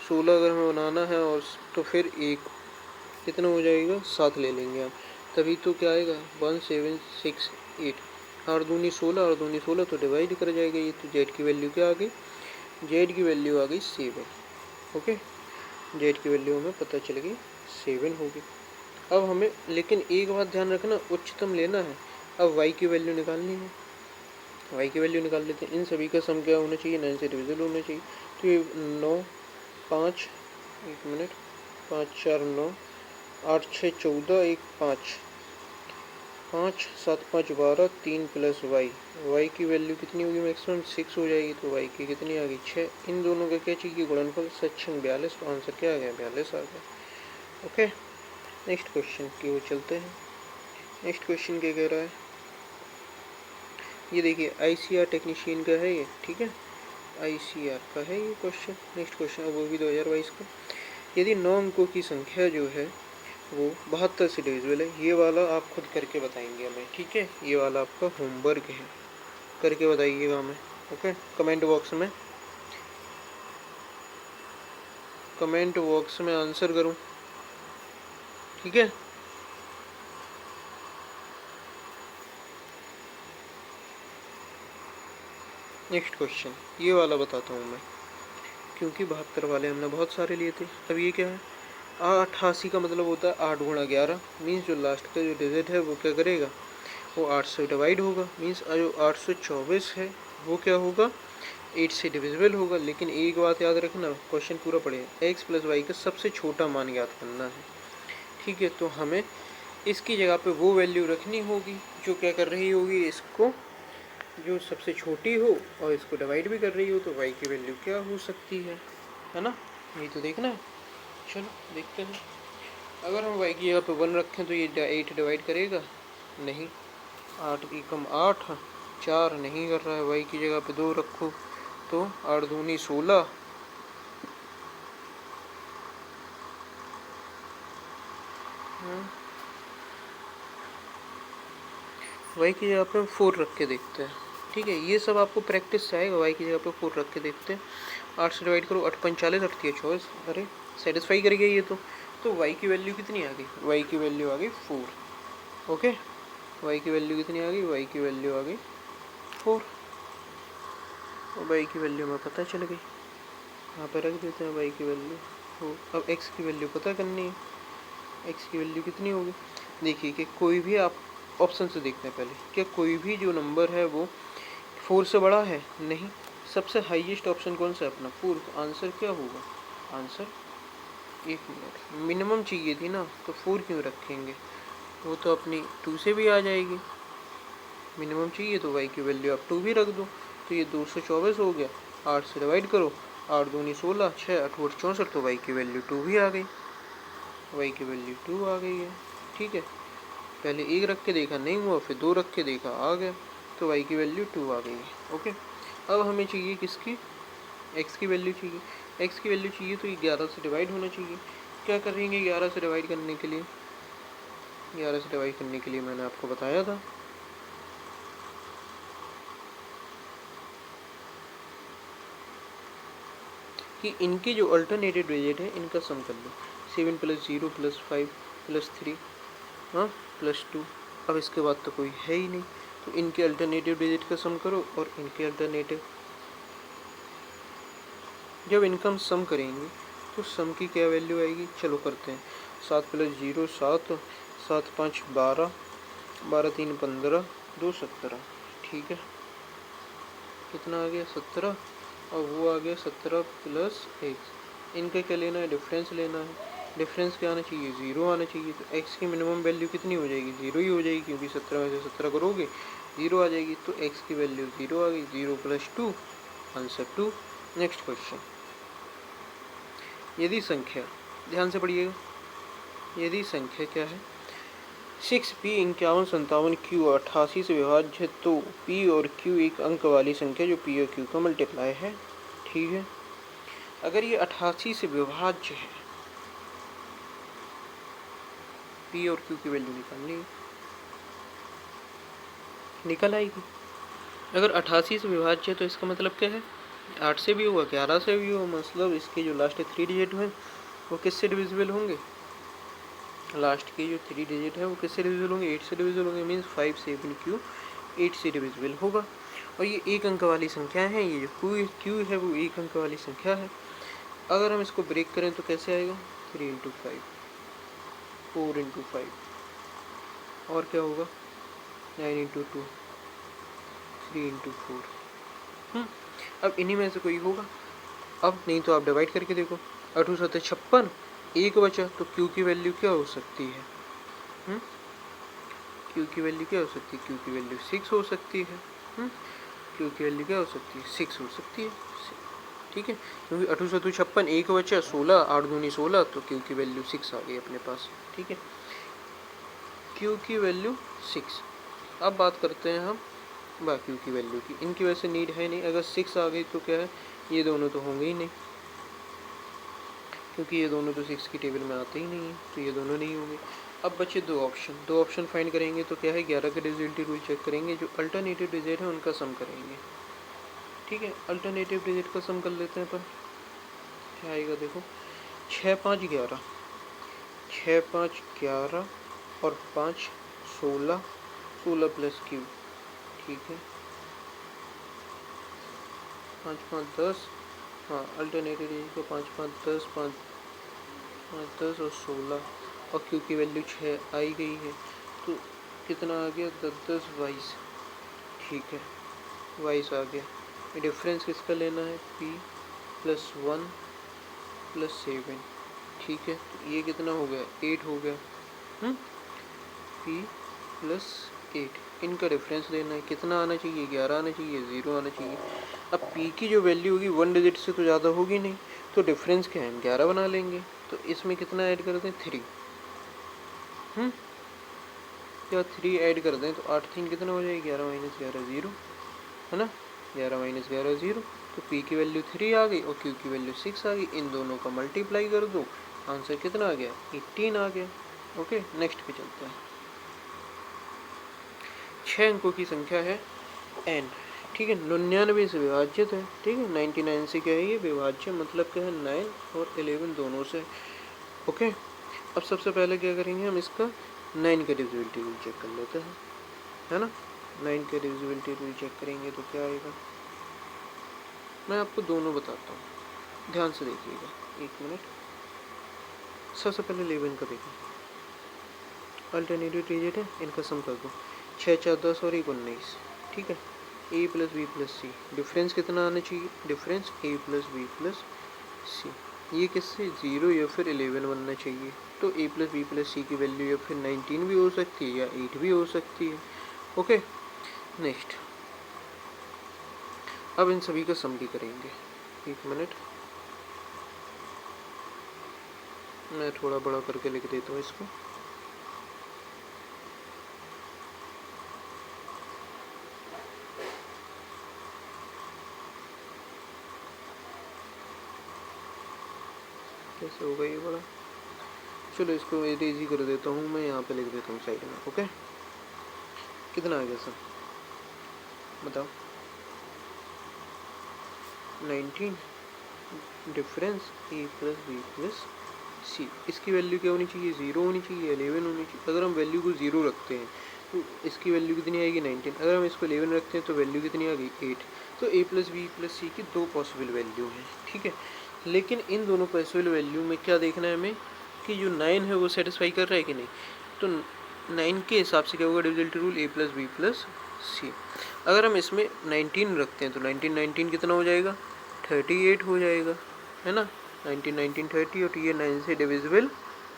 16 अगर हमें बनाना है और तो फिर एक कितना हो जाएगा, 7 ले लेंगे हम, तभी तो क्या आएगा 1768। 8 दूनी 16, 8 दूनी 16 तो डिवाइड कर जाएगा ये। तो जेड की वैल्यू क्या आ गई, जेड की वैल्यू आ गई 7। ओके, जेड की वैल्यू हमें पता चल गई 7 होगी। अब हमें लेकिन एक बात ध्यान रखना, उच्चतम लेना है। अब वाई की वैल्यू निकालनी है, वाई की वैल्यू निकाल लेते हैं। इन सभी का सम क्या होना चाहिए, 9 से डिविजिबल होना चाहिए। तो ये 9 5 एक मिनट 5 4 9 8 6 14 1 5 5 7 5 12 3 प्लस वाई। वाई की वैल्यू कितनी होगी, मैक्सिमम 6 हो जाएगी। तो वाई की कितनी आ गई, 6। इन दोनों का क्या चाहिए, गुणनफल, सेक्शन 42। तो आंसर क्या आ गया, 42 आ गया। ओके, नेक्स्ट क्वेश्चन की ओर चलते हैं। नेक्स्ट क्वेश्चन क्या कह रहा है, ये देखिए आईसीआर टेक्नीशियन का है ये, ठीक है, आईसीआर का है ये क्वेश्चन। नेक्स्ट क्वेश्चन, अब वो भी 2022 का। यदि 9 अंकों की संख्या जो है वो 72 से डिविजिबल है, ये वाला आप खुद करके बताएंगे हमें, ठीक है। ये वाला आपका होमवर्क है, करके बताइएगा हमें। ओके, कमेंट बॉक्स में आंसर करूं, ठीक है। नेक्स्ट क्वेश्चन ये वाला बताता हूँ मैं, क्योंकि 72 वाले हमने बहुत सारे लिए थे। अब ये क्या है, 88 का मतलब होता है 8 गुणा 11, मीन्स जो लास्ट का जो डिजिट है वो क्या करेगा, वो 8 से डिवाइड होगा। मीन्स जो 824 है वो क्या होगा, 8 से डिविजिबल होगा। लेकिन एक बात याद रखना, क्वेश्चन पूरा पढ़ेगा, एक्स प्लस वाई का सबसे छोटा मान याद करना है, ठीक है। तो हमें इसकी जगह पे वो वैल्यू रखनी होगी जो क्या कर रही होगी, इसको जो सबसे छोटी हो और इसको डिवाइड भी कर रही हो। तो वाई की वैल्यू क्या हो सकती है ना, यही तो देखना है। चलो देखते हैं। अगर हम वाई की जगह पे 1 रखें तो ये 8 डिवाइड करेगा नहीं, 8 की कम 8, 4 नहीं कर रहा है। वाई की जगह पे 2 रखो तो 8 दूनी 16, वाई की जगह पे 4 रख के देखते हैं, ठीक है। ये सब आपको प्रैक्टिस से आएगा। वाई की जगह पे 4 रख के देखते हैं। 8 से डिवाइड करो, 8 45, 8 24, अरे सेटिस्फाई कर गया ये तो वाई की वैल्यू कितनी आ गई, वाई की वैल्यू आ गई 4। ओके, वाई की वैल्यू कितनी आ गई, वाई की वैल्यू आ गई 4। और वाई की वैल्यू हमें पता चल गई, यहाँ पर रख देते हैं वाई की वैल्यू 4। अब एक्स की वैल्यू पता करनी है, एक्स की वैल्यू कितनी होगी। देखिए कि कोई भी आप ऑप्शन से देखते हैं पहले, क्या कोई भी जो नंबर है वो 4 से बड़ा है, नहीं। सबसे हाईएस्ट ऑप्शन कौन सा है, अपना 4। आंसर क्या होगा, आंसर एक मिनट मिनिमम चाहिए थी ना, तो 4 क्यों रखेंगे, वो तो अपनी 2 से भी आ जाएगी। मिनिमम चाहिए तो वाई की वैल्यू आप 2 भी रख दो, तो ये 224 हो गया। 8 से डिवाइड करो, 8 दूनी 16, 6 8 8 64, तो y की वैल्यू 2 भी आ गई, y की वैल्यू 2 आ गई है। ठीक है, पहले 1 रख के देखा नहीं हुआ, फिर 2 रख के देखा आ गया, तो y की वैल्यू 2 आ गई है। ओके, अब हमें चाहिए किसकी, x की वैल्यू चाहिए। x की वैल्यू चाहिए तो ये 11 से डिवाइड होना चाहिए। क्या करेंगे 11 से डिवाइड करने के लिए, 11 से डिवाइड करने के लिए मैंने आपको बताया था कि इनके जो अल्टरनेटिव डिजिट है इनका सम कर लो। 7 + 0 + 5 + 3 हाँ +2। अब इसके बाद तो कोई है ही नहीं, तो इनके अल्टरनेटिव डिजिट का सम करो और इनके अल्टरनेटिव। जब इनका हम सम करेंगे तो सम की क्या वैल्यू आएगी, चलो करते हैं। 7 + 0 7, 7 5 12, 12 3 15, 2 17। ठीक है, कितना आ गया 17, और वो आ गया 17 + 1। इनका क्या लेना है, डिफरेंस लेना है। डिफरेंस क्या आना चाहिए, 0 आना चाहिए। तो x की मिनिमम वैल्यू कितनी हो जाएगी, 0 ही हो जाएगी, क्योंकि 17 में से 17 करोगे 0 आ जाएगी। तो x की वैल्यू 0 आ गई, 0 + 2, आंसर 2। नेक्स्ट क्वेश्चन, यदि संख्या, ध्यान से पढ़िएगा, यदि संख्या क्या है 6p 51 57 q 88 से विभाज्य है, तो p और q एक अंक वाली संख्या जो p और q का मल्टीप्लाई है। ठीक है, अगर ये 88 से विभाज्य है, p और q की वैल्यू निकालनी है, निकल आएगी। अगर 88 से विभाज्य है तो इसका मतलब क्या है, 8 से भी हुआ, 11 से भी हुआ, मतलब इसके जो लास्ट 3 डिजिट हैं वो किससे डिविजिबल होंगे, लास्ट के जो 3 डिजिट है वो किससे डिविजिबल होंगे, 8 से डिविजिबल होंगे। मीन्स 5 7 q 8 से डिविजिबल होगा। और ये एक अंक वाली संख्या है, ये जो q है वो एक अंक वाली संख्या है। अगर हम इसको ब्रेक करें तो कैसे आएगा, 3 × 5, 4 × 5, और क्या होगा 9 × 2, 3 × 4। अब इन्हीं में से कोई होगा। अब नहीं तो आप डिवाइड करके देखो, 8 7 56, एक बचा, तो q की वैल्यू क्या हो सकती है, q की वैल्यू क्या हो सकती है, q की वैल्यू 6 हो सकती है। q की वैल्यू क्या हो सकती है, 6 हो सकती है। ठीक है, क्योंकि 8 7 56, एक बचा 16, 8 दूनी 16, तो q की वैल्यू 6 आ गई अपने पास। ठीक है, q की वैल्यू 6। अब बात करते हैं हम बाकी की वैल्यू की, इनकी वैसे नीड है नहीं। अगर 6 आ गई तो क्या है, ये दोनों तो होंगे ही नहीं, क्योंकि ये दोनों तो 6 की टेबल में आते ही नहीं है, तो ये दोनों नहीं होंगे। अब बचे दो ऑप्शन फाइंड करेंगे तो क्या है, 11 का डिविजिबिलिटी रूल चेक करेंगे, जो अल्टरनेटिव डिजिट है उनका सम करेंगे। ठीक है, अल्टरनेटिव डिजिट का सम कर लेते हैं अपन, क्या आएगा देखो, 6 5 11, 6 5 11 और 5 16, 16 + q। ठीक है, 5 5 10, हाँ अल्टरनेटिव डिजिट को 5 5 10, 5 5 10 और 16, और q की वैल्यू 6 आई गई है, तो कितना आ गया 10 10 22। ठीक है, 22 आ गया। डिफरेंस किसका लेना है, p + 1 + 7। ठीक है, तो ये कितना हो गया, 8 हो गया। p + 8, इनका डिफरेंस लेना है, कितना आना चाहिए, 11 आना चाहिए, 0 आना चाहिए। अब p की जो वैल्यू होगी 1 डिजिट से तो ज़्यादा होगी नहीं, तो डिफरेंस क्या है, हम 11 बना लेंगे। तो इसमें कितना ऐड कर दें, 3। या 3 ऐड कर दें तो 8 3 कितना हो जाएगी, 11 - 11 0, है ना, 11 - 11 0। तो p की वैल्यू 3 आ गई और q की वैल्यू 6 आ गई। इन दोनों का मल्टीप्लाई कर दो, आंसर कितना आ गया, 18 आ गया। ओके, नेक्स्ट पे चलते हैं। 6 अंकों की संख्या है n। ठीक है, 99 से विभाज्य है। ठीक है, 99 से क्या है, ये विभाज्य, मतलब क्या है 9 और 11 दोनों से। ओके, अब सबसे पहले क्या करेंगे, हम इसका 9 का डिविजिबिलिटी रूल चेक कर लेते हैं, है ना। 9 का डिविजिबिलिटी रूल चेक करेंगे तो क्या आएगा, मैं आपको दोनों बताता हूँ, ध्यान से देखिएगा, 1 मिनट। सबसे पहले 11 का देखो, अल्टरनेटिव डिजिट है, इनका सम कर दो, 6 4 10 और 1 19। ठीक है, a + b + c, डिफरेंस कितना आना चाहिए, डिफरेंस a + b + c, ये किससे 0 या फिर 11 बनना चाहिए। तो a + b + c की वैल्यू या फिर 19 भी हो सकती है या 8 भी हो सकती है। ओके, नेक्स्ट अब इन सभी का सम भी करेंगे। एक मिनट, मैं थोड़ा बड़ा करके लिख देता हूँ इसको। कैसे होगा ये बड़ा? चलो इसको इजी कर देता हूँ, मैं यहाँ पे लिख देता हूँ साइड में। ओके, कितना आ गया सर बताओ? 19 डिफरेंस ए प्लस बी प्लस सी। इसकी वैल्यू क्या होनी चाहिए? 0 होनी चाहिए, 11 होनी चाहिए। अगर हम वैल्यू को 0 रखते हैं तो इसकी वैल्यू कितनी आएगी? 19। अगर हम इसको 11 रखते हैं तो वैल्यू कितनी आ गई? 8। तो ए प्लस बी प्लस सी की दो पॉसिबल वैल्यू हैं, ठीक है। लेकिन इन दोनों पॉसिबल वैल्यू में क्या देखना है हमें कि जो 9 है वो सेटिस्फाई कर रहा है कि नहीं। तो 9 के हिसाब से क्या होगा डिविजिबिलिटी रूल? ए प्लस बी प्लस सी। अगर हम इसमें 19 रखते हैं तो 19 कितना हो जाएगा? 38 हो जाएगा, है ना। 19 30 और ये 9 से डिविजिबल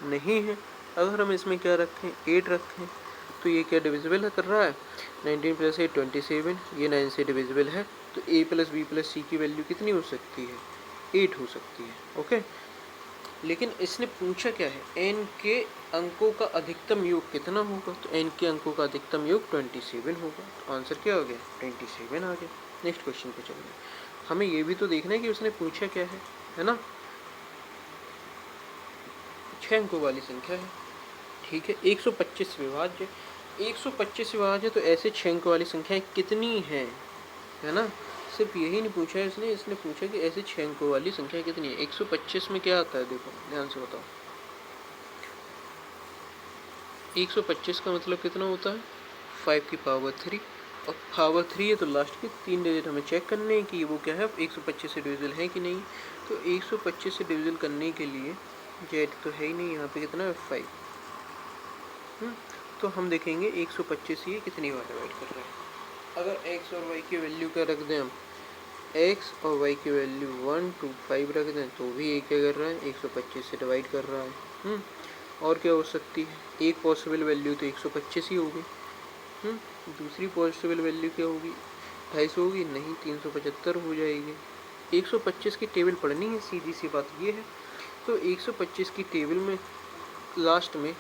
नहीं है। अगर हम इसमें क्या रखें? 8 रखें तो ये क्या डिविजिबल कर रहा है? 19 प्लस 8 27, ये 9 से डिविजिबल है। तो ए प्लस बी प्लस सी की वैल्यू कितनी हो सकती है? 8 हो सकती है। ओके, लेकिन इसने पूछा क्या है? n के अंकों का अधिकतम योग कितना होगा? तो n के अंकों का अधिकतम योग 27 होगा। तो आंसर क्या हो गया? 27 आ गया। नेक्स्ट क्वेश्चन पे चलिए। हमें ये भी तो देखना है कि उसने पूछा क्या है ना। 6 अंकों वाली संख्या है, ठीक है। 125 विभाज्य, 125 विभाज्य, तो ऐसे 6 अंकों वाली संख्याएं कितनी हैं, है ना। सिर्फ यही नहीं पूछा है इसने पूछा कि ऐसे 6 अंकों वाली संख्या कितनी है। 125 में क्या आता है? देखो ध्यान से बताओ। 125 का मतलब कितना होता है? 5 की पावर 3, और पावर 3 है तो लास्ट के 3 डिजिट हमें चेक करने हैं कि वो क्या है, 125 से डिविजिबल है कि नहीं। तो 125 से डिविजिबल करने के लिए जेड तो है ही नहीं, यहाँ पे कितना है? 5। तो हम देखेंगे 125 ये कितनी बार डिवाइड कर रहे हैं। अगर x और y की वैल्यू क्या रख दें हम, x और y की वैल्यू 1 2 5 रख दें तो भी ये क्या कर रहा है? 125 से डिवाइड कर रहा है। और क्या हो सकती है? एक पॉसिबल वैल्यू तो 125 ही होगी। दूसरी पॉसिबल वैल्यू क्या होगी? 250 होगी? नहीं, 375 हो जाएगी। 125 की टेबल पढ़नी है, सीधी सी बात ये है। तो 125 की टेबल में लास्ट में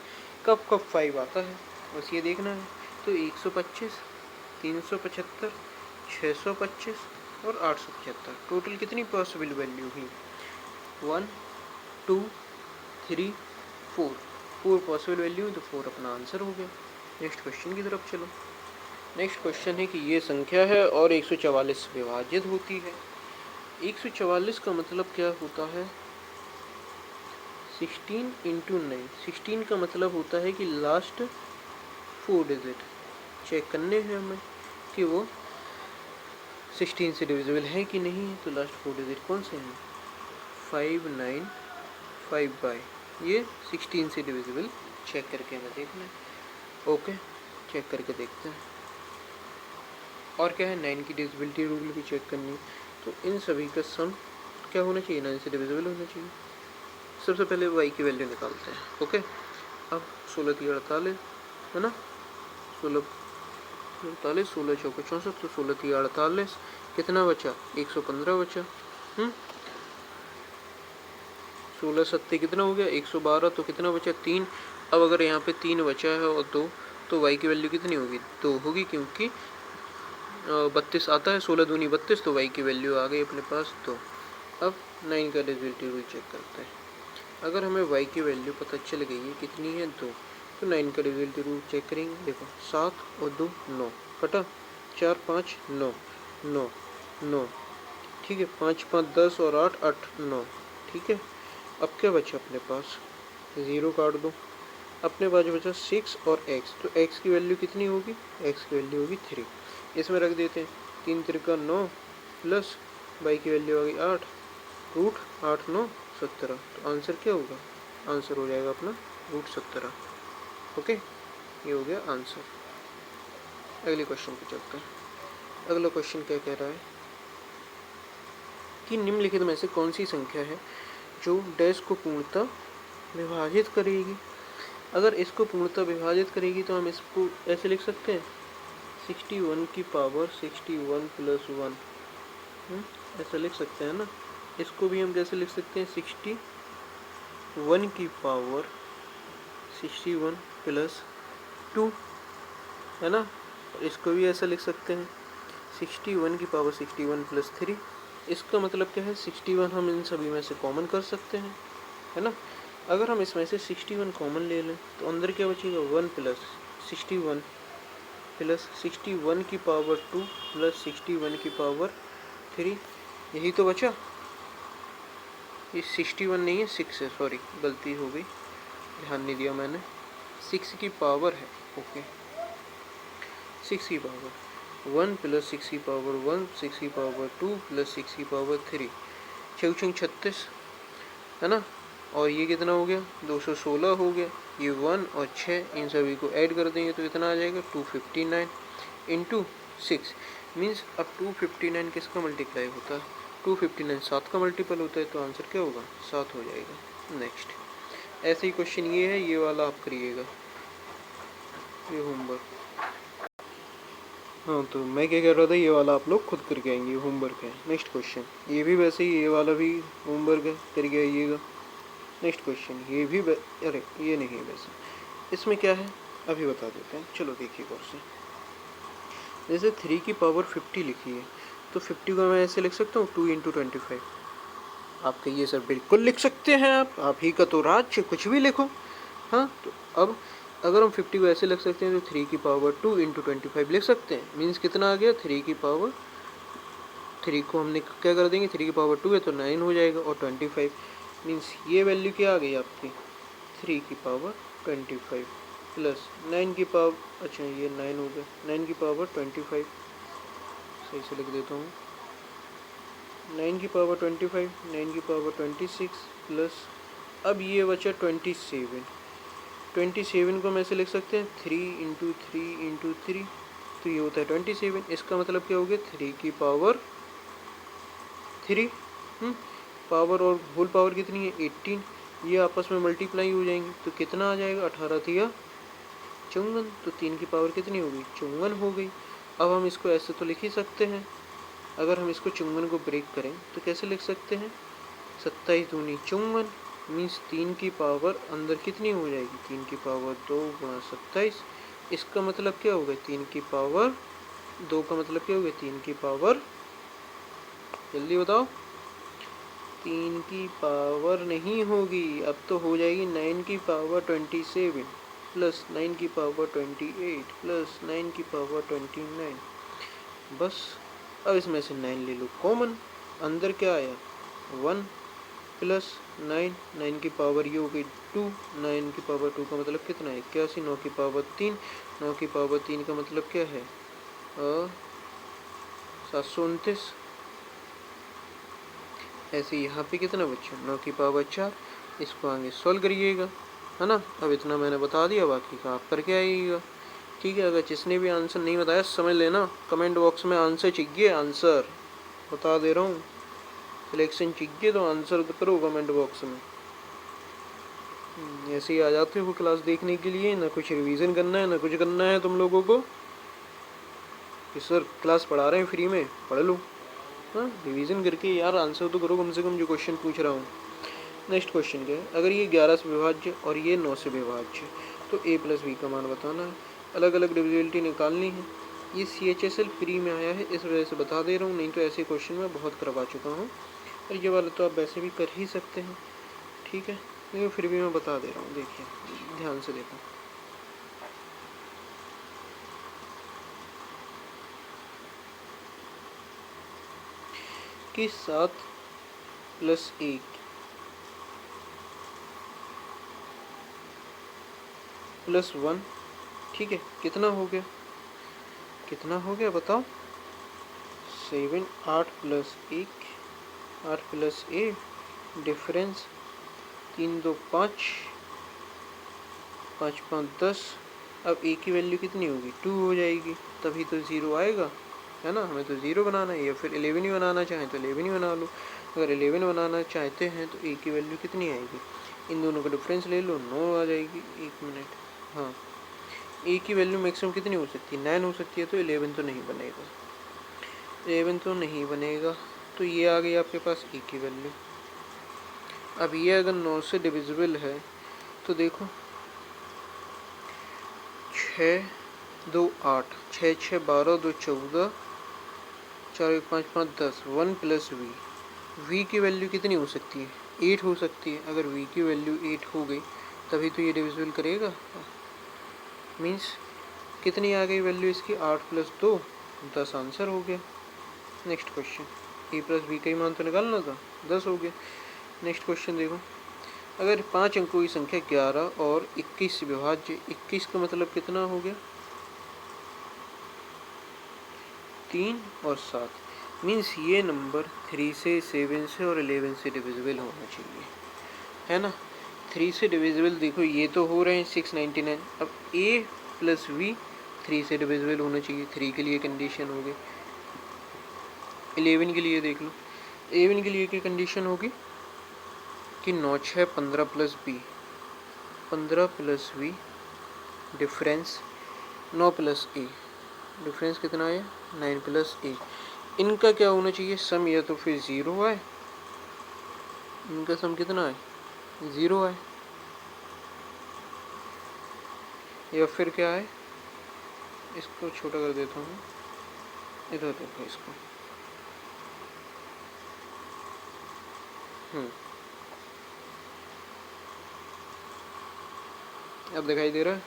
कब 5 आता है, बस ये देखना है। तो 125, 375, 625 और 875, टोटल कितनी पॉसिबल वैल्यू हुई? 1 2 3 4 पॉसिबल वैल्यू है, तो 4 अपना आंसर हो गया। नेक्स्ट क्वेश्चन की तरफ चलो। नेक्स्ट क्वेश्चन है कि ये संख्या है और 144 विभाजित होती है। 144 का मतलब क्या होता है? 16 × 9। 16 का मतलब होता है कि लास्ट 4 डिजिट चेक करने हैं हमें कि वो 16 से डिविजिबल है कि नहीं। तो लास्ट 4 डिजिट कौन से हैं? 5 9 5 बाई, ये 16 से डिविजिबल चेक करके हमें देखना है। ओके, चेक करके देखते हैं। और क्या है? 9 की डिविजिबिलिटी रूल भी चेक करनी है। तो इन सभी का सम क्या होना चाहिए? 9 से डिविजिबल होना चाहिए। सबसे पहले y की वैल्यू निकालते हैं। ओके, अब 16 3 48 है ना, 16 48, 16 चौके 64, तो 16 3 48, कितना बचा? 115 बचा। 16 सत्ते कितना हो गया? 112, तो कितना बचा? 3। अब अगर यहाँ पे 3 बचा है और 2, तो y की वैल्यू कितनी होगी? 2 होगी, क्योंकि 32 आता है, 16 दूनी 32, तो y की वैल्यू आ गई अपने पास 2। अब 9 का डिविजिबिलिटी रूल चेक करते हैं। अगर हमें y की वैल्यू पता चल गई है कितनी है? 2, तो 9 का डिविजिबिलिटी रूल चेक करेंगे। देखो 7 और 2 9, कटा 4 5 9 9 9, ठीक है। 5 5 10 और 8 8 9, ठीक है। अब क्या बचा अपने पास? 0 काट दो, अपने पास बचा 6 और x। तो x की वैल्यू कितनी होगी? x की वैल्यू होगी 3। इसमें रख देते हैं 3 3 9 प्लस y की वैल्यू आ गई 8, रूट 8 9 17। तो आंसर क्या होगा? आंसर हो जाएगा अपना रूट 17। ओके, ये हो गया आंसर। अगले क्वेश्चन पे चलते हैं। अगला क्वेश्चन क्या कह रहा है कि निम्नलिखित में से कौन सी संख्या है जो डैश को पूर्णतः विभाजित करेगी। अगर इसको पूर्णतः विभाजित करेगी तो हम इसको ऐसे लिख सकते हैं 61 की पावर 61 + 1 ऐसा लिख सकते हैं ना। इसको भी हम कैसे लिख सकते हैं, 61 की पावर 61 प्लस 2, है ना। इसको भी ऐसा लिख सकते हैं 61 की पावर 61 प्लस 3। इसका मतलब क्या है, 61 हम इन सभी में से कॉमन कर सकते हैं, है ना। अगर हम इसमें से 61 कॉमन ले लें तो अंदर क्या बचेगा, 1 प्लस 61 प्लस 61 की पावर 2 प्लस 61 की पावर 3, यही तो बचा। ये 61 नहीं है, 6 है, सॉरी गलती हो गई, ध्यान नहीं दिया मैंने। 6 की पावर है, ओके। 6 की पावर 1 प्लस 6 की पावर 1, 6 की पावर 2 प्लस 6 की पावर 3, 6 36, है ना। और ये कितना हो गया, 216 हो गया। ये 1 और 6 इन सभी को ऐड कर देंगे तो इतना आ जाएगा 259 इंटू 6, मीन्स अब 259 किसका मल्टीप्लाई होता है, 259 7 का मल्टीपल होता है, तो आंसर क्या होगा, 7 हो जाएगा। नेक्स्ट ऐसे ही क्वेश्चन ये है, ये वाला आप करिएगा, ये होमवर्क। हाँ तो मैं क्या कर रहा था, ये वाला आप लोग खुद करके आएंगे, होमवर्क है। नेक्स्ट क्वेश्चन ये भी वैसे ही, ये वाला भी होमवर्क है, करके आइएगा। नेक्स्ट क्वेश्चन ये भी अरे ये नहीं है वैसे, इसमें क्या है अभी बता देते हैं, चलो देखिए क्वेश्चन। जैसे 3 की पावर 50 लिखी है, तो 50 को मैं ऐसे लिख सकता हूँ 2 इंटू 25। आप कहिए सर बिल्कुल लिख सकते हैं, आप ही का तो राज, कुछ भी लिखो। हाँ तो अब अगर हम 50 को ऐसे लिख सकते हैं तो 3 की पावर 2 इंटू 25 लिख सकते हैं, मीन्स कितना आ गया, 3 की पावर 3 को हमने क्या कर देंगे, 3 की पावर 2 है तो 9 हो जाएगा, और 25 मीन्स ये वैल्यू क्या आ गई आपकी, 3 की पावर 25 प्लस 9 की पावर, अच्छा ये 9 हो गया, 9 की पावर 25, सही से लिख देता हूँ, 9 की पावर 25, 9 की पावर 26 प्लस, अब ये बचा 27 को हम ऐसे लिख सकते हैं 3 इंटू 3, तो ये होता है 27। इसका मतलब क्या हो गया, 3 की पावर 3, पावर और होल पावर कितनी है 18, ये आपस में मल्टीप्लाई हो जाएंगे तो कितना आ जाएगा, 18 थिया 54, तो 3 की पावर कितनी हो गई, 54 हो गई। अब हम इसको ऐसे तो लिख ही सकते हैं, अगर हम इसको 54 को ब्रेक करें तो कैसे लिख सकते हैं, 27 दूनी 54, मीन्स 3 की पावर अंदर कितनी हो जाएगी, 3 की पावर 2 गुणा 27। इसका मतलब क्या हो गया, 3 की पावर 2 का मतलब क्या हो गया, 3 की पावर, जल्दी बताओ, 3 की पावर नहीं होगी, अब तो हो जाएगी 9 की पावर 27 प्लस 9 की पावर 28 प्लस 9 की पावर 29, बस। अब इसमें से 9 ले लो कॉमन, अंदर क्या आया 1 प्लस 9, 9 की पावर ये हो गई 2, 9 की पावर 2 का मतलब कितना है 81, 9 की पावर 3, 9 की पावर 3 का मतलब क्या है 729। ऐसे यहाँ पे कितना बच्चा, 9 की पावर 4, इसको आगे सॉल्व करिएगा, है ना। अब इतना मैंने बता दिया, बाकी का आप करके आइएगा, ठीक है। अगर जिसने भी आंसर नहीं बताया समझ लेना, कमेंट बॉक्स में आंसर चाहिए, आंसर बता दे रहा हूँ, सिलेक्शन चाहिए तो आंसर करो कमेंट बॉक्स में। ऐसे ही आ जाते हो क्लास देखने के लिए, ना कुछ रिवीजन करना है ना कुछ करना है तुम लोगों को, कि सर क्लास पढ़ा रहे हैं फ्री में पढ़ लो, हाँ रिवीजन करके यार आंसर तो करो कम से कम जो क्वेश्चन पूछ रहा हूँ। नेक्स्ट क्वेश्चन क्या है, अगर ये 11 से विभाज्य और ये 9 से विभाज्य, तो a प्लस बी का मान बताना है, अलग अलग डिविजिबिलिटी निकालनी है। ये CHSL फ्री में आया है इस वजह से बता दे रहा हूँ, नहीं तो ऐसे क्वेश्चन मैं बहुत करवा चुका हूँ, और ये वाला तो आप वैसे भी कर ही सकते हैं, ठीक है, लेकिन फिर भी मैं बता दे रहा हूँ, देखिए ध्यान से देखो। कि 7 प्लस 1 प्लस 1, ठीक है, कितना हो गया, कितना हो गया बताओ, 7, 8 प्लस 1, 8 प्लस ए, डिफरेंस 3 2 5, 5 5 10। अब ए की वैल्यू कितनी होगी, 2 हो जाएगी, तभी तो 0 आएगा, है ना। हमें तो 0 बनाना है, या फिर 11 ही बनाना चाहें तो 11 ही बना लो। अगर 11 बनाना चाहते हैं तो ए की वैल्यू कितनी आएगी, इन दोनों का डिफरेंस ले लो, 9 आ जाएगी। 1 मिनट, हाँ ए की वैल्यू मैक्सिमम कितनी हो सकती है, 9 हो सकती है, तो 11 तो नहीं बनेगा, 11 तो नहीं बनेगा, तो ये आ गई आपके पास ए की वैल्यू। अब ये अगर 9 से डिविजिबल है तो देखो 6 2 8, 6 6 12 2 14, 4 1 5 5 10, 1 प्लस वी। वी की वैल्यू कितनी हो सकती है? 8 हो सकती है। अगर वी की वैल्यू 8 हो गई तभी तो ये डिविजिबल करेगा। मीन्स कितनी आ गई वैल्यू इसकी? 8 प्लस 2 10 आंसर हो गया। नेक्स्ट क्वेश्चन, ए प्लस बी का ही मान तो निकालना था, 10 हो गया। नेक्स्ट क्वेश्चन देखो, अगर 5 अंकों की संख्या 11 और 21 से विभाज्य, 21 का मतलब कितना हो गया? 3 और 7। मीन्स ये नंबर 3 से, 7 से और 11 से डिविजिबल होना चाहिए, है ना। 3 से डिविजिबल देखो ये तो हो रहे हैं 699। अब a प्लस वी 3 से डिविजिबल होना चाहिए। 3 के लिए कंडीशन हो गई। 11 के लिए देख लो, 11 के लिए क्या कंडीशन होगी कि 9 6 15 plus b, 15 plus v difference 9 plus a, difference कितना आया? 9 प्लस ए। इनका क्या होना चाहिए? सम या तो फिर 0 आए, इनका सम कितना है? 0 आए, या फिर क्या है? इसको छोटा कर देता हूँ, इधर देखो इसको। अब दिखाई दे रहा है?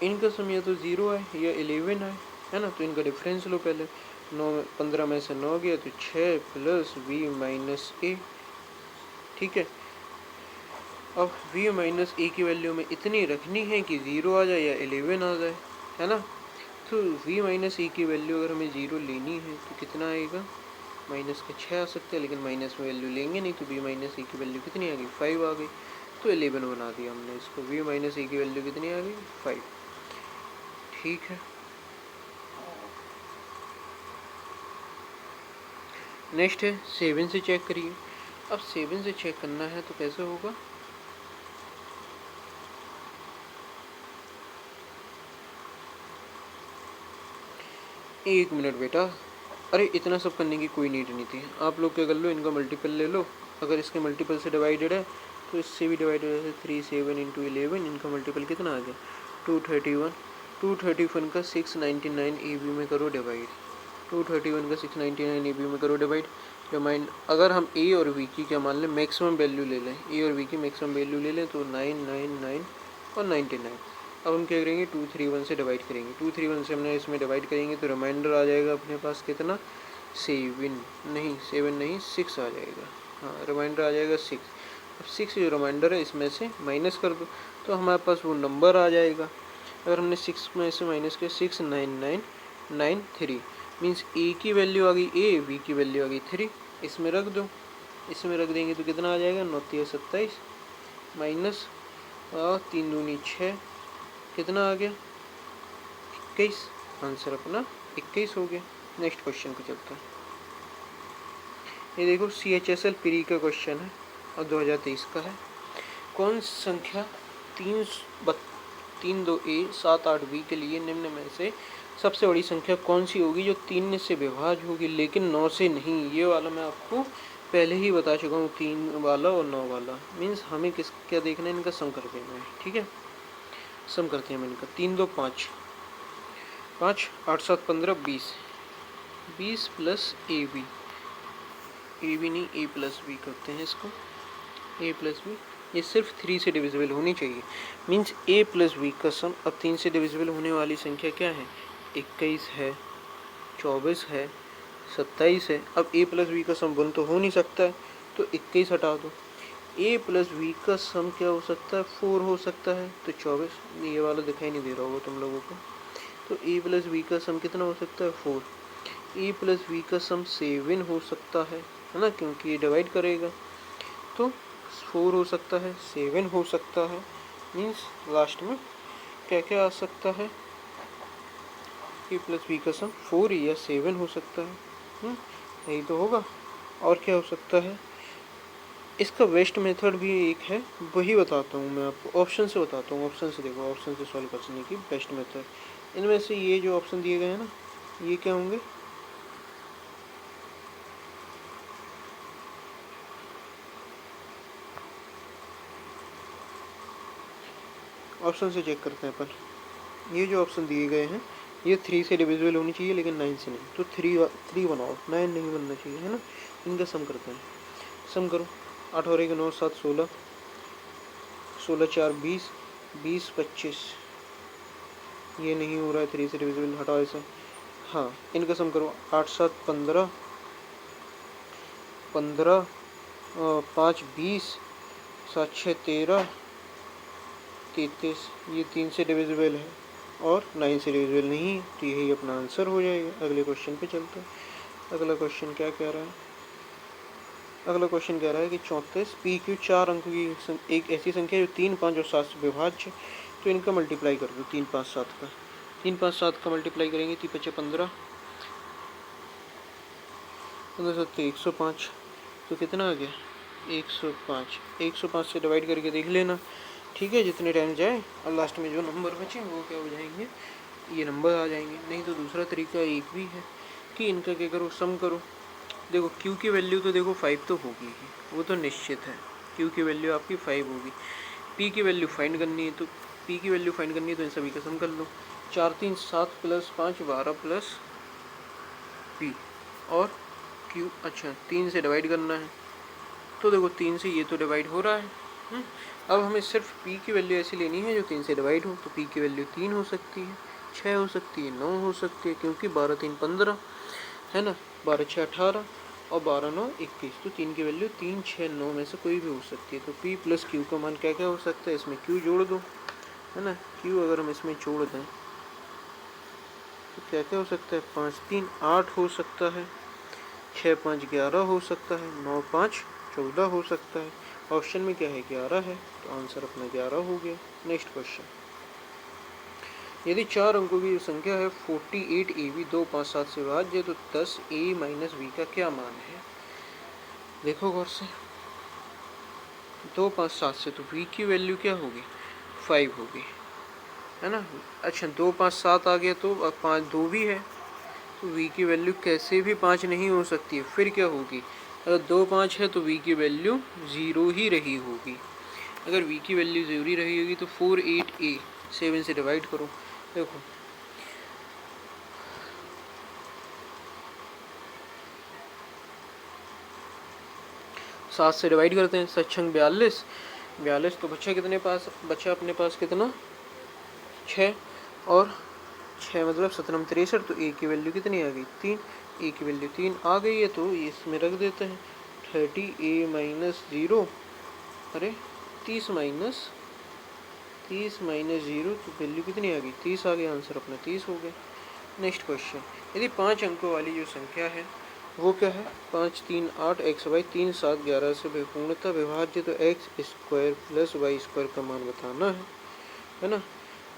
इनका सम या तो 0 आए या 11 आए, है ना। तो इनका डिफरेंस लो पहले। 15 में से 9 गया तो 6 प्लस वी माइनस ए, ठीक है। अब v माइनस ए की वैल्यू में इतनी रखनी है कि 0 आ जाए या 11 आ जाए, है ना। तो v माइनस ए की वैल्यू अगर हमें 0 लेनी है तो कितना आएगा? माइनस के 6 आ सकते हैं, लेकिन माइनस में वैल्यू लेंगे नहीं, तो v माइनस ए की वैल्यू कितनी आ गई? 5 आ गई। तो 11 बना दिया हमने इसको। v माइनस ए की वैल्यू कितनी आ गई? 5, ठीक है। नेक्स्ट है 7 से चेक करिए। अब 7 से चेक करना है तो कैसे होगा? एक मिनट बेटा, अरे इतना सब करने की कोई नीड नहीं थी। आप लोग क्या कर लो, इनका मल्टीपल ले लो। अगर इसके मल्टीपल से डिवाइडेड है तो इससे भी डिवाइडेड है। 3 7 इंटू 11, इनका मल्टीपल कितना आ गया? 231। 231 का 699 ए बी में करो डिवाइड। 231 का 699 ए बी में करो डिवाइड। रिमाइंड, अगर हम ए और वी की क्या मान लें? मैक्सिमम वैल्यू ले लें। ए और वी की मैक्सिमम वैल्यू ले लें तो 999 और 99। अब हम क्या करेंगे? 231 से डिवाइड करेंगे। 231 से हमने इसमें डिवाइड करेंगे तो रिमाइंडर आ जाएगा अपने पास कितना? 7 नहीं 6 आ जाएगा। हाँ, रिमाइंडर आ जाएगा 6। अब 6 जो रिमाइंडर है इसमें से माइनस कर दो तो हमारे पास वो नंबर आ जाएगा। अगर हमने 6 में से माइनस किया 69993, मीन्स ए की वैल्यू आ गई ए, बी की वैल्यू आ गई 3। इसमें रख दो, इसमें रख देंगे तो कितना आ जाएगा? 9 3 27 माइनस 3 दूनी 6, कितना आ गया? 21। आंसर अपना 21 हो गया। नेक्स्ट क्वेश्चन को चलता है। ये देखो CHSL प्री का क्वेश्चन है और 2023 का है। कौन संख्या 3 2 A 7 8 B के लिए निम्न में से सबसे बड़ी संख्या कौन सी होगी जो 3 से विभाज्य होगी लेकिन 9 से नहीं? ये वाला मैं आपको पहले ही बता चुका हूँ, 3 वाला और 9 वाला। मीन्स हमें किस क्या देखना है? इनका सम कर देना है, ठीक है। सम करते हैं हम इनका। 3 2 5, 5 8 7 15 20, 20 प्लस ए बी नहीं ए प्लस बी करते हैं इसको। ए प्लस बी ये सिर्फ 3 से डिविजिबल होनी चाहिए। मीन्स ए प्लस बी का सम। अब 3 से डिविजिबल होने वाली संख्या क्या है? 21 है, 24 है, 27 है। अब ए प्लस बी का सम 1 तो हो नहीं सकता है, तो 21 हटा दो। ए प्लस बी का सम क्या हो सकता है? 4 हो सकता है, तो 24। ये वाला दिखाई नहीं दे रहा होगा तुम लोगों को। तो ए प्लस बी का सम कितना हो सकता है? 4। ए प्लस बी का सम 7 हो सकता है ना, क्योंकि ये डिवाइड करेगा। तो 4 हो सकता है, 7 हो सकता है। मीन्स लास्ट में क्या क्या आ सकता है? ए प्लस बी का सम 4 या 7 हो सकता है। यही तो होगा। और क्या हो सकता है? इसका बेस्ट मेथड भी एक है, वही बताता हूँ मैं आपको। ऑप्शन से बताता हूँ। ऑप्शन से देखो, ऑप्शन से सॉल्व करने की बेस्ट मेथड। इनमें से ये जो ऑप्शन दिए गए हैं ना, ये क्या होंगे? ऑप्शन से चेक करते हैं अपन। ये जो ऑप्शन दिए गए हैं ये 3 से डिविजिबल होनी चाहिए लेकिन 9 से नहीं, तो 3 बनाओ, 9 नहीं बनना चाहिए, है ना। इनका सम करते हैं। सम करो, 8 और 1 9 7 16, 16 4 20, 20 25। ये नहीं हो रहा है 3 से डिविजिबल, हटाओ इसे। हाँ, इनका सम करो, 8 7 15, 15 5 20, 7 6 13, 33। ये 3 से डिविजिबल है और 9 से डिविजिबल नहीं है, तो यही अपना आंसर हो जाएगा। अगले क्वेश्चन पे चलते हैं। अगला क्वेश्चन क्या कह रहा है? अगला क्वेश्चन कह रहा है कि 34 पी क्यू 4 अंकों की एक ऐसी संख्या जो 3 5 और 7 से विभाज्य, तो इनका मल्टीप्लाई कर दो। 3 5 7 का, 3 5 7 का मल्टीप्लाई करेंगे, 3 5 15, 15 7 105, तो कितना आ गया? 105। 105 से डिवाइड करके देख लेना, ठीक है, जितने टाइम जाए, और लास्ट में जो नंबर बचे वो क्या हो जाएंगे? ये नंबर आ जाएंगे। नहीं तो दूसरा तरीका एक भी है कि इनका क्या करो, सम करो। देखो क्यू की वैल्यू तो देखो 5 तो होगी ही, वो तो निश्चित है। क्यू की वैल्यू आपकी 5 होगी। पी की वैल्यू फाइंड करनी है, तो पी की वैल्यू फाइंड करनी है तो इन सभी का सम कर लो। 4 3 7 प्लस 5 12 प्लस पी, और क्यू, अच्छा 3 से डिवाइड करना है, तो देखो 3 से ये तो डिवाइड हो रहा है। अब हमें सिर्फ पी की वैल्यू ऐसी लेनी है जो 3 से डिवाइड हो, तो पी की वैल्यू 3 हो सकती है, 6 हो सकती है, 9 हो सकती है, क्योंकि 12 3 15 है ना, 12 6 18 और 12 9 21, तो 3 की वैल्यू 3 6 9 में से कोई भी हो सकती है। तो पी प्लस क्यू का मान क्या क्या हो सकता है? इसमें क्यू जोड़ दो, है ना। क्यू अगर हम इसमें जोड़ दें तो क्या क्या हो सकता है? 5 3 8 हो सकता है, 6 5 11 हो सकता है, 9 5 14 हो सकता है। ऑप्शन में क्या है? 11 है, तो आंसर अपना 11 हो गया। नेक्स्ट क्वेश्चन, यदि 4 अंकों की संख्या है 48 AB 2 5 7 से विभाज्य, तो 10 A माइनस B का क्या मान है? देखो गौर से, 2 5 7 से तो V की वैल्यू क्या होगी? 5 होगी, है ना। अच्छा 2 5 7 आ गया, तो अब 5 2 भी है, तो V की वैल्यू कैसे भी 5 नहीं हो सकती है। फिर क्या होगी? अगर 2 5 है तो V की वैल्यू 0 ही रही होगी। अगर V की वैल्यू 0 ही रही होगी तो 48A 7 से डिवाइड करो। देखो 7 से डिवाइड करते हैं, 7 छंग 42, 42 तो बच्चा कितने पास? बच्चा अपने पास कितना? 6, और 6 मतलब 7 63, तो ए की वैल्यू कितनी आ गई? 3। ए की वैल्यू 3 आ गई है, तो इसमें रख देते हैं 30A माइनस 0, अरे 30 माइनस 0, तो वैल्यू कितनी आ गई? 30 आ गया, आंसर अपना 30 हो गया। नेक्स्ट क्वेश्चन, यदि 5 अंकों वाली जो संख्या है वो क्या है? 5 3 8 एक्स वाई 3 7 11 से पूर्णतः विभाज्य, तो x square plus y square का मान बताना है ना।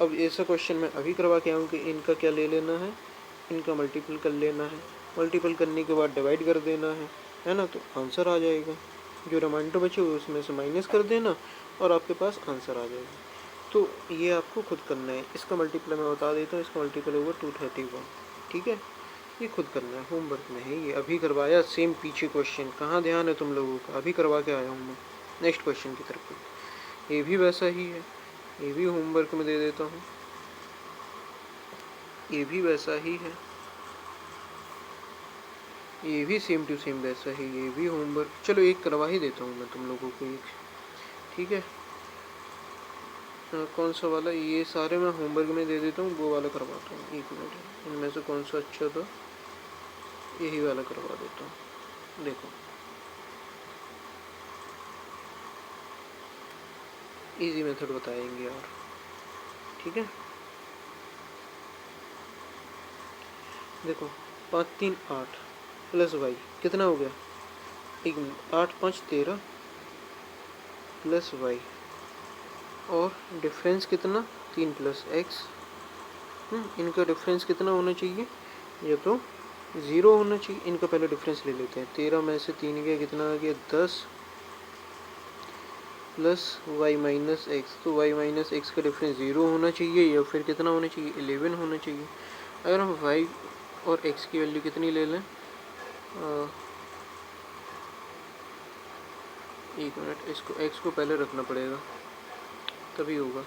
अब ऐसा क्वेश्चन मैं अभी करवा के आऊँ कि इनका क्या ले लेना है? इनका मल्टीपल कर लेना है, मल्टीपल करने के बाद डिवाइड कर देना है ना, तो आंसर आ जाएगा। जो रिमाइंडर बचे उसमें से माइनस कर देना और आपके पास आंसर आ जाएगा। तो ये आपको खुद करना है। इसका मल्टीपल मैं बता देता हूँ, इसका मल्टीपल होगा 231, ठीक है। ये खुद करना है, होमवर्क में है, ये अभी करवाया। सेम पीछे क्वेश्चन, कहाँ ध्यान है तुम लोगों का? अभी करवा के आया हूँ मैं। नेक्स्ट क्वेश्चन की तरफ, ये भी वैसा ही है, ये भी होमवर्क में दे देता हूँ, ये भी वैसा ही है, ये भी सेम टू सेम वैसा ही, ये भी होमवर्क। चलो एक करवा ही देता हूँ मैं तुम लोगों को एक, ठीक है। कौन सा वाला? ये सारे मैं होमवर्क में दे देता हूँ, वो वाला करवाता हूँ। एक मिनट, इनमें से कौन सा अच्छा था? यही वाला करवा देता हूँ। देखो इजी मेथड बताएंगे और, ठीक है। देखो 5 3 8 प्लस वाई कितना हो गया? 1 मिनट, 8 5 13 प्लस वाई, और डिफरेंस कितना? 3 प्लस एक्स। इनका डिफरेंस कितना होना चाहिए? ये तो 0 होना चाहिए। इनका पहले डिफरेंस ले लेते हैं। 13 में से 3 गया, कितना आ गया? 10 प्लस वाई माइनस एक्स, तो वाई माइनस एक्स का डिफरेंस 0 होना चाहिए, या फिर कितना होना चाहिए? 11 होना चाहिए। अगर हम वाई और x की वैल्यू कितनी ले लें, एक मिनट, इसको x को पहले रखना पड़ेगा तभी होगा।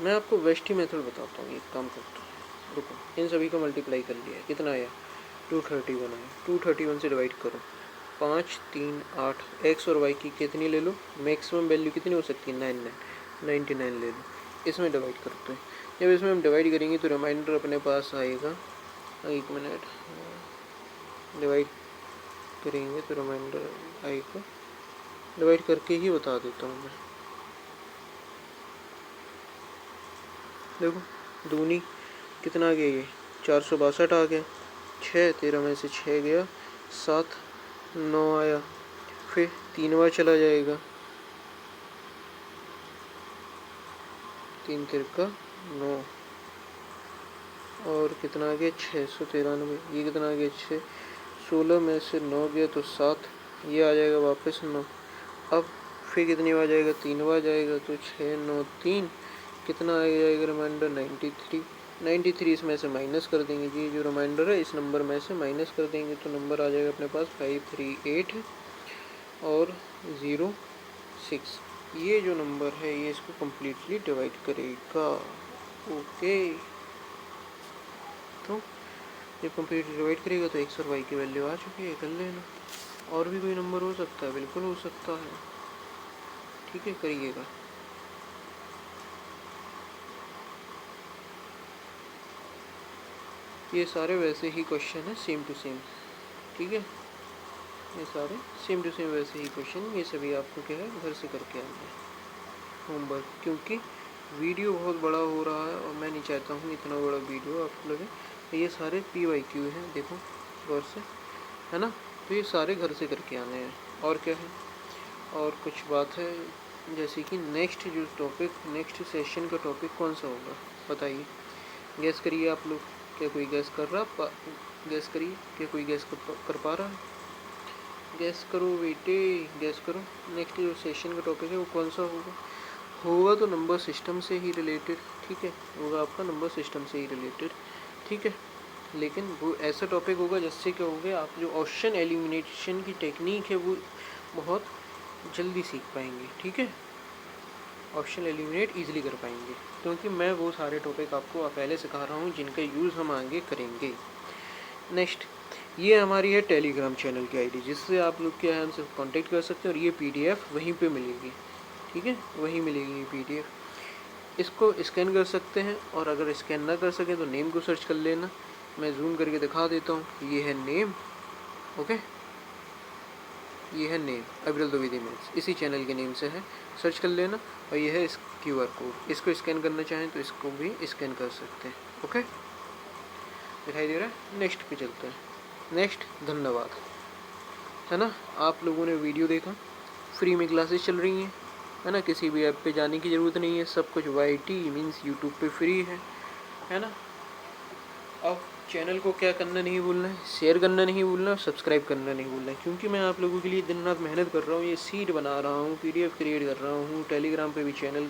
मैं आपको वेस्ट ही मेथड बताता हूँ, एक काम करता हूँ, रुको, इन सभी को मल्टीप्लाई कर लिया, कितना आया 231 आया, 231 से डिवाइड करो, 5 3 8, x और y की कितनी ले लो, मैक्सिमम वैल्यू कितनी हो सकती है 99 ले लो, इसमें डिवाइड करते हैं। जब इसमें हम डिवाइड करेंगे तो रिमाइंडर अपने पास आएगा, एक मिनट, डिवाइड करेंगे तो रिमाइंडर आएगा, डिवाइड करके ही बता देता हूँ मैं। देखो दूनी कितना आ गया, ये 462 आ गया, 6 13 में से 6 गया, 7 9 आया, फिर 3 बार चला जाएगा, 3 तिरका 9, और कितना आ गया 693, ये कितना आ गया 6, 16 में से 9 गया तो 7, ये आ जाएगा वापस 9, अब फिर कितनी बार जाएगा 3 बार जाएगा तो 6 9 3, कितना आ जाएगा रिमाइंडर 93, इसमें से माइनस कर देंगे जी, जो रिमाइंडर है इस नंबर में से माइनस कर देंगे तो नंबर आ जाएगा अपने पास 538 और 06, ये जो नंबर है ये इसको कम्प्लीटली डिवाइड करेगा। ओके, तो जब कम्प्लीटली डिवाइड करेगा तो x और y की वैल्यू आ चुकी है, कर लेना। और भी कोई नंबर हो सकता है, बिल्कुल हो सकता है, ठीक है, करिएगा। ये सारे वैसे ही क्वेश्चन है, सेम टू सेम, ठीक है, ये सारे सेम टू सेम वैसे ही क्वेश्चन, ये सभी आपको क्या है घर से करके आना है होमवर्क, क्योंकि वीडियो बहुत बड़ा हो रहा है और मैं नहीं चाहता हूँ इतना बड़ा वीडियो आपको लगे। तो ये सारे PYQ हैं, देखो गौर से, है ना, तो ये सारे घर से करके आने हैं। और क्या है, और कुछ बात है, जैसे कि नेक्स्ट जो टॉपिक, नेक्स्ट सेशन का टॉपिक कौन सा होगा बताइए, गैस करिए आप लोग, क्या कोई गैस कर रहा, गैस करिए, क्या कोई गैस कर पा रहा है, गैस करो बेटे, गैस करो, नेक्स्ट जो सेशन का टॉपिक है वो कौन सा होगा तो नंबर सिस्टम से ही रिलेटेड, ठीक है, होगा आपका नंबर सिस्टम से ही रिलेटेड, ठीक है, लेकिन वो ऐसा टॉपिक होगा जिससे क्या होगा, आप जो ऑप्शन एलिमिनेशन की टेक्निक है वो बहुत जल्दी सीख पाएंगे, ठीक है, ऑप्शन एलिमिनेट ईजिली कर पाएंगे, क्योंकि मैं वो सारे टॉपिक आपको पहले सिखा रहा हूँ जिनका यूज़ हम आगे करेंगे। नेक्स्ट, ये हमारी है टेलीग्राम चैनल की आईडी, जिससे आप लोग क्या है हमसे कांटेक्ट कर सकते हैं, और ये PDF वहीं पे मिलेगी, ठीक है, वहीं मिलेगी ये PDF, इसको स्कैन कर सकते हैं, और अगर स्कैन ना कर सकें तो नेम को सर्च कर लेना, मैं जूम करके दिखा देता हूँ, ये है नेम, ओके, ये है नेम अविरल द्विवेदी मैथ्स, इसी चैनल के नेम से है, सर्च कर लेना, और ये है QR कोड, इसको स्कैन करना चाहें तो इसको भी स्कैन कर सकते हैं, ओके, दिखाई दे रहा है। नेक्स्ट पे चलते हैं। नेक्स्ट, धन्यवाद, है ना, आप लोगों ने वीडियो देखा, फ्री में क्लासेस चल रही हैं, है ना, किसी भी ऐप पे जाने की ज़रूरत नहीं है, सब कुछ YT मीन्स यूट्यूब पे फ्री है ना। अब चैनल को क्या करना नहीं भूलना है, शेयर करना नहीं भूलना, सब्सक्राइब करना नहीं भूलना है, क्योंकि मैं आप लोगों के लिए दिन रात मेहनत कर रहा हूँ, ये सीट बना रहा हूँ, PDF क्रिएट कर रहा हूँ, टेलीग्राम पे भी चैनल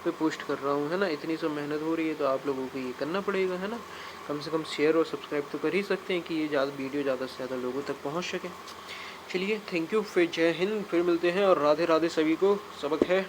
पे पोस्ट कर रहा हूँ, है ना, इतनी सब मेहनत हो रही है, तो आप लोगों को ये करना पड़ेगा, है ना, कम से कम शेयर और सब्सक्राइब तो कर ही सकते हैं कि ये वीडियो ज़्यादा से ज़्यादा लोगों तक पहुँच सके। चलिए, थैंक यू, फिर जय हिंद, फिर मिलते हैं, और राधे राधे सभी को। सबक है